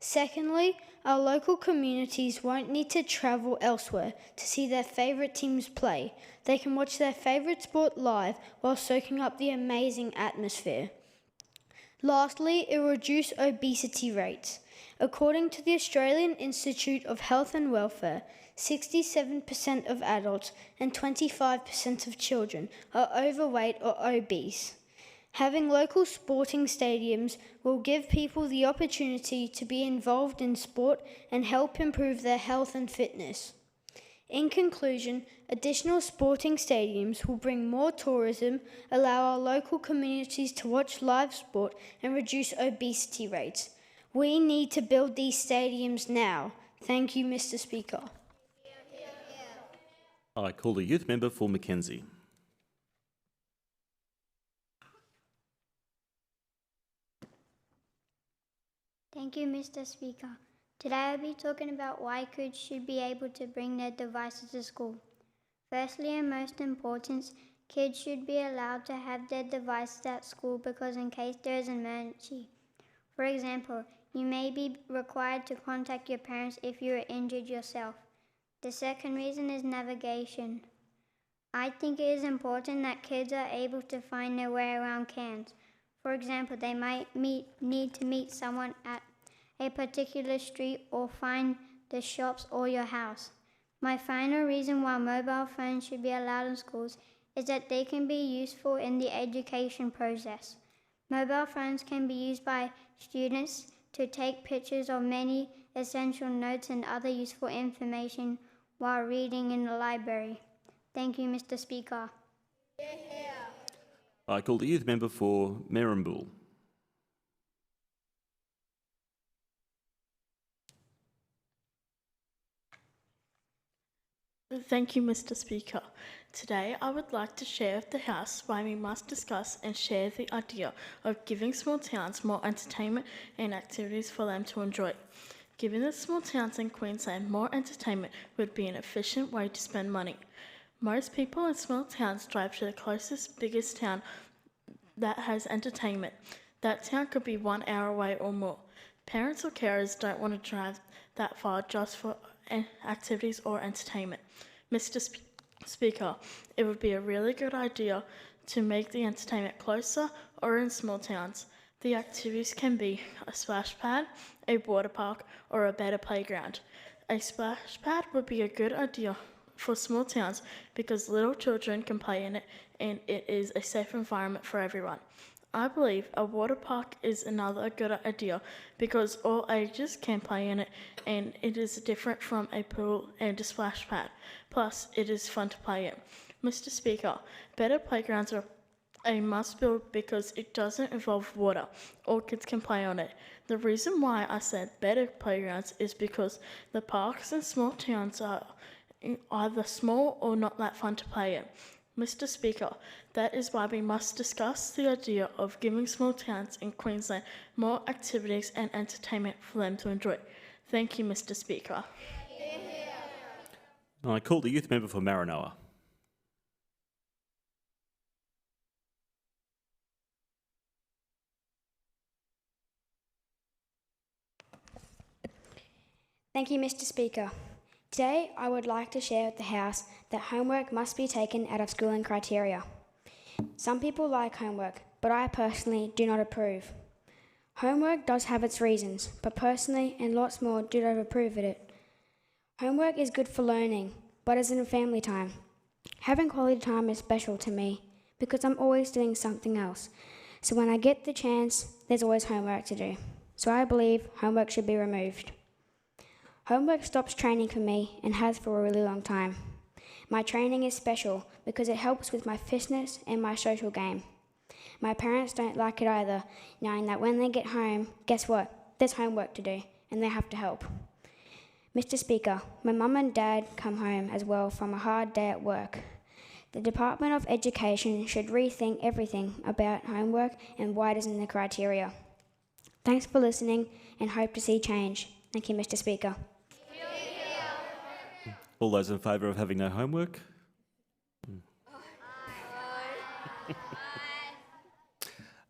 Secondly, our local communities won't need to travel elsewhere to see their favourite teams play. They can watch their favourite sport live while soaking up the amazing atmosphere. Lastly, it will reduce obesity rates. According to the Australian Institute of Health and Welfare, 67% of adults and 25% of children are overweight or obese. Having local sporting stadiums will give people the opportunity to be involved in sport and help improve their health and fitness. In conclusion, additional sporting stadiums will bring more tourism, allow our local communities to watch live sport, and reduce obesity rates. We need to build these stadiums now. Thank you, Mr. Speaker. I call the youth member for Mackenzie. Thank you, Mr. Speaker. Today I'll be talking about why kids should be able to bring their devices to school. Firstly and most important, kids should be allowed to have their devices at school because in case there is an emergency. For example, you may be required to contact your parents if you are injured yourself. The second reason is navigation. I think it is important that kids are able to find their way around Cairns. For example, they might need to meet someone at a particular street or find the shops or your house. My final reason why mobile phones should be allowed in schools is that they can be useful in the education process. Mobile phones can be used by students to take pictures of many essential notes and other useful information while reading in the library. Thank you, Mr. Speaker. I call the youth member for Merrimbool. Thank you, Mr. Speaker. Today I would like to share with the House why we must discuss and share the idea of giving small towns more entertainment and activities for them to enjoy. Giving the small towns in Queensland more entertainment would be an efficient way to spend money. Most people in small towns drive to the closest, biggest town that has entertainment. That town could be 1 hour away or more. Parents or carers don't want to drive that far just for activities or entertainment. Mr. Speaker, it would be a really good idea to make the entertainment closer or in small towns. The activities can be a splash pad, a water park, or a better playground. A splash pad would be a good idea for small towns because little children can play in it and it is a safe environment for everyone. I believe a water park is another good idea because all ages can play in it and it is different from a pool and a splash pad. Plus, it is fun to play in. Mr. Speaker, better playgrounds are a must build because it doesn't involve water. All kids can play on it. The reason why I said better playgrounds is because the parks in small towns are either small or not that fun to play in. Mr. Speaker, that is why we must discuss the idea of giving small towns in Queensland more activities and entertainment for them to enjoy. Thank you, Mr. Speaker. I call the youth member for Maranoa. Thank you, Mr. Speaker. Today, I would like to share with the House that homework must be taken out of schooling criteria. Some people like homework, but I personally do not approve. Homework does have its reasons, but personally and lots more do not approve of it. Homework is good for learning, but isn't family time. Having quality time is special to me because I'm always doing something else. So when I get the chance, there's always homework to do. So I believe homework should be removed. Homework stops training for me and has for a really long time. My training is special because it helps with my fitness and my social game. My parents don't like it either, knowing that when they get home, guess what? There's homework to do and they have to help. Mr. Speaker, my mum and dad come home as well from a hard day at work. The Department of Education should rethink everything about homework and why it isn't the criteria. Thanks for listening and hope to see change. Thank you, Mr. Speaker. All those in favour of having no homework?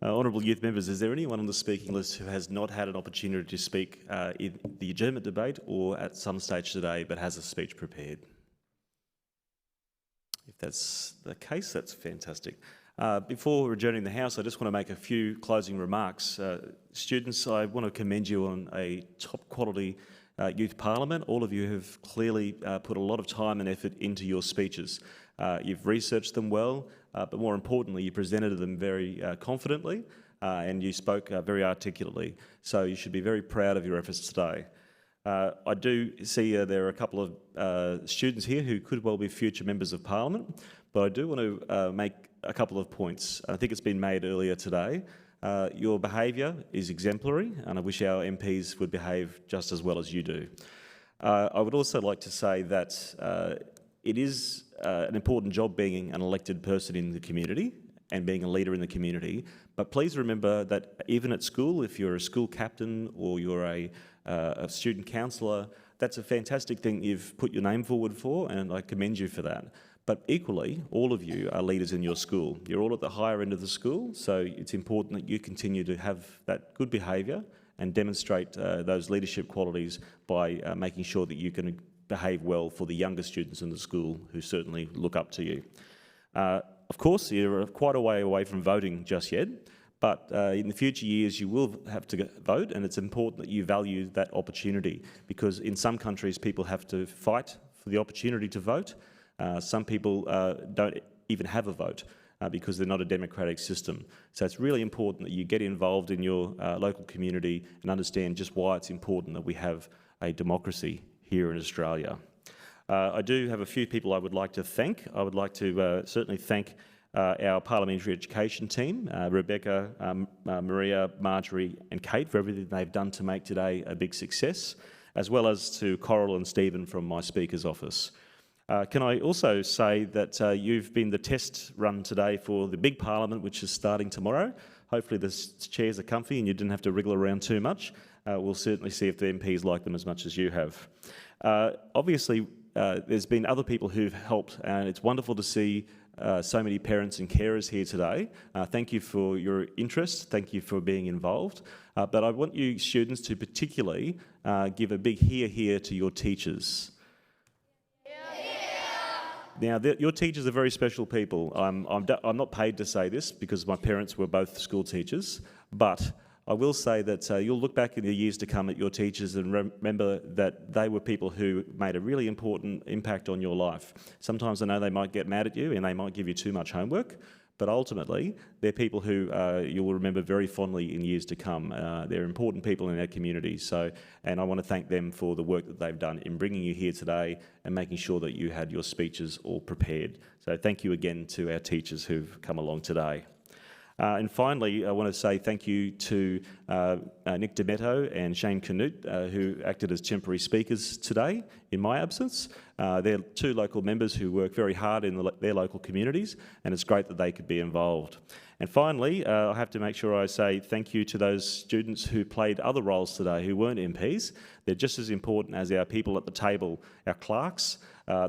Honourable youth members, is there anyone on the speaking list who has not had an opportunity to speak in the adjournment debate or at some stage today but has a speech prepared? If that's the case, that's fantastic. Before adjourning the House, I just want to make a few closing remarks. Students, I want to commend you on a top quality youth parliament. All of you have clearly put a lot of time and effort into your speeches. You've researched them well, but more importantly, you presented them very confidently and you spoke very articulately. So you should be very proud of your efforts today. I do see there are a couple of students here who could well be future members of Parliament, but I do want to make a couple of points. I think it's been made earlier today. Your behaviour is exemplary, and I wish our MPs would behave just as well as you do. I would also like to say that it is an important job being an elected person in the community and being a leader in the community, but please remember that even at school, if you're a school captain or you're a student counsellor, that's a fantastic thing you've put your name forward for, and I commend you for that. But equally, all of you are leaders in your school. You're all at the higher end of the school, so it's important that you continue to have that good behaviour and demonstrate those leadership qualities by making sure that you can behave well for the younger students in the school who certainly look up to you. Of course, you're quite a way away from voting just yet, but in the future years you will have to vote, and it's important that you value that opportunity, because in some countries people have to fight for the opportunity to vote. Some people don't even have a vote because they're not a democratic system. So it's really important that you get involved in your local community and understand just why it's important that we have a democracy here in Australia. I do have a few people I would like to thank. I would like to certainly thank our parliamentary education team, Rebecca, Maria, Marjorie and Kate, for everything they've done to make today a big success, as well as to Coral and Stephen from my Speaker's office. Can I also say that you've been the test run today for the big parliament, which is starting tomorrow. Hopefully the chairs are comfy and you didn't have to wriggle around too much. We'll certainly see if the MPs like them as much as you have. Obviously, there's been other people who've helped, and it's wonderful to see so many parents and carers here today. Thank you for your interest. Thank you for being involved. But I want you students to particularly give a big hear to your teachers. Now, your teachers are very special people. I'm not paid to say this because my parents were both school teachers, but I will say that you'll look back in the years to come at your teachers and remember that they were people who made a really important impact on your life. Sometimes I know they might get mad at you and they might give you too much homework, but ultimately they're people who you will remember very fondly in years to come. They're important people in our community, and I want to thank them for the work that they've done in bringing you here today and making sure that you had your speeches all prepared. So thank you again to our teachers who've come along today. And finally, I want to say thank you to Nick Demetto and Shane Canute, who acted as temporary speakers today in my absence. They're two local members who work very hard in their local communities, and it's great that they could be involved. And finally, I have to make sure I say thank you to those students who played other roles today who weren't MPs. They're just as important as our people at the table, our clerks,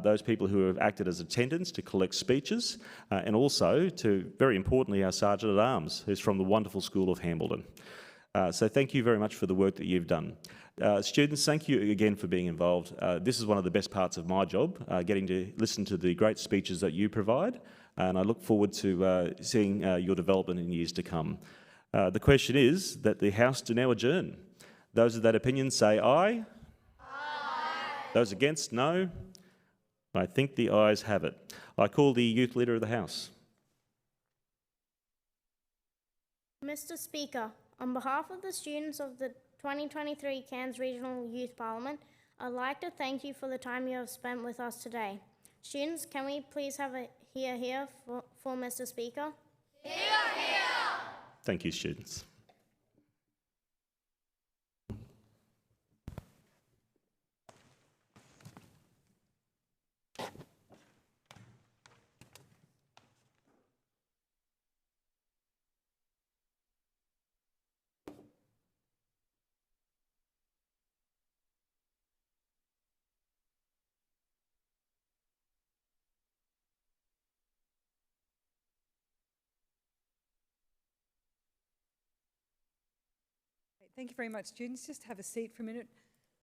those people who have acted as attendants to collect speeches, and also to, very importantly, our Sergeant-at-Arms, who's from the wonderful School of Hambledon. So thank you very much for the work that you've done. Students, thank you again for being involved. This is one of the best parts of my job, getting to listen to the great speeches that you provide, and I look forward to seeing your development in years to come. The question is that the House do now adjourn. Those of that opinion say aye. Aye. Those against, no. I think the ayes have it. I call the Youth Leader of the House. Mr. Speaker, on behalf of the students of the 2023 Cairns Regional Youth Parliament, I'd like to thank you for the time you have spent with us today. Students, can we please have a hear for Mr. Speaker? Hear, hear! Thank you, students. Thank you very much. Students, just have a seat for a minute.